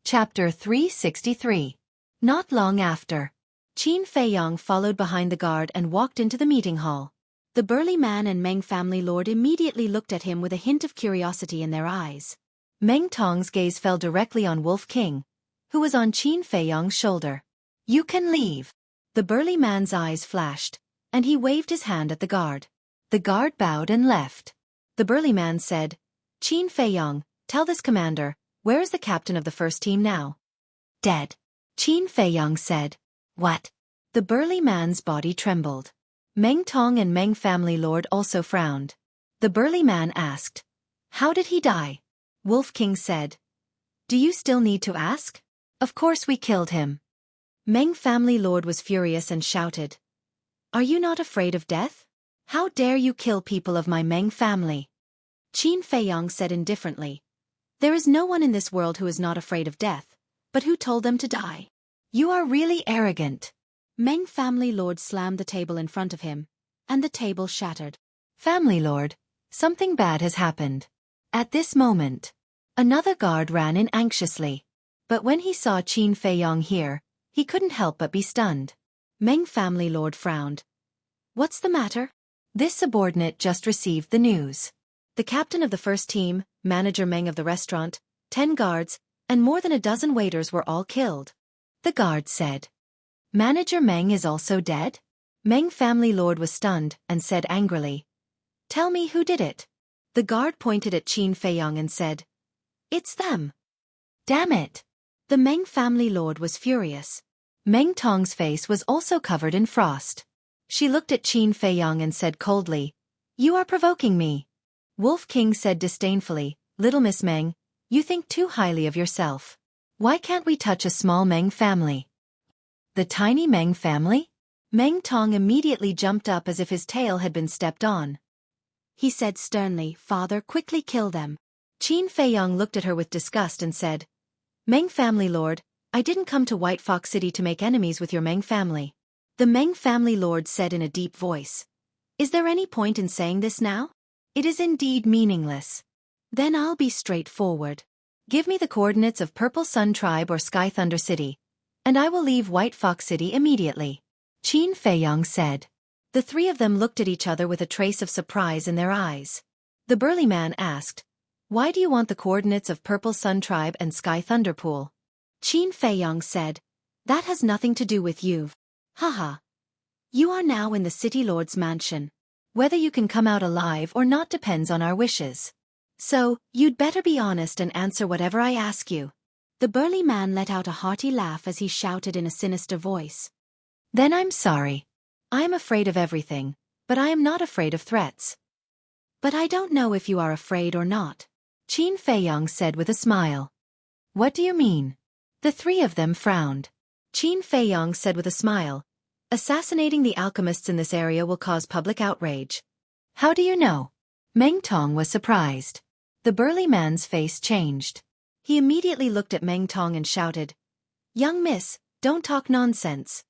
[SPEAKER 1] Chapter 363. Not long after, Qin Feiyong followed behind the guard and walked into the meeting hall. The burly man and Meng family lord immediately looked at him with a hint of curiosity in their eyes. Meng Tong's gaze fell directly on Wolf King, who was on Qin Feiyong's shoulder. "You can leave." The burly man's eyes flashed, and he waved his hand at the guard. The guard bowed and left. The burly man said, "Qin Feiyong, tell this commander, where is the captain of the first team now?" "Dead." Qin Feiyong said. "What?" The burly man's body trembled. Meng Tong and Meng family lord also frowned. The burly man asked, "How did he die?" Wolf King said, "Do you still need to ask? Of course we killed him." Meng family lord was furious and shouted, "Are you not afraid of death? How dare you kill people of my Meng family?" Qin Feiyong said indifferently, "There is no one in this world who is not afraid of death, but who told them to die? You are really arrogant." Meng family lord slammed the table in front of him, and the table shattered. "Family lord, something bad has happened." At this moment, another guard ran in anxiously. But when he saw Qin Feiyong here, he couldn't help but be stunned. Meng family lord frowned. "What's the matter?" This subordinate just received the news. The captain of the first team, manager Meng of the restaurant, 10 guards, and more than a dozen waiters were all killed. The guard said, "Manager Meng is also dead?" Meng family lord was stunned and said angrily, "Tell me who did it." The guard pointed at Qin Feiyong and said, "It's them." "Damn it." The Meng family lord was furious. Meng Tong's face was also covered in frost. She looked at Qin Feiyong and said coldly, "You are provoking me." Wolf King said disdainfully, "Little Miss Meng, you think too highly of yourself. Why can't we touch a small Meng family?" "The tiny Meng family?" Meng Tong immediately jumped up as if his tail had been stepped on. He said sternly, "Father, quickly kill them." Qin Feiyong looked at her with disgust and said, "Meng family lord, I didn't come to White Fox City to make enemies with your Meng family." The Meng family lord said in a deep voice, "Is there any point in saying this now? It is indeed meaningless. Then I'll be straightforward. Give me the coordinates of Purple Sun Tribe or Sky Thunder City, and I will leave White Fox City immediately." Qin Feiyong said. The three of them looked at each other with a trace of surprise in their eyes. The burly man asked, "Why do you want the coordinates of Purple Sun Tribe and Sky Thunder Pool?" Qin Feiyong said, "That has nothing to do with you. Haha. You are now in the City Lord's mansion. Whether you can come out alive or not depends on our wishes. So, you'd better be honest and answer whatever I ask you." The burly man let out a hearty laugh as he shouted in a sinister voice, "Then I'm sorry. I am afraid of everything, but I am not afraid of threats. But I don't know if you are afraid or not, Qin Feiyang said with a smile. What do you mean? The three of them frowned. Qin Feiyang said with a smile, assassinating the alchemists in this area will cause public outrage. How do you know? Meng Tong was surprised. The burly man's face changed. He immediately looked at Meng Tong and shouted, Young miss, don't talk nonsense.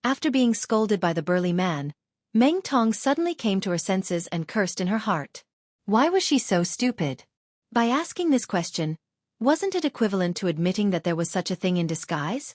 [SPEAKER 1] After being scolded by the burly man, Meng Tong suddenly came to her senses and cursed in her heart. Why was she so stupid? By asking this question, wasn't it equivalent to admitting that there was such a thing in disguise?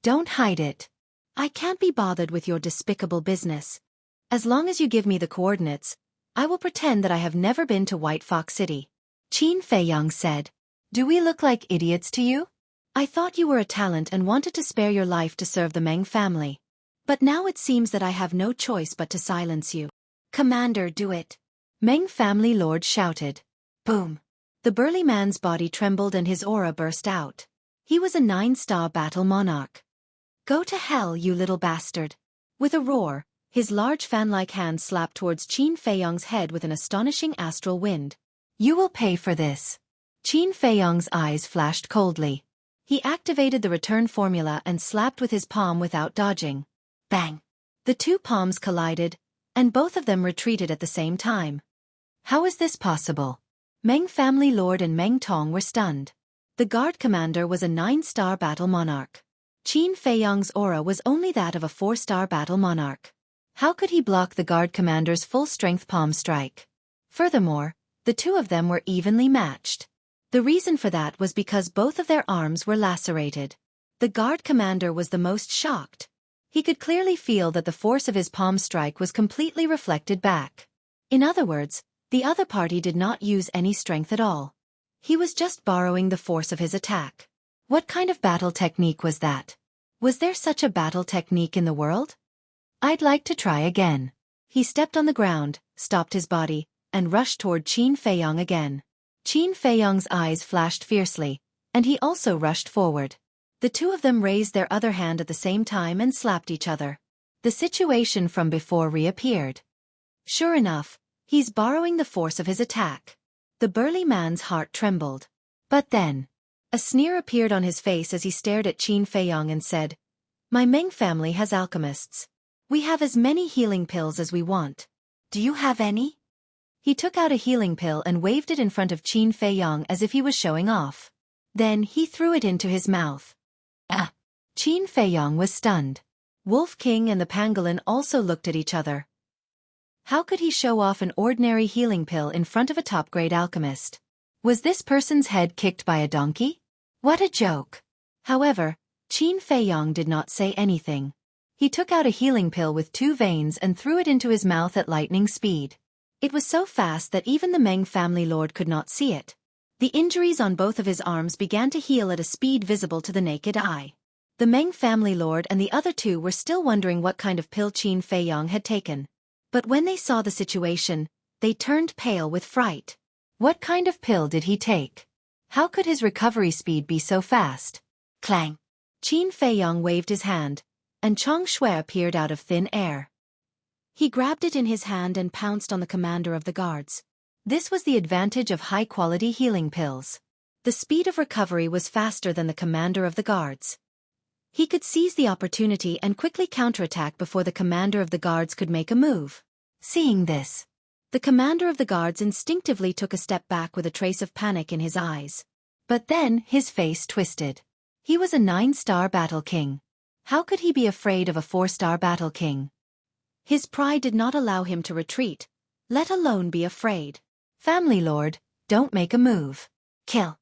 [SPEAKER 1] Don't hide it. I can't be bothered with your despicable business. As long as you give me the coordinates, I will pretend that I have never been to White Fox City. Qin Feiyang said. Do we look like idiots to you? I thought you were a talent and wanted to spare your life to serve the Meng family. But now it seems that I have no choice but to silence you. Commander, do it. Meng family lord shouted. Boom. The burly man's body trembled and his aura burst out. He was a 9-star battle monarch. Go to hell, you little bastard. With a roar, his large fan-like hand slapped towards Qin Feiyang's head with an astonishing astral wind. You will pay for this. Qin Feiyang's eyes flashed coldly. He activated the return formula and slapped with his palm without dodging. Bang! The two palms collided, and both of them retreated at the same time. How is this possible? Meng family lord and Meng Tong were stunned. The guard commander was a 9-star battle monarch. Qin Feiyang's aura was only that of a 4-star battle monarch. How could he block the guard commander's full-strength palm strike? Furthermore, the two of them were evenly matched. The reason for that was because both of their arms were lacerated. The guard commander was the most shocked. He could clearly feel that the force of his palm strike was completely reflected back. In other words, the other party did not use any strength at all. He was just borrowing the force of his attack. What kind of battle technique was that? Was there such a battle technique in the world? I'd like to try again. He stepped on the ground, stopped his body, and rushed toward Qin Feiyang again. Qin Feiyang's eyes flashed fiercely, and he also rushed forward. The two of them raised their other hand at the same time and slapped each other. The situation from before reappeared. Sure enough, he's borrowing the force of his attack. The burly man's heart trembled. But then, a sneer appeared on his face as he stared at Qin Feiyang and said, My Meng family has alchemists. We have as many healing pills as we want. Do you have any? He took out a healing pill and waved it in front of Qin Feiyang as if he was showing off. Then he threw it into his mouth. Ah! Qin Feiyang was stunned. Wolf King and the pangolin also looked at each other. How could he show off an ordinary healing pill in front of a top-grade alchemist? Was this person's head kicked by a donkey? What a joke! However, Qin Feiyang did not say anything. He took out a healing pill with 2 veins and threw it into his mouth at lightning speed. It was so fast that even the Meng family lord could not see it. The injuries on both of his arms began to heal at a speed visible to the naked eye. The Meng family lord and the other two were still wondering what kind of pill Qin Feiyang had taken. But when they saw the situation, they turned pale with fright. What kind of pill did he take? How could his recovery speed be so fast? Clang! Qin Feiyang waved his hand, and Chong Shui appeared out of thin air. He grabbed it in his hand and pounced on the commander of the guards. This was the advantage of high-quality healing pills. The speed of recovery was faster than the commander of the guards. He could seize the opportunity and quickly counterattack before the commander of the guards could make a move. Seeing this, the commander of the guards instinctively took a step back with a trace of panic in his eyes. But then his face twisted. He was a 9-star battle king. How could he be afraid of a 4-star battle king? His pride did not allow him to retreat, let alone be afraid. Family lord, don't make a move. Kill.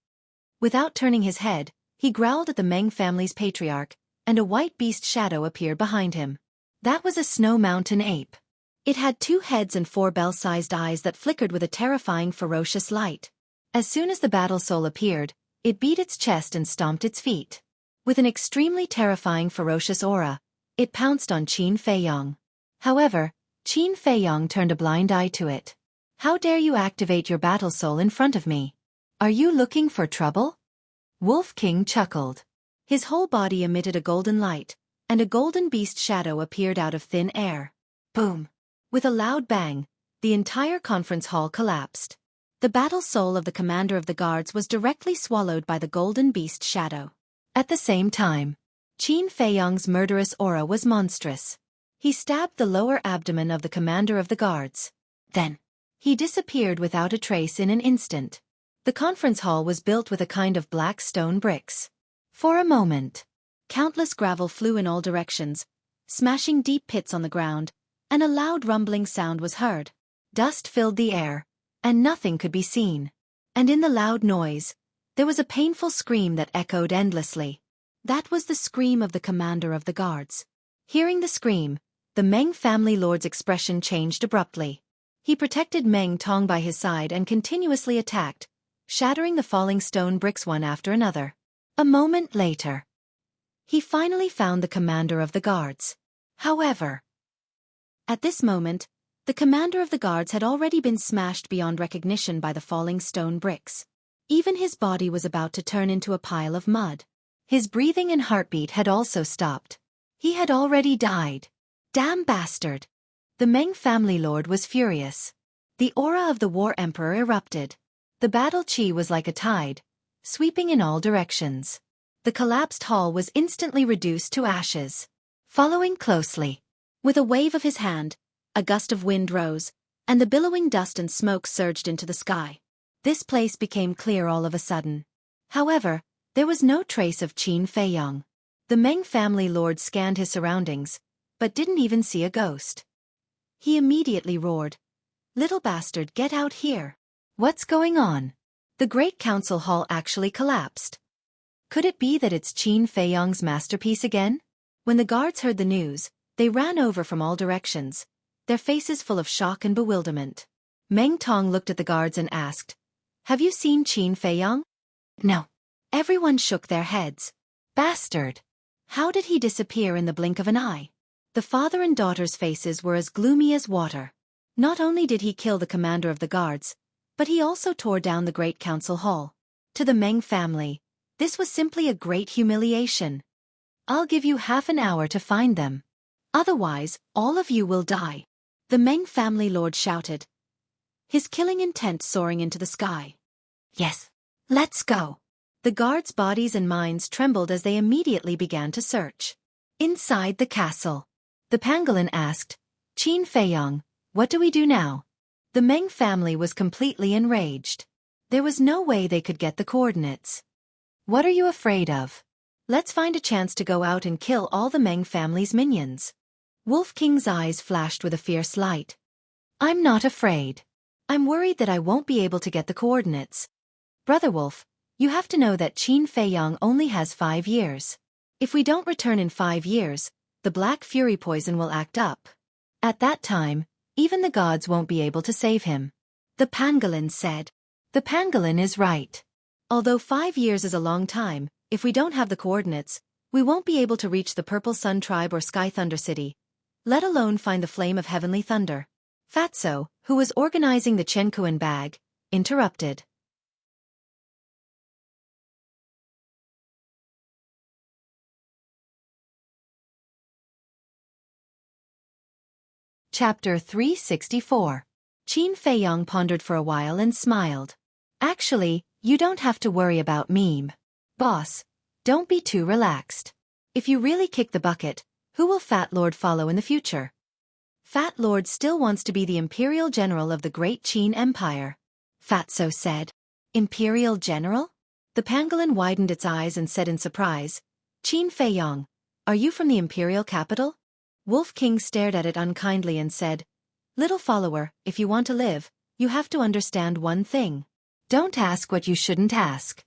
[SPEAKER 1] Without turning his head, he growled at the Meng family's patriarch, and a white beast shadow appeared behind him. That was a snow mountain ape. It had 2 heads and 4 bell-sized eyes that flickered with a terrifying ferocious light. As soon as the battle soul appeared, it beat its chest and stomped its feet. With an extremely terrifying ferocious aura, it pounced on Qin Feiyang. However, Qin Feiyang turned a blind eye to it. How dare you activate your battle soul in front of me? Are you looking for trouble? Wolf King chuckled. His whole body emitted a golden light, and a golden beast shadow appeared out of thin air. Boom! With a loud bang, the entire conference hall collapsed. The battle soul of the commander of the guards was directly swallowed by the golden beast shadow. At the same time, Qin Feiyong's murderous aura was monstrous. He stabbed the lower abdomen of the commander of the guards. Then, he disappeared without a trace in an instant. The conference hall was built with a kind of black stone bricks. For a moment, countless gravel flew in all directions, smashing deep pits on the ground, and a loud rumbling sound was heard. Dust filled the air, and nothing could be seen. And in the loud noise, there was a painful scream that echoed endlessly. That was the scream of the commander of the guards. Hearing the scream, the Meng family lord's expression changed abruptly. He protected Meng Tong by his side and continuously attacked, shattering the falling stone bricks one after another. A moment later, he finally found the commander of the guards. However, at this moment, the commander of the guards had already been smashed beyond recognition by the falling stone bricks. Even his body was about to turn into a pile of mud. His breathing and heartbeat had also stopped. He had already died. Damn bastard! The Meng family lord was furious. The aura of the war emperor erupted. The battle chi was like a tide, sweeping in all directions. The collapsed hall was instantly reduced to ashes. Following closely, with a wave of his hand, a gust of wind rose, and the billowing dust and smoke surged into the sky. This place became clear all of a sudden. However, there was no trace of Qin Feiyong. The Meng family lord scanned his surroundings, but didn't even see a ghost. He immediately roared, "Little bastard, get out here! What's going on?" The great council hall actually collapsed. Could it be that it's Qin Feiyong's masterpiece again? When the guards heard the news, they ran over from all directions, their faces full of shock and bewilderment. Meng Tong looked at the guards and asked, "Have you seen Qin Feiyong?" "No." Everyone shook their heads. Bastard! How did he disappear in the blink of an eye? The father and daughter's faces were as gloomy as water. Not only did he kill the commander of the guards, but he also tore down the great council hall. To the Meng family, this was simply a great humiliation. "I'll give you half an hour to find them. Otherwise, all of you will die," the Meng family lord shouted, his killing intent soaring into the sky. "Yes, let's go." The guards' bodies and minds trembled as they immediately began to search. Inside the castle, the pangolin asked, "Qin Feiyong, what do we do now?" The Meng family was completely enraged. There was no way they could get the coordinates. "What are you afraid of? Let's find a chance to go out and kill all the Meng family's minions." Wolf King's eyes flashed with a fierce light. "I'm not afraid. I'm worried that I won't be able to get the coordinates. Brother Wolf, you have to know that Qin Feiyong only has 5 years. If we don't return in 5 years, the Black Fury poison will act up. At that time, even the gods won't be able to save him." The pangolin said. The pangolin is right. Although 5 years is a long time, if we don't have the coordinates, we won't be able to reach the Purple Sun Tribe or Sky Thunder City, let alone find the Flame of Heavenly Thunder. Fatso, who was organizing the Chenkuan bag, interrupted. Chapter 364. Qin Feiyong pondered for a while and smiled. "Actually, you don't have to worry about me. Boss, don't be too relaxed. If you really kick the bucket, who will Fat Lord follow in the future?" "Fat Lord still wants to be the Imperial General of the Great Qin Empire," Fatso said. "Imperial General?" The pangolin widened its eyes and said in surprise, "Qin Feiyong, are you from the Imperial capital?" Wolf King stared at it unkindly and said, "Little follower, if you want to live, you have to understand one thing. Don't ask what you shouldn't ask."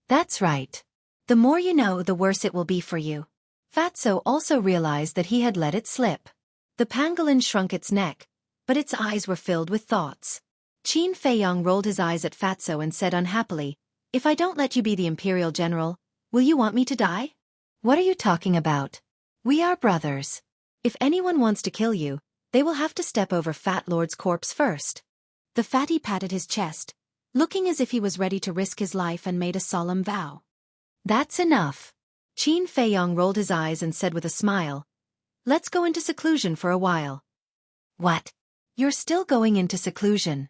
[SPEAKER 1] "That's right. The more you know, the worse it will be for you." Fatso also realized that he had let it slip. The pangolin shrunk its neck, but its eyes were filled with thoughts. Qin Feiyong rolled his eyes at Fatso and said unhappily, "If I don't let you be the Imperial General, will you want me to die?" "What are you talking about? We are brothers. If anyone wants to kill you, they will have to step over Fat Lord's corpse first." The fatty patted his chest, looking as if he was ready to risk his life, and made a solemn vow. "That's enough." Qin Feiyong rolled his eyes and said with a smile, "Let's go into seclusion for a while. What? You're still going into seclusion?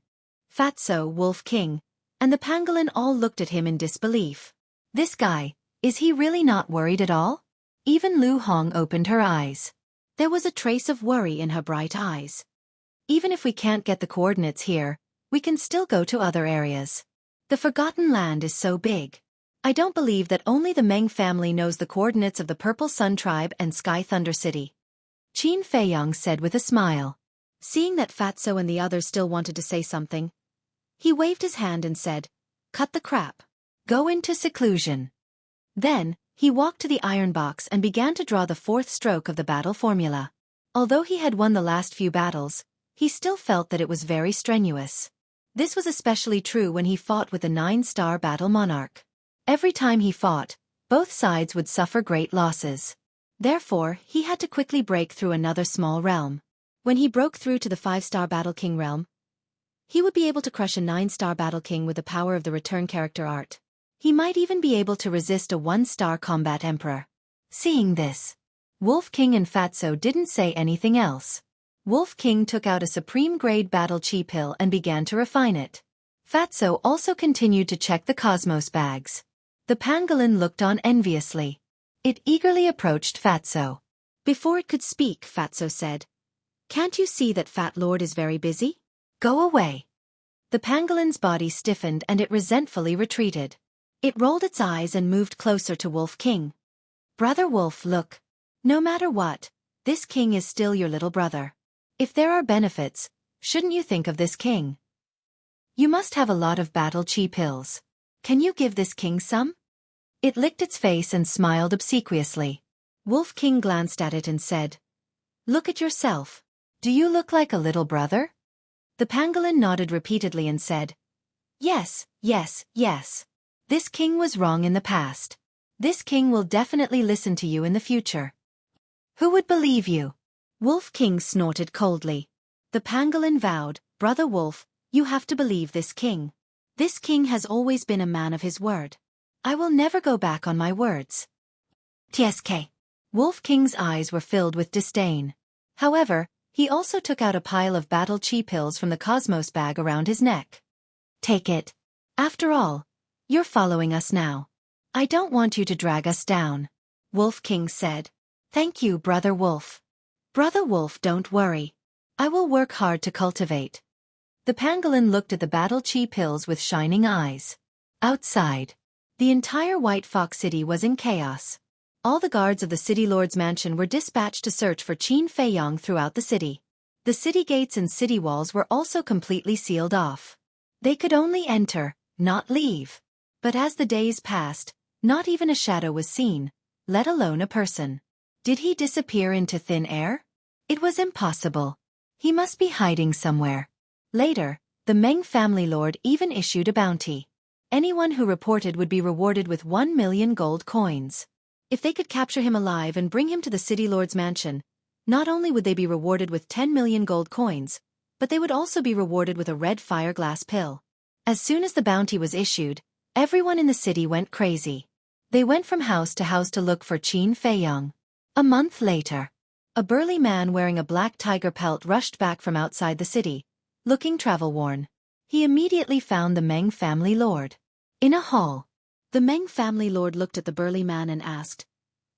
[SPEAKER 1] Fatso, Wolf King, and the pangolin all looked at him in disbelief. This guy, is he really not worried at all? Even Lu Hong opened her eyes. There was a trace of worry in her bright eyes. Even if we can't get the coordinates here, we can still go to other areas. The Forgotten Land is so big. I don't believe that only the Meng family knows the coordinates of the Purple Sun Tribe and Sky Thunder City. Qin Feiyong said with a smile. Seeing that Fatso and the others still wanted to say something, he waved his hand and said, "Cut the crap. Go into seclusion." Then, he walked to the iron box and began to draw the fourth stroke of the battle formula. Although he had won the last few battles, he still felt that it was very strenuous. This was especially true when he fought with the 9-star battle monarch. Every time he fought, both sides would suffer great losses. Therefore, he had to quickly break through another small realm. When he broke through to the 5-star battle king realm, he would be able to crush a 9-star battle king with the power of the return character art. He might even be able to resist a 1-star combat emperor. Seeing this, Wolf King and Fatso didn't say anything else. Wolf King took out a supreme-grade battle chi pill and began to refine it. Fatso also continued to check the cosmos bags. The pangolin looked on enviously. It eagerly approached Fatso. Before it could speak, Fatso said, "Can't you see that Fat Lord is very busy? Go away." The pangolin's body stiffened and it resentfully retreated. It rolled its eyes and moved closer to Wolf King. "Brother Wolf, look. No matter what, this king is still your little brother. If there are benefits, shouldn't you think of this king? You must have a lot of battle chi pills. Can you give this king some?" It licked its face and smiled obsequiously. Wolf King glanced at it and said, "Look at yourself. Do you look like a little brother?" The pangolin nodded repeatedly and said, "Yes, yes, yes. This king was wrong in the past. This king will definitely listen to you in the future." "Who would believe you?" Wolf King snorted coldly. The pangolin vowed, "Brother Wolf, you have to believe this king. This king has always been a man of his word. I will never go back on my words." "Tsk." Wolf King's eyes were filled with disdain. However, he also took out a pile of battle chi pills from the cosmos bag around his neck. "Take it. After all, you're following us now. I don't want you to drag us down," Wolf King said. "Thank you, Brother Wolf." "Brother Wolf, don't worry. I will work hard to cultivate." The pangolin looked at the battle chi pills with shining eyes. Outside, the entire White Fox City was in chaos. All the guards of the City Lord's mansion were dispatched to search for Qin Feiyong throughout the city. The city gates and city walls were also completely sealed off. They could only enter, not leave. But as the days passed, not even a shadow was seen, let alone a person. Did he disappear into thin air? It was impossible. He must be hiding somewhere. Later, the Meng family lord even issued a bounty. Anyone who reported would be rewarded with 1 million gold coins. If they could capture him alive and bring him to the City Lord's mansion, not only would they be rewarded with 10 million gold coins, but they would also be rewarded with a red fire glass pill. As soon as the bounty was issued, everyone in the city went crazy. They went from house to look for Qin Feiyong. A month later, a burly man wearing a black tiger pelt rushed back from outside the city, looking travel-worn. He immediately found the Meng family lord. In a hall, the Meng family lord looked at the burly man and asked,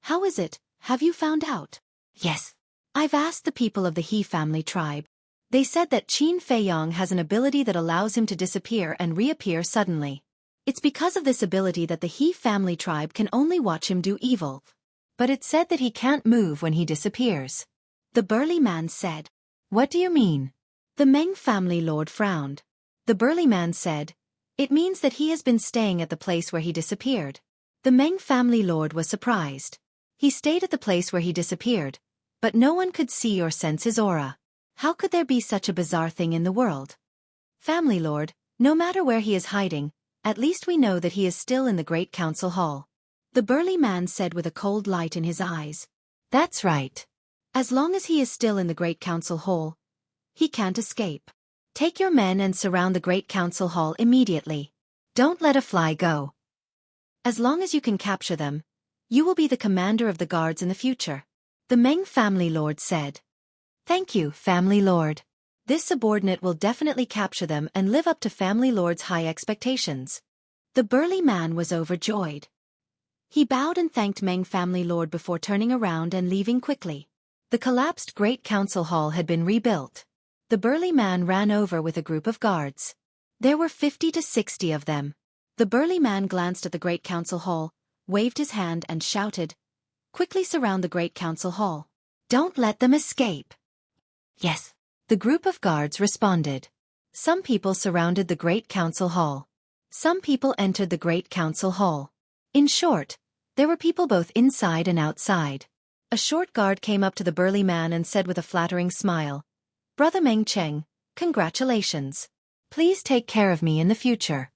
[SPEAKER 1] "How is it, have you found out?" "Yes. I've asked the people of the He family tribe. They said that Qin Feiyong has an ability that allows him to disappear and reappear suddenly. It's because of this ability that the He family tribe can only watch him do evil. But it's said that he can't move when he disappears." The burly man said, "What do you mean?" The Meng family lord frowned. The burly man said, "It means that he has been staying at the place where he disappeared." The Meng family lord was surprised. He stayed at the place where he disappeared, but no one could see or sense his aura. How could there be such a bizarre thing in the world? "Family lord, no matter where he is hiding, at least we know that he is still in the Great Council Hall." The burly man said with a cold light in his eyes. "That's right. As long as he is still in the Great Council Hall, he can't escape. Take your men and surround the Great Council Hall immediately. Don't let a fly go. As long as you can capture them, you will be the commander of the guards in the future," the Meng family lord said. Thank you, Family Lord. This subordinate will definitely capture them and live up to Family Lord's high expectations. The burly man was overjoyed. He bowed and thanked Meng Family Lord before turning around and leaving quickly. The collapsed Great Council Hall had been rebuilt. The burly man ran over with a group of guards. There were 50 to 60 of them. The burly man glanced at the Great Council Hall, waved his hand and shouted, "Quickly surround the Great Council Hall. Don't let them escape." Yes. The group of guards responded. Some people surrounded the Great Council Hall. Some people entered the Great Council Hall. In short, there were people both inside and outside. A short guard came up to the burly man and said with a flattering smile, "Brother Meng Cheng, congratulations. Please take care of me in the future."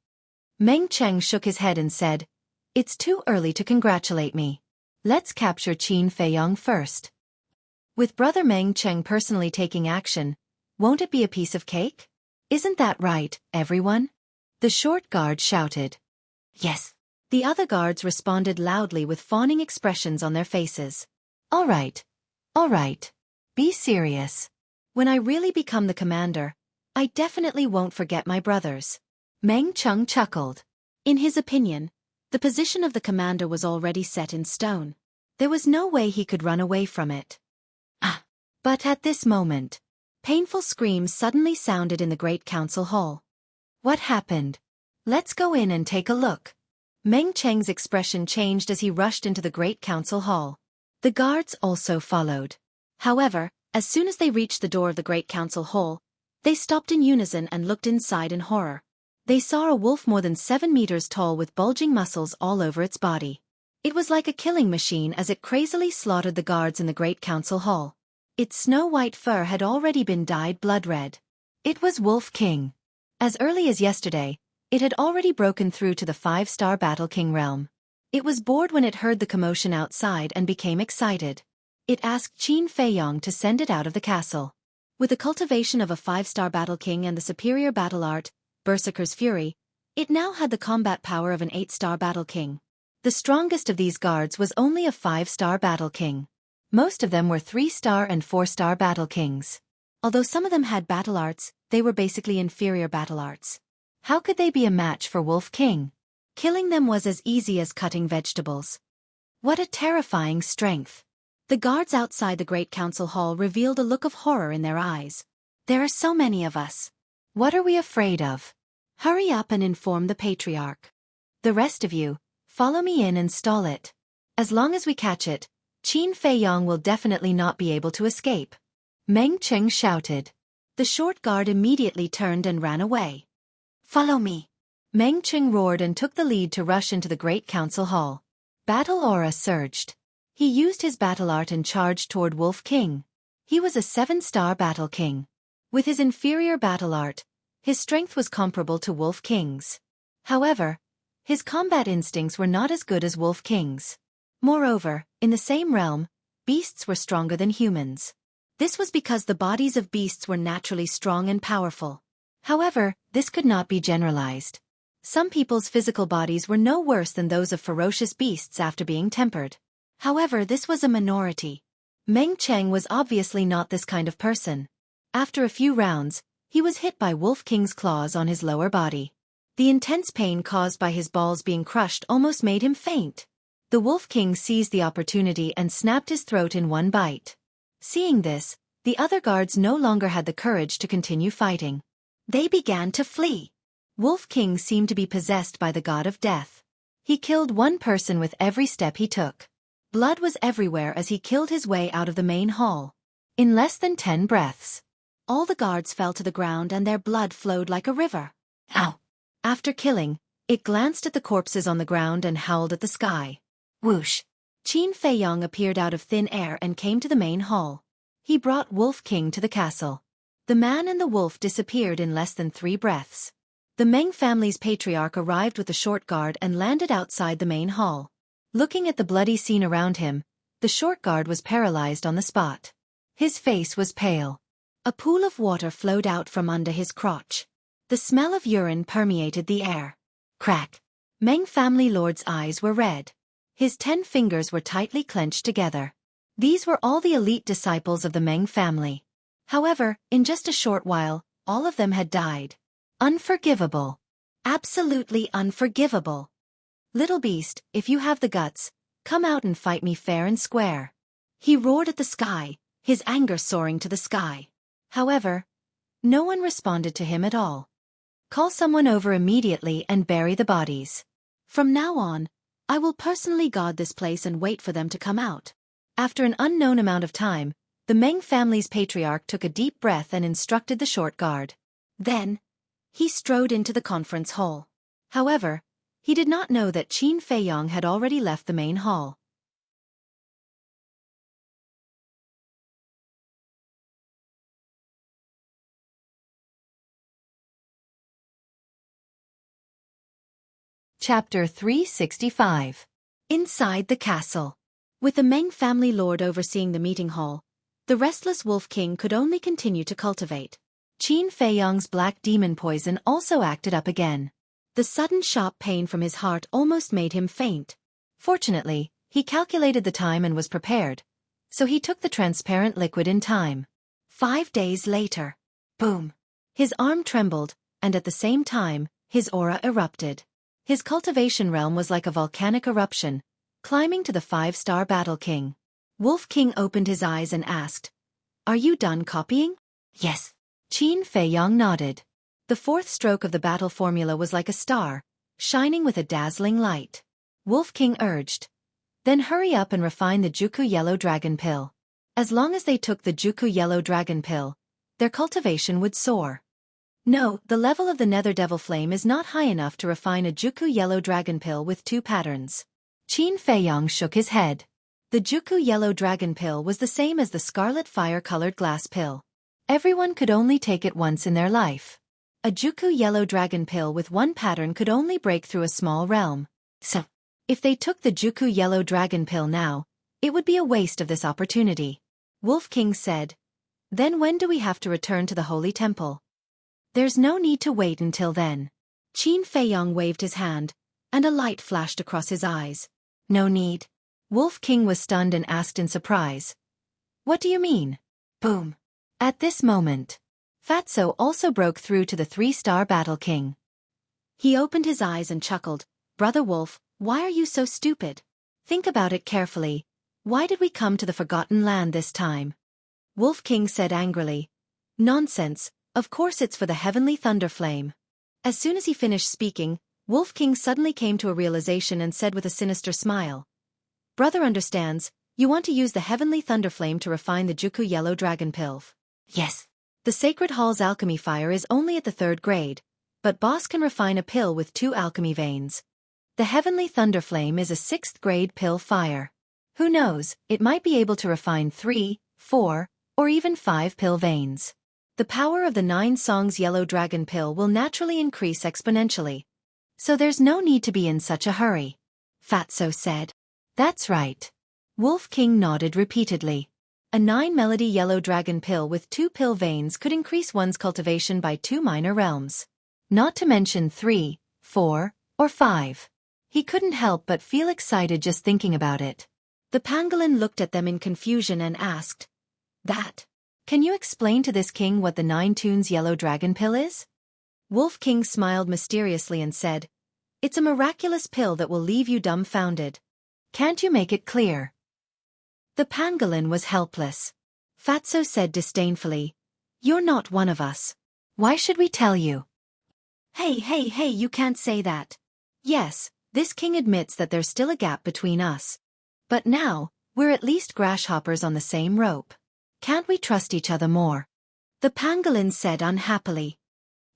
[SPEAKER 1] Meng Cheng shook his head and said, "It's too early to congratulate me. Let's capture Qin Feiyong first." With Brother Meng Cheng personally taking action, won't it be a piece of cake? Isn't that right, everyone? The short guard shouted. Yes. The other guards responded loudly with fawning expressions on their faces. All right. Be serious. When I really become the commander, I definitely won't forget my brothers. Meng Cheng chuckled. In his opinion, the position of the commander was already set in stone. There was no way he could run away from it. But at this moment, painful screams suddenly sounded in the Great Council Hall. What happened? Let's go in and take a look. Meng Cheng's expression changed as he rushed into the Great Council Hall. The guards also followed. However, as soon as they reached the door of the Great Council Hall, they stopped in unison and looked inside in horror. They saw a wolf more than 7 meters tall with bulging muscles all over its body. It was like a killing machine as it crazily slaughtered the guards in the Great Council Hall. Its snow-white fur had already been dyed blood-red. It was Wolf King. As early as yesterday, it had already broken through to the 5-star Battle King realm. It was bored when it heard the commotion outside and became excited. It asked Qin Feiyong to send it out of the castle. With the cultivation of a 5-star Battle King and the superior battle art, Berserker's Fury, it now had the combat power of an 8-star Battle King. The strongest of these guards was only a 5-star Battle King. Most of them were 3-star and 4-star Battle Kings. Although some of them had battle arts, they were basically inferior battle arts. How could they be a match for Wolf King? Killing them was as easy as cutting vegetables. What a terrifying strength. The guards outside the Great Council Hall revealed a look of horror in their eyes. There are so many of us. What are we afraid of? Hurry up and inform the Patriarch. The rest of you, follow me in and stall it. As long as we catch it, Qin Feiyong will definitely not be able to escape. Meng Cheng shouted. The short guard immediately turned and ran away. Follow me. Meng Cheng roared and took the lead to rush into the Great Council Hall. Battle aura surged. He used his battle art and charged toward Wolf King. He was a 7-star Battle King. With his inferior battle art, his strength was comparable to Wolf King's. However, his combat instincts were not as good as Wolf King's. Moreover, in the same realm, beasts were stronger than humans. This was because the bodies of beasts were naturally strong and powerful. However, this could not be generalized. Some people's physical bodies were no worse than those of ferocious beasts after being tempered. However, this was a minority. Meng Cheng was obviously not this kind of person. After a few rounds, he was hit by Wolf King's claws on his lower body. The intense pain caused by his balls being crushed almost made him faint. The Wolf King seized the opportunity and snapped his throat in one bite. Seeing this, the other guards no longer had the courage to continue fighting. They began to flee. Wolf King seemed to be possessed by the god of death. He killed one person with every step he took. Blood was everywhere as he killed his way out of the main hall. In less than 10 breaths, all the guards fell to the ground and their blood flowed like a river. Ow! After killing, it glanced at the corpses on the ground and howled at the sky. Whoosh! Qin Feiyong appeared out of thin air and came to the main hall. He brought Wolf King to the castle. The man and the wolf disappeared in less than 3 breaths. The Meng family's patriarch arrived with the short guard and landed outside the main hall. Looking at the bloody scene around him, the short guard was paralyzed on the spot. His face was pale. A pool of water flowed out from under his crotch. The smell of urine permeated the air. Crack! Meng family lord's eyes were red. His 10 fingers were tightly clenched together. These were all the elite disciples of the Meng family. However, in just a short while, all of them had died. Unforgivable. Absolutely unforgivable. Little beast, if you have the guts, come out and fight me fair and square. He roared at the sky, his anger soaring to the sky. However, no one responded to him at all. Call someone over immediately and bury the bodies. From now on, I will personally guard this place and wait for them to come out. After an unknown amount of time, the Meng family's patriarch took a deep breath and instructed the short guard. Then, he strode into the conference hall. However, he did not know that Qin Feiyong had already left the main hall. Chapter 365. Inside the castle. With the Meng family lord overseeing the meeting hall, the restless Wolf King could only continue to cultivate. Qin Feiyong's black demon poison also acted up again. The sudden sharp pain from his heart almost made him faint. Fortunately, he calculated the time and was prepared, so he took the transparent liquid in time. 5 days later. Boom! His arm trembled, and at the same time, his aura erupted. His cultivation realm was like a volcanic eruption, climbing to the 5-star Battle King. Wolf King opened his eyes and asked, "Are you done copying?" "Yes." Qin Feiyong nodded. The 4th stroke of the battle formula was like a star, shining with a dazzling light. Wolf King urged, "Then hurry up and refine the Xueqi Yellow Dragon Pill. As long as they took the Xueqi Yellow Dragon Pill, their cultivation would soar." No, the level of the Nether Devil Flame is not high enough to refine a Xueqi Yellow Dragon Pill with 2 patterns. Qin Feiyong shook his head. The Xueqi Yellow Dragon Pill was the same as the Scarlet Fire-colored glass pill. Everyone could only take it once in their life. A Xueqi Yellow Dragon Pill with 1 pattern could only break through a small realm. So, if they took the Xueqi Yellow Dragon Pill now, it would be a waste of this opportunity. Wolf King said, "Then when do we have to return to the Holy Temple?" "There's no need to wait until then." Qin Feiyong waved his hand, and a light flashed across his eyes. "No need." Wolf King was stunned and asked in surprise, "What do you mean?" Boom. At this moment, Fatso also broke through to the 3-star Battle King. He opened his eyes and chuckled, "Brother Wolf, why are you so stupid? Think about it carefully. Why did we come to the Forgotten Land this time?" Wolf King said angrily, "Nonsense. Of course it's for the Heavenly Thunder Flame." As soon as he finished speaking, Wolf King suddenly came to a realization and said with a sinister smile, "Brother understands, you want to use the Heavenly Thunder Flame to refine the Xueqi Yellow Dragon Pill." "Yes." The Sacred Hall's alchemy fire is only at the 3rd grade, but boss can refine a pill with 2 alchemy veins. The Heavenly Thunder Flame is a 6th grade pill fire. Who knows, it might be able to refine 3, 4, or even 5 pill veins. The power of the 9 Songs Yellow Dragon Pill will naturally increase exponentially. So there's no need to be in such a hurry. Fatso said. "That's right." Wolf King nodded repeatedly. A 9 Melody Yellow Dragon Pill with 2 pill veins could increase one's cultivation by 2 minor realms. Not to mention 3, 4, or 5. He couldn't help but feel excited just thinking about it. The pangolin looked at them in confusion and asked, "That? Can you explain to this king what the 9 Tunes Yellow Dragon Pill is?" Wolf King smiled mysteriously and said, "It's a miraculous pill that will leave you dumbfounded. Can't you make it clear?" The pangolin was helpless. Fatso said disdainfully, "You're not one of us. Why should we tell you?" Hey, you can't say that. Yes, this king admits that there's still a gap between us. But now, we're at least grasshoppers on the same rope. Can't we trust each other more? The pangolin said unhappily.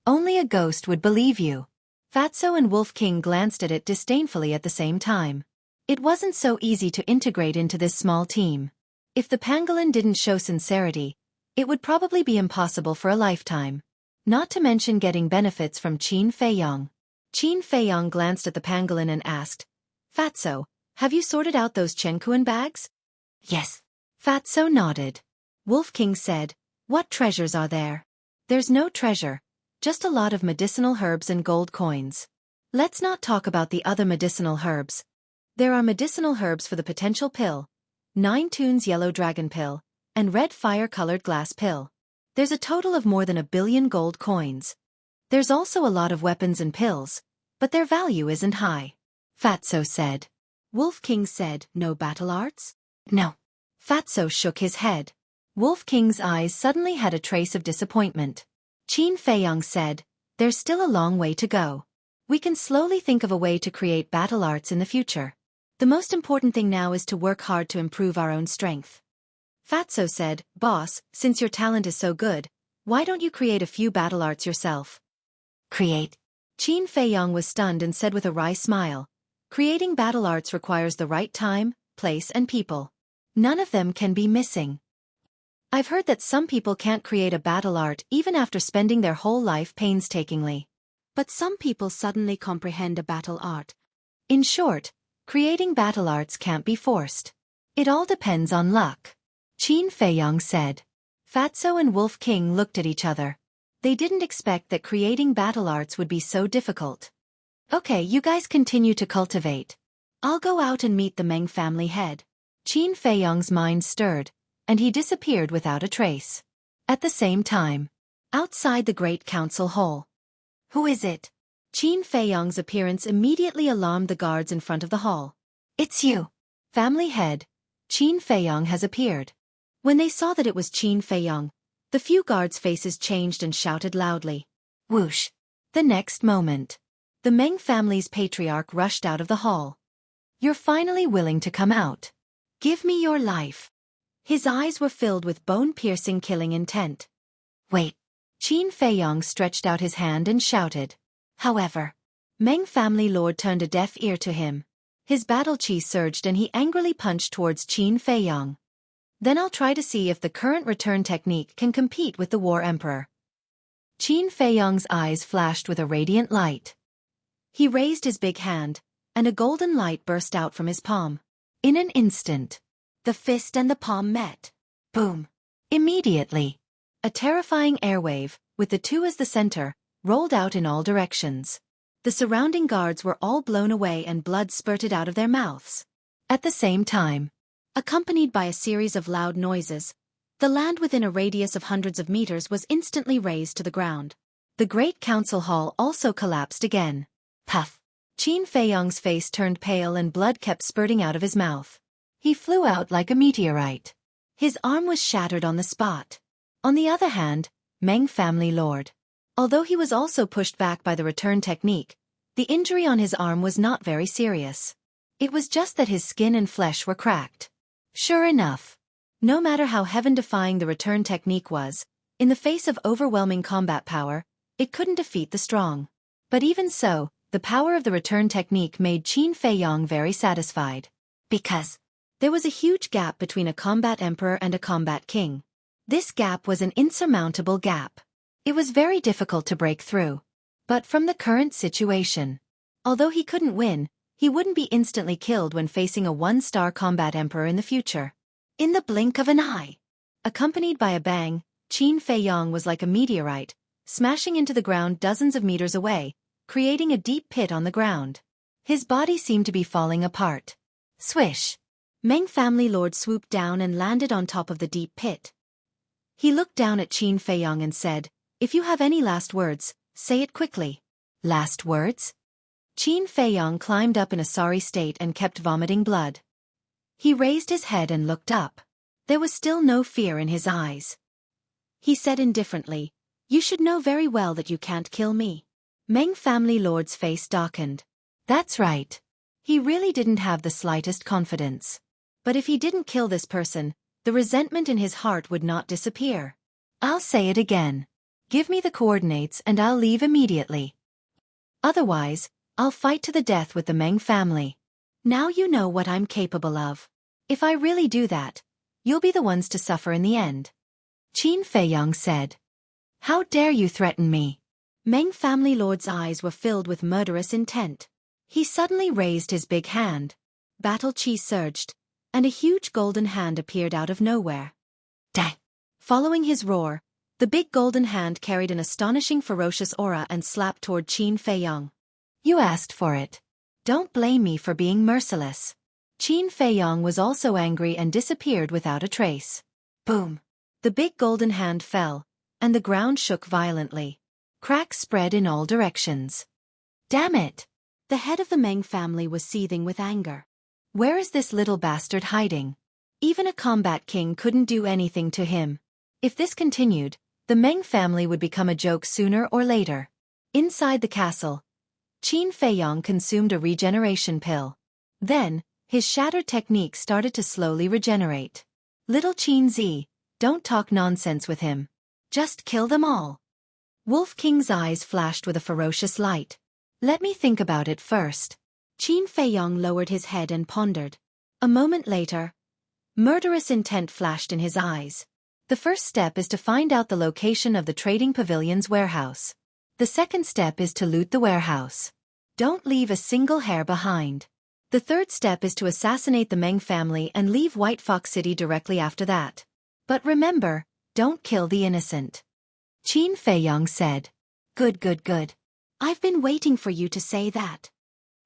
[SPEAKER 1] Only a ghost would believe you. Fatso and Wolf King glanced at it disdainfully at the same time. It wasn't so easy to integrate into this small team. If the pangolin didn't show sincerity, it would probably be impossible for a lifetime. Not to mention getting benefits from Qin Feiyong. Qin Feiyong glanced at the pangolin and asked, "Fatso, have you sorted out those Chenkuan bags?" "Yes." Fatso nodded. Wolf King said, "What treasures are there?" "There's no treasure, just a lot of medicinal herbs and gold coins." "Let's not talk about the other medicinal herbs. There are medicinal herbs for the potential pill, 9 Tunes Yellow Dragon Pill, and red fire-colored glass pill. There's a total of more than 1 billion gold coins. There's also a lot of weapons and pills, but their value isn't high. Fatso said. Wolf King said, no battle arts? No. Fatso shook his head. Wolf King's eyes suddenly had a trace of disappointment. Qin Feiyong said, there's still a long way to go. We can slowly think of a way to create battle arts in the future. The most important thing now is to work hard to improve our own strength. Fatso said, boss, since your talent is so good, why don't you create a few battle arts yourself? Create. Qin Feiyong was stunned and said with a wry smile, creating battle arts requires the right time, place and people. None of them can be missing. I've heard that some people can't create a battle art even after spending their whole life painstakingly. But some people suddenly comprehend a battle art. In short, creating battle arts can't be forced. It all depends on luck. Qin Feiyong said. Fatso and Wolf King looked at each other. They didn't expect that creating battle arts would be so difficult. Okay, you guys continue to cultivate. I'll go out and meet the Meng family head. Qin Feiyong's mind stirred, and he disappeared without a trace. At the same time, outside the Great Council Hall. Who is it? Qin Feiyong's appearance immediately alarmed the guards in front of the hall. It's you. Family head, Qin Feiyong has appeared. When they saw that it was Qin Feiyong, the few guards' faces changed and shouted loudly. Whoosh! The next moment, the Meng family's patriarch rushed out of the hall. You're finally willing to come out. Give me your life. His eyes were filled with bone-piercing killing intent. Wait. Qin Feiyong stretched out his hand and shouted. However, Meng family lord turned a deaf ear to him. His battle chi surged and he angrily punched towards Qin Feiyong. Then I'll try to see if the current return technique can compete with the War Emperor. Qin Feiyong's eyes flashed with a radiant light. He raised his big hand, and a golden light burst out from his palm. In an instant, the fist and the palm met. Boom! Immediately, a terrifying airwave, with the two as the center, rolled out in all directions. The surrounding guards were all blown away and blood spurted out of their mouths. At the same time, accompanied by a series of loud noises, the land within a radius of hundreds of meters was instantly razed to the ground. The Great Council Hall also collapsed again. Puff! Qin Feiyong's face turned pale and blood kept spurting out of his mouth. He flew out like a meteorite. His arm was shattered on the spot. On the other hand, Meng family lord. Although he was also pushed back by the return technique, the injury on his arm was not very serious. It was just that his skin and flesh were cracked. Sure enough, no matter how heaven-defying the return technique was, in the face of overwhelming combat power, it couldn't defeat the strong. But even so, the power of the return technique made Qin Feiyong very satisfied. Because there was a huge gap between a combat emperor and a combat king. This gap was an insurmountable gap. It was very difficult to break through. But from the current situation, although he couldn't win, he wouldn't be instantly killed when facing a one-star combat emperor in the future. In the blink of an eye, accompanied by a bang, Qin Feiyong was like a meteorite, smashing into the ground dozens of meters away, creating a deep pit on the ground. His body seemed to be falling apart. Swish! Meng family lord swooped down and landed on top of the deep pit. He looked down at Qin Feiyong and said, if you have any last words, say it quickly. Last words? Qin Feiyong climbed up in a sorry state and kept vomiting blood. He raised his head and looked up. There was still no fear in his eyes. He said indifferently, you should know very well that you can't kill me. Meng family lord's face darkened. That's right. He really didn't have the slightest confidence. But if he didn't kill this person, the resentment in his heart would not disappear. I'll say it again. Give me the coordinates and I'll leave immediately. Otherwise, I'll fight to the death with the Meng family. Now you know what I'm capable of. If I really do that, you'll be the ones to suffer in the end. Qin Feiyong said. How dare you threaten me? Meng family lord's eyes were filled with murderous intent. He suddenly raised his big hand. Battle chi surged, and a huge golden hand appeared out of nowhere. Dang! Following his roar, the big golden hand carried an astonishing ferocious aura and slapped toward Qin Feiyong. You asked for it. Don't blame me for being merciless. Qin Feiyong was also angry and disappeared without a trace. Boom! The big golden hand fell, and the ground shook violently. Cracks spread in all directions. Damn it! The head of the Meng family was seething with anger. Where is this little bastard hiding? Even a combat king couldn't do anything to him. If this continued, the Meng family would become a joke sooner or later. Inside the castle, Qin Feiyong consumed a regeneration pill. Then, his shattered technique started to slowly regenerate. Little Qin Zi, don't talk nonsense with him. Just kill them all. Wolf King's eyes flashed with a ferocious light. Let me think about it first. Qin Feiyong lowered his head and pondered. A moment later, murderous intent flashed in his eyes. The first step is to find out the location of the trading pavilion's warehouse. The second step is to loot the warehouse. Don't leave a single hair behind. The third step is to assassinate the Meng family and leave White Fox City directly after that. But remember, don't kill the innocent. Qin Feiyong said. Good, good, good. I've been waiting for you to say that.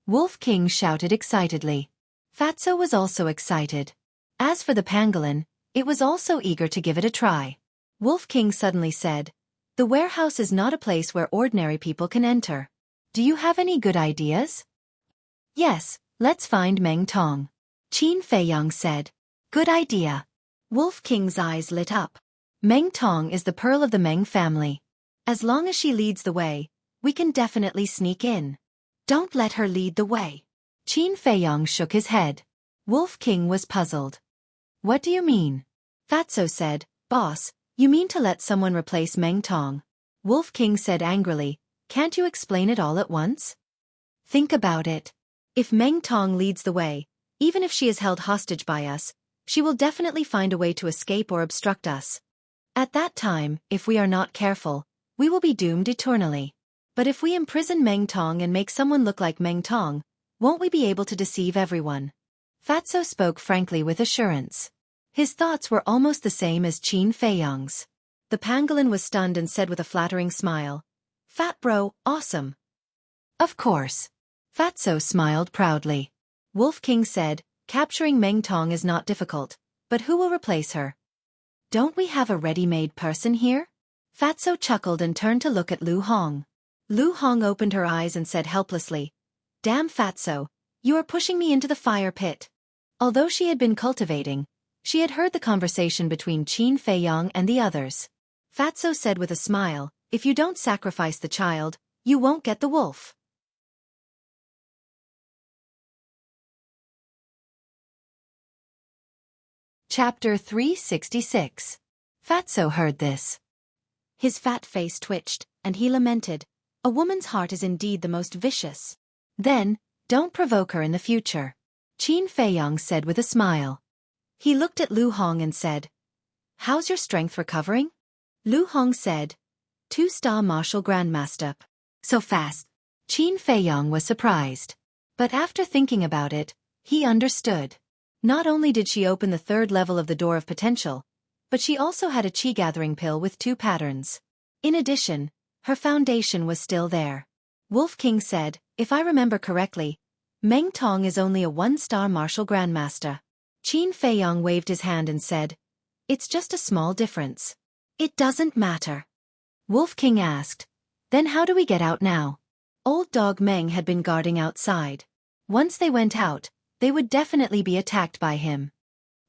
[SPEAKER 1] Wolf King shouted excitedly. Fatso was also excited. As for the pangolin, it was also eager to give it a try. Wolf King suddenly said, the warehouse is not a place where ordinary people can enter. Do you have any good ideas? Yes, let's find Meng Tong. Qin Feiyong said. Good idea. Wolf King's eyes lit up. Meng Tong is the pearl of the Meng family. As long as she leads the way, we can definitely sneak in. Don't let her lead the way. Qin Feiyong shook his head. Wolf King was puzzled. What do you mean? Fatso said, Boss, you mean to let someone replace Meng Tong? Wolf King said angrily, can't you explain it all at once? Think about it. If Meng Tong leads the way, even if she is held hostage by us, she will definitely find a way to escape or obstruct us. At that time, if we are not careful, we will be doomed eternally. But if we imprison Meng Tong and make someone look like Meng Tong, won't we be able to deceive everyone? Fatso spoke frankly with assurance. His thoughts were almost the same as Qin Feiyong's. The pangolin was stunned and said with a flattering smile, Fat bro, awesome. Of course. Fatso smiled proudly. Wolf King said, capturing Meng Tong is not difficult, but who will replace her? Don't we have a ready-made person here? Fatso chuckled and turned to look at Lu Hong. Lu Hong opened her eyes and said helplessly, Damn Fatso, you are pushing me into the fire pit. Although she had been cultivating, she had heard the conversation between Qin Feiyong and the others. Fatso said with a smile, if you don't sacrifice the child, you won't get the wolf. Chapter 366. Fatso heard this. His fat face twitched, and he lamented, a woman's heart is indeed the most vicious. Then, don't provoke her in the future. Qin Feiyong said with a smile. He looked at Lu Hong and said, How's your strength recovering? Lu Hong said, 2-star martial grandmaster. So fast. Qin Feiyong was surprised. But after thinking about it, he understood. Not only did she open the third level of the door of potential, but she also had a chi gathering pill with 2 patterns. In addition, her foundation was still there. Wolf King said, if I remember correctly, Meng Tong is only a 1-star martial grandmaster. Qin Feiyong waved his hand and said, it's just a small difference. It doesn't matter. Wolf King asked, then how do we get out now? Old Dog Meng had been guarding outside. Once they went out, they would definitely be attacked by him.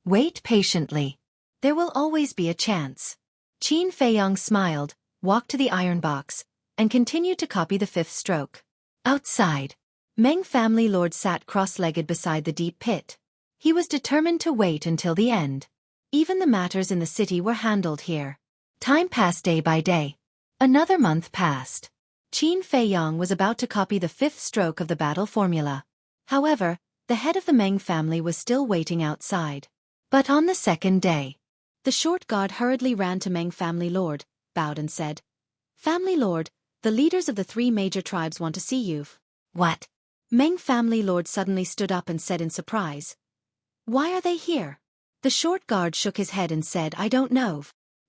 [SPEAKER 1] Wait patiently. There will always be a chance. Qin Feiyong smiled, walked to the iron box, and continued to copy the 5th stroke. Outside, Meng family lord sat cross-legged beside the deep pit. He was determined to wait until the end. Even the matters in the city were handled here. Time passed day by day. Another month passed. Qin Feiyong was about to copy the 5th stroke of the battle formula. However, the head of the Meng family was still waiting outside. But on the 2nd day, the short guard hurriedly ran to Meng family lord, bowed and said, Family lord, the leaders of the 3 major tribes want to see you. What? Meng family lord suddenly stood up and said in surprise, Why are they here? The short guard shook his head and said, I don't know.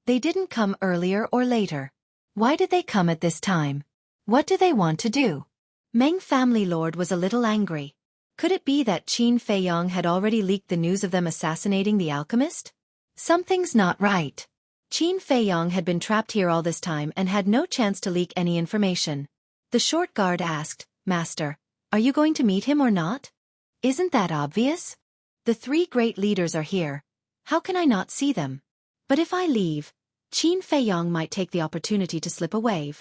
[SPEAKER 1] They didn't come earlier or later. Why did they come at this time? What do they want to do? Meng family lord was a little angry. Could it be that Qin Feiyong had already leaked the news of them assassinating the alchemist? Something's not right. Qin Feiyong had been trapped here all this time and had no chance to leak any information. The short guard asked, Master, are you going to meet him or not? Isn't that obvious? The three great leaders are here. How can I not see them? But if I leave, Qin Feiyong might take the opportunity to slip away.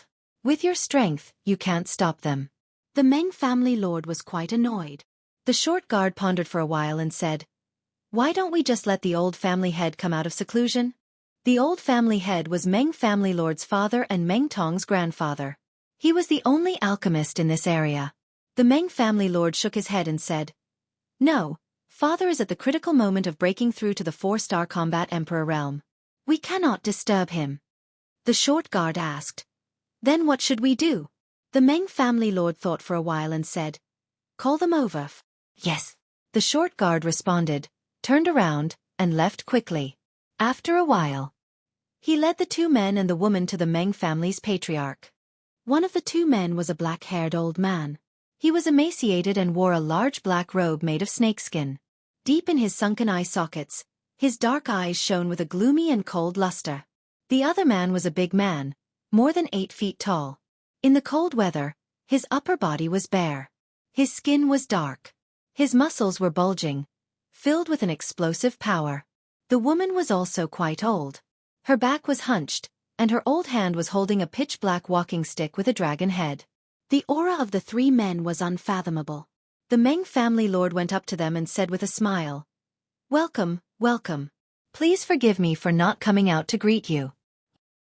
[SPEAKER 1] With your strength, you can't stop them. The Meng family lord was quite annoyed. The short guard pondered for a while and said, Why don't we just let the old family head come out of seclusion? The old family head was Meng family lord's father and Meng Tong's grandfather. He was the only alchemist in this area. The Meng family lord shook his head and said, No, father is at the critical moment of breaking through to the 4-star combat emperor realm. We cannot disturb him. The short guard asked, Then what should we do? The Meng family lord thought for a while and said, Call them over. Yes. The short guard responded, turned around, and left quickly. After a while, he led the two men and the woman to the Meng family's patriarch. One of the two men was a black-haired old man. He was emaciated and wore a large black robe made of snakeskin. Deep in his sunken eye sockets, his dark eyes shone with a gloomy and cold luster. The other man was a big man, more than 8 feet tall. In the cold weather, his upper body was bare. His skin was dark. His muscles were bulging, filled with an explosive power. The woman was also quite old. Her back was hunched, and her old hand was holding a pitch-black walking stick with a dragon head. The aura of the three men was unfathomable. The Meng family lord went up to them and said with a smile, Welcome, welcome. Please forgive me for not coming out to greet you.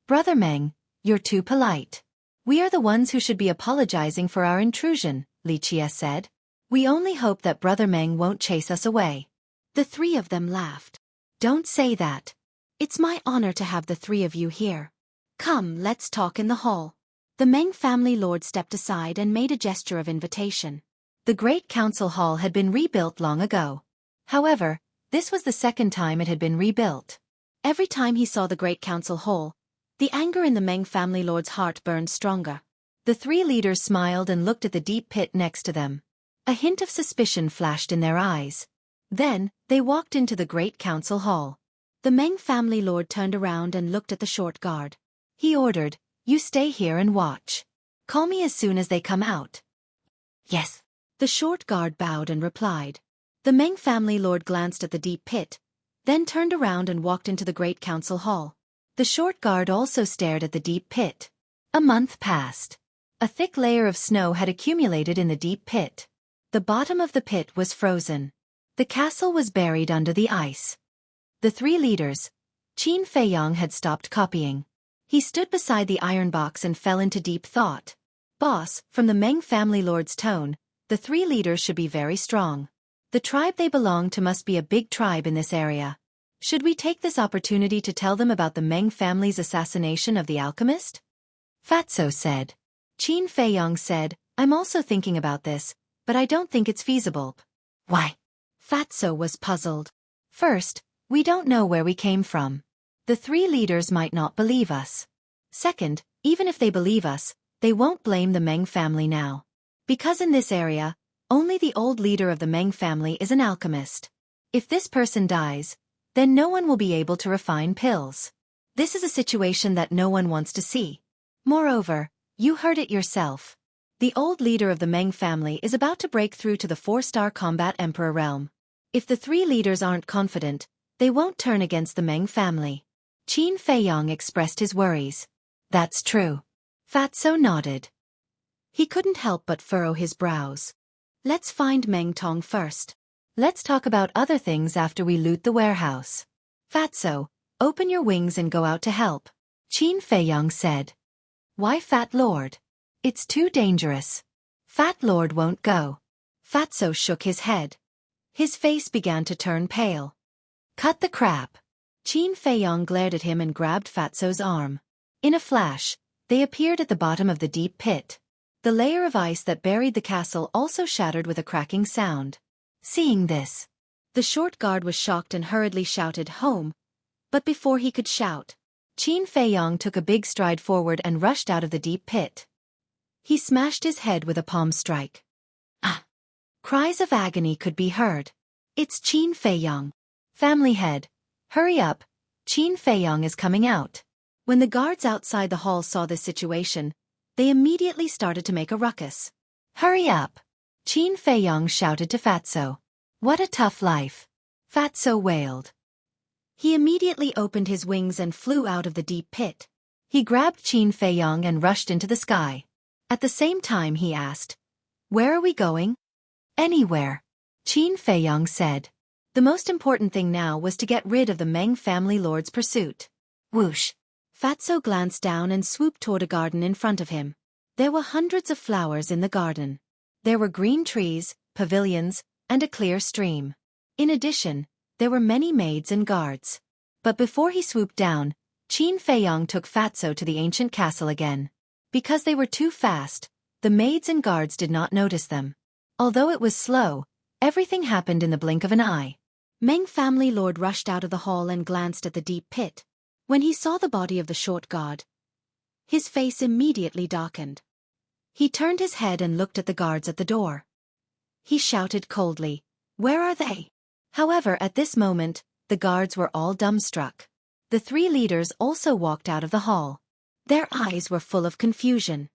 [SPEAKER 1] Brother Meng, you're too polite. We are the ones who should be apologizing for our intrusion, Li Chia said. We only hope that Brother Meng won't chase us away. The three of them laughed. Don't say that. It's my honor to have the three of you here. Come, let's talk in the hall. The Meng family lord stepped aside and made a gesture of invitation. The great council hall had been rebuilt long ago. However, this was the second time it had been rebuilt. Every time he saw the great council hall, the anger in the Meng family lord's heart burned stronger. The three leaders smiled and looked at the deep pit next to them. A hint of suspicion flashed in their eyes. Then, they walked into the great council hall. The Meng family lord turned around and looked at the short guard. He ordered, You stay here and watch. Call me as soon as they come out. Yes. The short guard bowed and replied. The Meng family lord glanced at the deep pit, then turned around and walked into the great council hall. The short guard also stared at the deep pit. A month passed. A thick layer of snow had accumulated in the deep pit. The bottom of the pit was frozen. The castle was buried under the ice. The three leaders, Qin Feiyong had stopped copying. He stood beside the iron box and fell into deep thought. Boss, from the Meng family lord's tone, the three leaders should be very strong. The tribe they belong to must be a big tribe in this area. Should we take this opportunity to tell them about the Meng family's assassination of the alchemist? Fatso said. Qin Feiyong said, I'm also thinking about this, but I don't think it's feasible. Why? Fatso was puzzled. First, we don't know where we came from. The three leaders might not believe us. Second, even if they believe us, they won't blame the Meng family now. Because in this area, only the old leader of the Meng family is an alchemist. If this person dies, then no one will be able to refine pills. This is a situation that no one wants to see. Moreover, you heard it yourself. The old leader of the Meng family is about to break through to the 4-star combat emperor realm. If the three leaders aren't confident, they won't turn against the Meng family. Qin Feiyong expressed his worries. That's true. Fatso nodded. He couldn't help but furrow his brows. Let's find Meng Tong first. Let's talk about other things after we loot the warehouse. Fatso, open your wings and go out to help. Qin Feiyong said. Why Fat Lord? It's too dangerous. Fat Lord won't go. Fatso shook his head. His face began to turn pale. Cut the crap. Qin Feiyong glared at him and grabbed Fatso's arm. In a flash, they appeared at the bottom of the deep pit. The layer of ice that buried the castle also shattered with a cracking sound. Seeing this, the short guard was shocked and hurriedly shouted, Home! But before he could shout, Qin Feiyong took a big stride forward and rushed out of the deep pit. He smashed his head with a palm strike. Ah! Cries of agony could be heard. It's Qin Feiyong. Family head, hurry up, Qin Feiyong is coming out. When the guards outside the hall saw this situation, they immediately started to make a ruckus. Hurry up! Qin Feiyong shouted to Fatso. What a tough life! Fatso wailed. He immediately opened his wings and flew out of the deep pit. He grabbed Qin Feiyong and rushed into the sky. At the same time he asked, "Where are we going?" "Anywhere," Qin Feiyong said. The most important thing now was to get rid of the Meng family lord's pursuit. Whoosh! Fatso glanced down and swooped toward a garden in front of him. There were hundreds of flowers in the garden. There were green trees, pavilions, and a clear stream. In addition, there were many maids and guards. But before he swooped down, Qin Feiyong took Fatso to the ancient castle again. Because they were too fast, the maids and guards did not notice them. Although it was slow, everything happened in the blink of an eye. Meng family lord rushed out of the hall and glanced at the deep pit. When he saw the body of the short god, his face immediately darkened. He turned his head and looked at the guards at the door. He shouted coldly, "Where are they?" However, at this moment, the guards were all dumbstruck. The three leaders also walked out of the hall. Their eyes were full of confusion.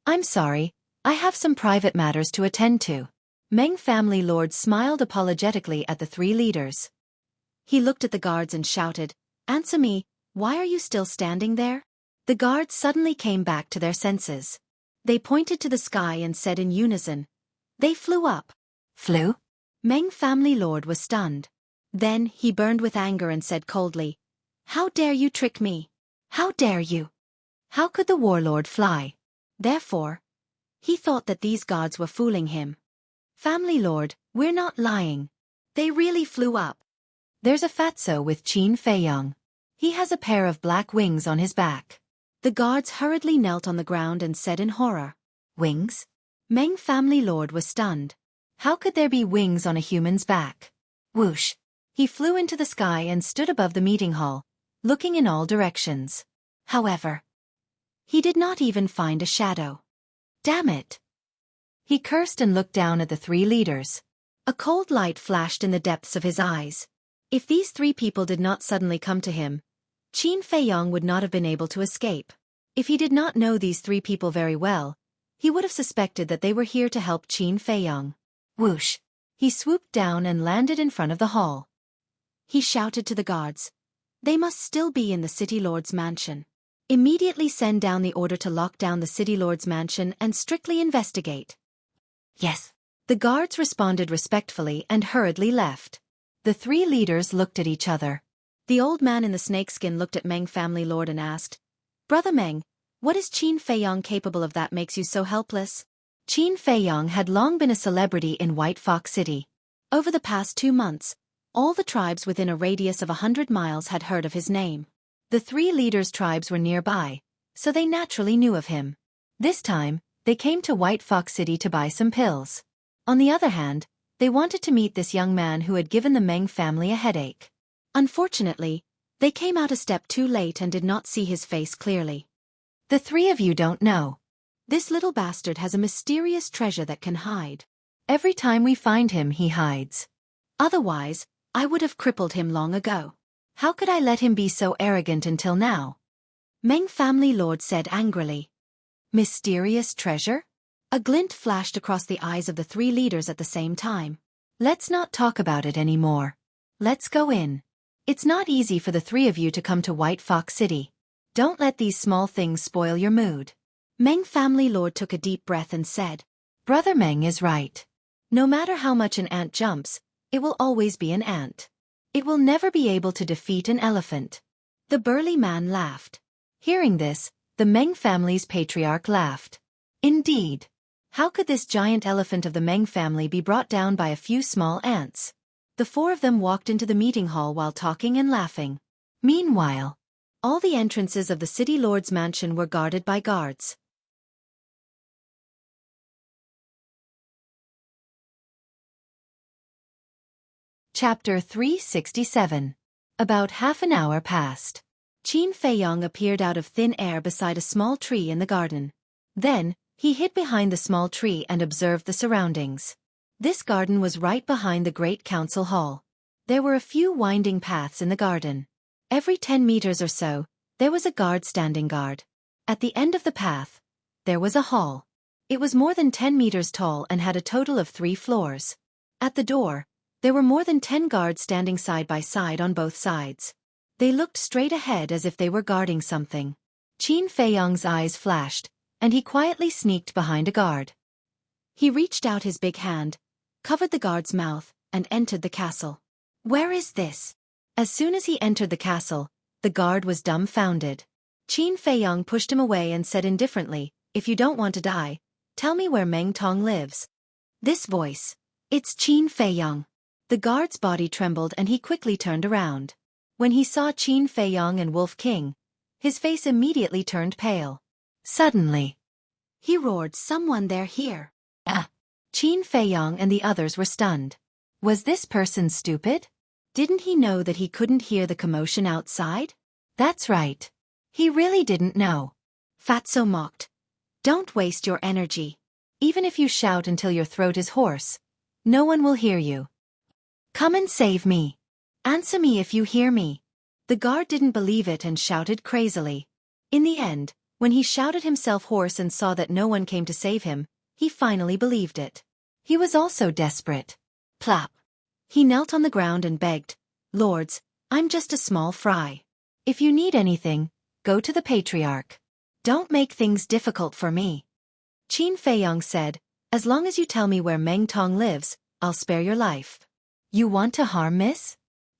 [SPEAKER 1] "I'm sorry, I have some private matters to attend to." Meng family lord smiled apologetically at the three leaders. He looked at the guards and shouted, "Answer me, why are you still standing there?" The guards suddenly came back to their senses. They pointed to the sky and said in unison, "They flew up." Flew? Meng family lord was stunned. Then he burned with anger and said coldly, "How dare you trick me? How dare you? How could the warlord fly?" Therefore, he thought that these gods were fooling him. "Family lord, we're not lying. They really flew up. There's a fatso with Qin Feiyong. He has a pair of black wings on his back." The guards hurriedly knelt on the ground and said in horror, "Wings?" Meng family lord was stunned. How could there be wings on a human's back? Whoosh! He flew into the sky and stood above the meeting hall, looking in all directions. However, he did not even find a shadow. Damn it! He cursed and looked down at the three leaders. A cold light flashed in the depths of his eyes. If these three people did not suddenly come to him, Qin Feiyong would not have been able to escape. If he did not know these three people very well, he would have suspected that they were here to help Qin Feiyong. Whoosh! He swooped down and landed in front of the hall. He shouted to the guards, "They must still be in the city lord's mansion. Immediately send down the order to lock down the city lord's mansion and strictly investigate." Yes. The guards responded respectfully and hurriedly left. The three leaders looked at each other. The old man in the snakeskin looked at Meng family lord and asked, "Brother Meng, what is Qin Feiyong capable of that makes you so helpless?" Qin Feiyong had long been a celebrity in White Fox City. Over the past 2 months, all the tribes within a radius of 100 miles had heard of his name. The three leaders' tribes were nearby, so they naturally knew of him. This time, they came to White Fox City to buy some pills. On the other hand, they wanted to meet this young man who had given the Meng family a headache. Unfortunately, they came out a step too late and did not see his face clearly. "The three of you don't know. This little bastard has a mysterious treasure that can hide. Every time we find him, he hides. Otherwise, I would have crippled him long ago. How could I let him be so arrogant until now?" Meng family lord said angrily. "Mysterious treasure?" A glint flashed across the eyes of the three leaders at the same time. "Let's not talk about it anymore. Let's go in. It's not easy for the three of you to come to White Fox City. Don't let these small things spoil your mood." Meng family lord took a deep breath and said, "Brother Meng is right. No matter how much an ant jumps, it will always be an ant. It will never be able to defeat an elephant." The burly man laughed. Hearing this, the Meng family's patriarch laughed. Indeed. How could this giant elephant of the Meng family be brought down by a few small ants? The four of them walked into the meeting hall while talking and laughing. Meanwhile, all the entrances of the city lord's mansion were guarded by guards. Chapter 367. About half an hour passed. Qin Feiyong appeared out of thin air beside a small tree in the garden. Then, he hid behind the small tree and observed the surroundings. This garden was right behind the great council hall. There were a few winding paths in the garden. Every 10 meters or so, there was a guard standing guard. At the end of the path, there was a hall. It was more than 10 meters tall and had a total of 3 floors. At the door, there were more than 10 guards standing side by side on both sides. They looked straight ahead as if they were guarding something. Qin Feiyong's eyes flashed, and he quietly sneaked behind a guard. He reached out his big hand, covered the guard's mouth, and entered the castle. Where is this? As soon as he entered the castle, the guard was dumbfounded. Qin Feiyong pushed him away and said indifferently, "If you don't want to die, tell me where Meng Tong lives." This voice. It's Qin Feiyong. The guard's body trembled and he quickly turned around. When he saw Qin Feiyong and Wolf King, his face immediately turned pale. Suddenly, he roared, "Someone there here!" Ah! Qin Feiyong and the others were stunned. Was this person stupid? Didn't he know that he couldn't hear the commotion outside? That's right. He really didn't know. Fatso mocked. Don't waste your energy. Even if you shout until your throat is hoarse, no one will hear you. Come and save me. Answer me if you hear me. The guard didn't believe it and shouted crazily. In the end, when he shouted himself hoarse and saw that no one came to save him, he finally believed it. He was also desperate. Plop. He knelt on the ground and begged, "Lords, I'm just a small fry. If you need anything, go to the Patriarch. Don't make things difficult for me." Qin Feiyong said, "As long as you tell me where Meng Tong lives, I'll spare your life." You want to harm Miss?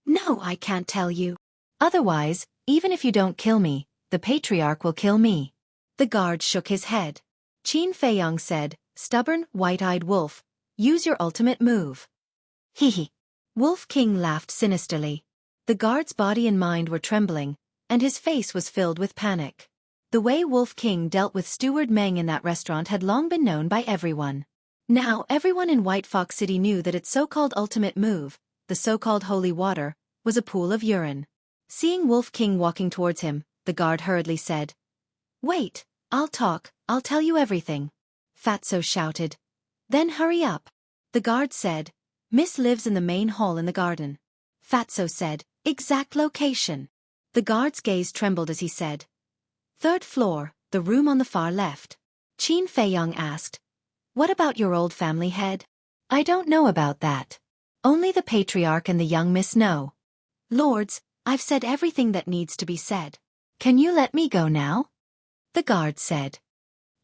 [SPEAKER 1] No, I can't tell you. Otherwise, even if you don't kill me, the Patriarch will kill me. The guard shook his head. Qin Feiyong said, "Stubborn, white-eyed wolf, use your ultimate move." Hee. Wolf King laughed sinisterly. The guard's body and mind were trembling, and his face was filled with panic. The way Wolf King dealt with Steward Meng in that restaurant had long been known by everyone. Now everyone in White Fox City knew that its so-called ultimate move, the so-called holy water, was a pool of urine. Seeing Wolf King walking towards him, the guard hurriedly said, "Wait, I'll tell you everything." Fatso shouted. "Then hurry up." The guard said, "Miss lives in the main hall in the garden." Fatso said, "Exact location." The guard's gaze trembled as he said, "Third floor, the room on the far left." Qin Feiyong asked, "What about your old family head?" "I don't know about that. Only the Patriarch and the young miss know." "Lords, I've said everything that needs to be said. Can you let me go now?" The guard said.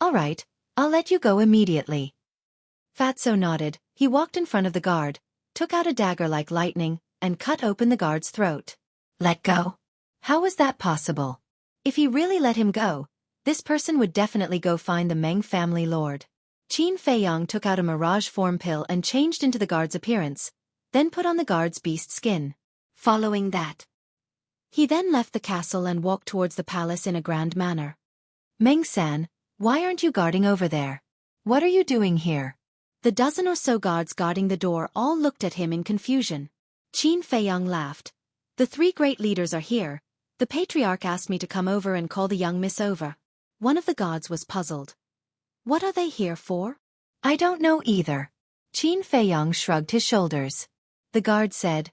[SPEAKER 1] "All right, I'll let you go immediately." Fatso nodded. He walked in front of the guard, took out a dagger like lightning, and cut open the guard's throat. Let go? How was that possible? If he really let him go, this person would definitely go find the Meng family lord. Qin Feiyong took out a mirage form pill and changed into the guard's appearance, then put on the guard's beast skin. Following that, he then left the castle and walked towards the palace in a grand manner. "Meng-san, why aren't you guarding over there? What are you doing here?" The dozen or so guards guarding the door all looked at him in confusion. Qin Feiyong laughed. "The 3 great leaders are here. The Patriarch asked me to come over and call the young miss over." One of the guards was puzzled. "What are they here for?" "I don't know either." Qin Feiyong shrugged his shoulders. The guard said,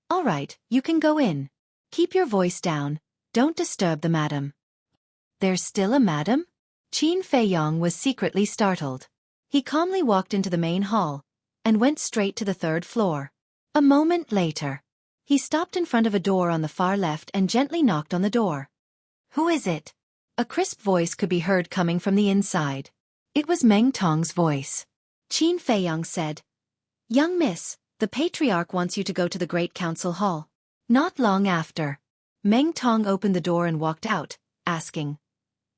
[SPEAKER 1] "All right, you can go in. Keep your voice down, don't disturb the madam." "There's still a madam?" Qin Feiyong was secretly startled. He calmly walked into the main hall, and went straight to the 3rd floor. A moment later, he stopped in front of a door on the far left and gently knocked on the door. "Who is it?" A crisp voice could be heard coming from the inside. It was Meng Tong's voice. Qin Feiyong said, "Young miss, the Patriarch wants you to go to the Great Council Hall." Not long after, Meng Tong opened the door and walked out, asking,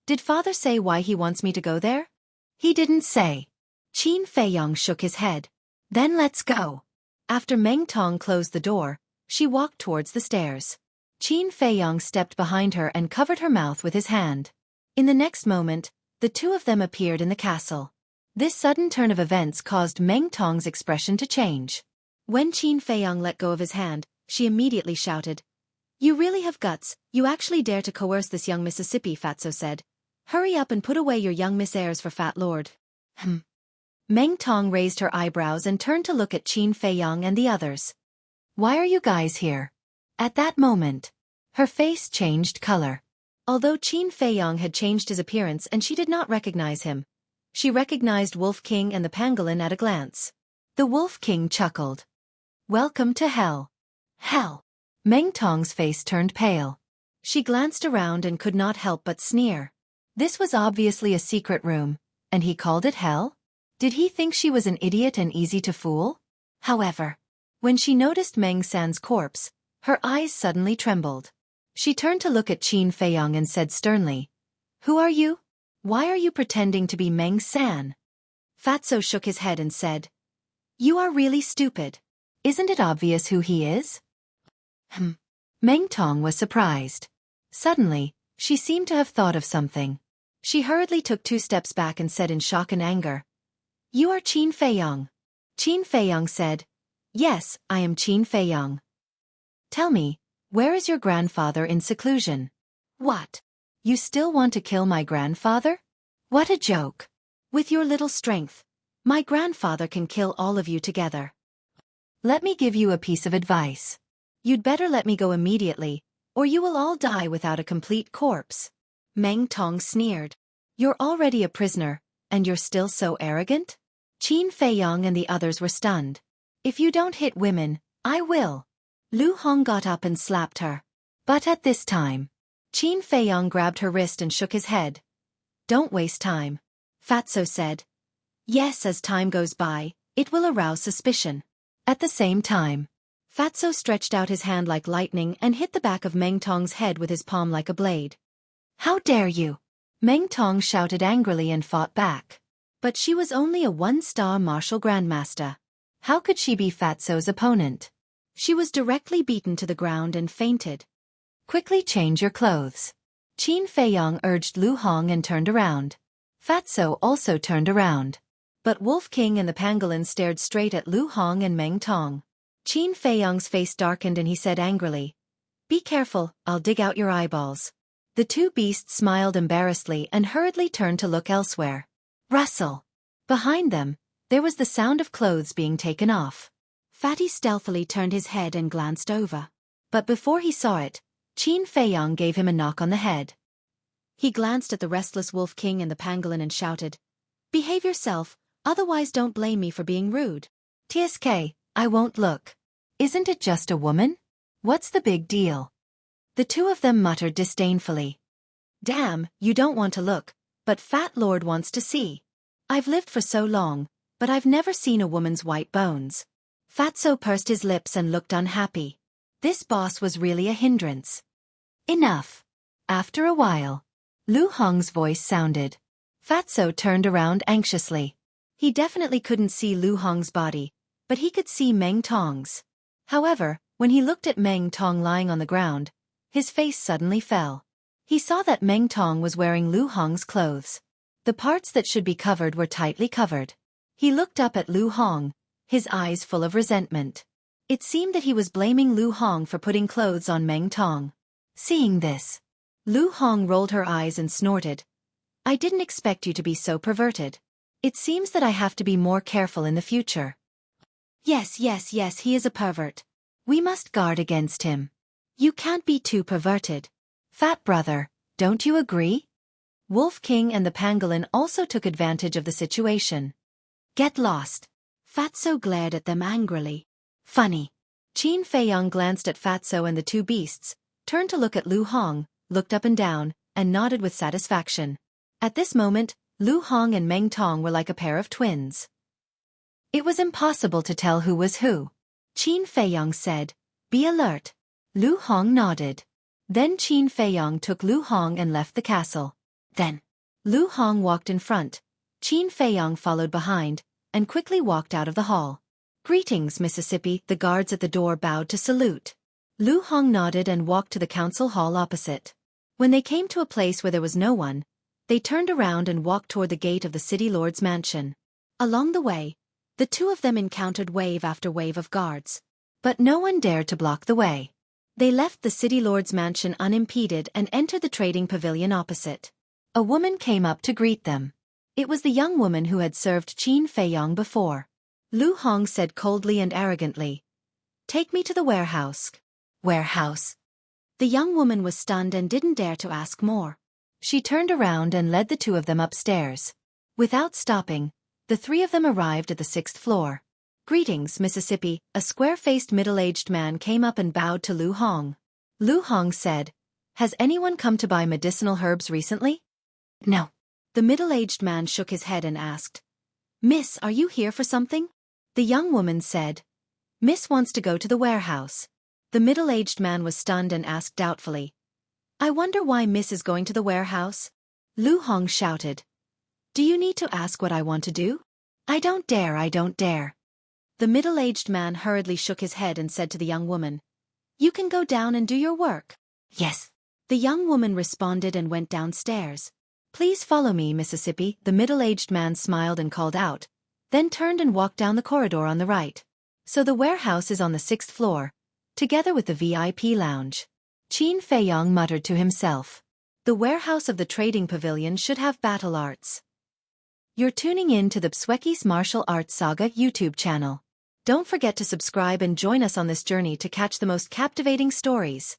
[SPEAKER 1] "Did father say why he wants me to go there?" "He didn't say." Qin Feiyong shook his head. "Then let's go." After Meng Tong closed the door, she walked towards the stairs. Qin Feiyong stepped behind her and covered her mouth with his hand. In the next moment, the two of them appeared in the castle. This sudden turn of events caused Meng Tong's expression to change. When Qin Feiyong let go of his hand, she immediately shouted, "You really have guts, you actually dare to coerce this young Mississippi," Fatso said. "Hurry up and put away your young miss airs for Fat Lord." Meng Tong raised her eyebrows and turned to look at Qin Feiyong and the others. "Why are you guys here?" At that moment, Her face changed color. Although Qin Feiyong had changed his appearance and she did not recognize him, she recognized Wolf King and the pangolin at a glance. The Wolf King chuckled. "Welcome to hell." Hell. Meng Tong's face turned pale. She glanced around and could not help but sneer. This was obviously a secret room, and he called it hell? Did he think she was an idiot and easy to fool? However, when she noticed Meng San's corpse, her eyes suddenly trembled. She turned to look at Qin Feiyong and said sternly, "Who are you? Why are you pretending to be Meng San?" Fatso shook his head and said, "You are really stupid. Isn't it obvious who he is?" Meng Tong was surprised. Suddenly, she seemed to have thought of something. She hurriedly took 2 steps back and said in shock and anger, "You are Qin Feiyong." Qin Feiyong said, "Yes, I am Qin Feiyong. Tell me, where is your grandfather in seclusion?" "What? You still want to kill my grandfather? What a joke. With your little strength, my grandfather can kill all of you together. Let me give you a piece of advice. You'd better let me go immediately, or you will all die without a complete corpse." Meng Tong sneered. "You're already a prisoner, and you're still so arrogant?" Qin Feiyong and the others were stunned. "If you don't hit women, I will." Lu Hong got up and slapped her. But at this time, Qin Feiyong grabbed her wrist and shook his head. "Don't waste time," Fatso said. "Yes, as time goes by, it will arouse suspicion." At the same time, Fatso stretched out his hand like lightning and hit the back of Meng Tong's head with his palm like a blade. "How dare you!" Meng Tong shouted angrily and fought back. But she was only a 1-star martial grandmaster. How could she be Fatso's opponent? She was directly beaten to the ground and fainted. "Quickly change your clothes." Qin Feiyong urged Lu Hong and turned around. Fatso also turned around. But Wolf King and the pangolin stared straight at Lu Hong and Meng Tong. Qin Feiyong's face darkened and he said angrily, "Be careful, I'll dig out your eyeballs." The 2 beasts smiled embarrassedly and hurriedly turned to look elsewhere. Rustle. Behind them, there was the sound of clothes being taken off. Fatty stealthily turned his head and glanced over. But before he saw it, Qin Feiyong gave him a knock on the head. He glanced at the restless Wolf King and the pangolin and shouted, "Behave yourself, otherwise don't blame me for being rude." "TSK, I won't look. Isn't it just a woman? What's the big deal?" The 2 of them muttered disdainfully. "Damn, you don't want to look, but Fat Lord wants to see. I've lived for so long, but I've never seen a woman's white bones." Fatso pursed his lips and looked unhappy. This boss was really a hindrance. "Enough." After a while, Lu Hong's voice sounded. Fatso turned around anxiously. He definitely couldn't see Lu Hong's body, but he could see Meng Tong's. However, when he looked at Meng Tong lying on the ground, his face suddenly fell. He saw that Meng Tong was wearing Lu Hong's clothes. The parts that should be covered were tightly covered. He looked up at Lu Hong, his eyes full of resentment. It seemed that he was blaming Lu Hong for putting clothes on Meng Tong. Seeing this, Lu Hong rolled her eyes and snorted. "I didn't expect you to be so perverted. It seems that I have to be more careful in the future." Yes, he is a pervert. We must guard against him. You can't be too perverted. Fat brother, don't you agree? Wolf King and the pangolin also took advantage of the situation. "Get lost." Fatso glared at them angrily. "Funny." Qin Feiyong glanced at Fatso and the 2 beasts, turned to look at Lu Hong, looked up and down, and nodded with satisfaction. At this moment, Lu Hong and Meng Tong were like a pair of twins. It was impossible to tell who was who. Qin Feiyong said, "Be alert." Lu Hong nodded. Then Qin Feiyong took Lu Hong and left the castle. Then, Lu Hong walked in front, Qin Feiyong followed behind, and quickly walked out of the hall. "Greetings, Mississippi." The guards at the door bowed to salute. Lu Hong nodded and walked to the council hall opposite. When they came to a place where there was no one, they turned around and walked toward the gate of the city lord's mansion. Along the way, the 2 of them encountered wave after wave of guards. But no one dared to block the way. They left the city lord's mansion unimpeded and entered the trading pavilion opposite. A woman came up to greet them. It was the young woman who had served Qin Feiyong before. Lu Hong said coldly and arrogantly, "Take me to the warehouse." "Warehouse?" The young woman was stunned and didn't dare to ask more. She turned around and led the two of them upstairs. Without stopping, the three of them arrived at the 6th floor. "Greetings, Mississippi," a square-faced middle-aged man came up and bowed to Lu Hong. Lu Hong said, "Has anyone come to buy medicinal herbs recently?" "No." The middle-aged man shook his head and asked, "Miss, are you here for something?" The young woman said, "Miss wants to go to the warehouse." The middle-aged man was stunned and asked doubtfully, "I wonder why Miss is going to the warehouse?" Lu Hong shouted, "Do you need to ask what I want to do? I don't dare, I don't dare." The middle-aged man hurriedly shook his head and said to the young woman, "You can go down and do your work." "Yes." The young woman responded and went downstairs. "Please follow me, Mississippi," the middle-aged man smiled and called out, then turned and walked down the corridor on the right. So the warehouse is on the 6th floor, together with the VIP lounge. Qin Feiyong muttered to himself. The warehouse of the trading pavilion should have battle arts. You're tuning in to the Xueqi's Martial Arts Saga YouTube channel. Don't forget to subscribe and join us on this journey to catch the most captivating stories.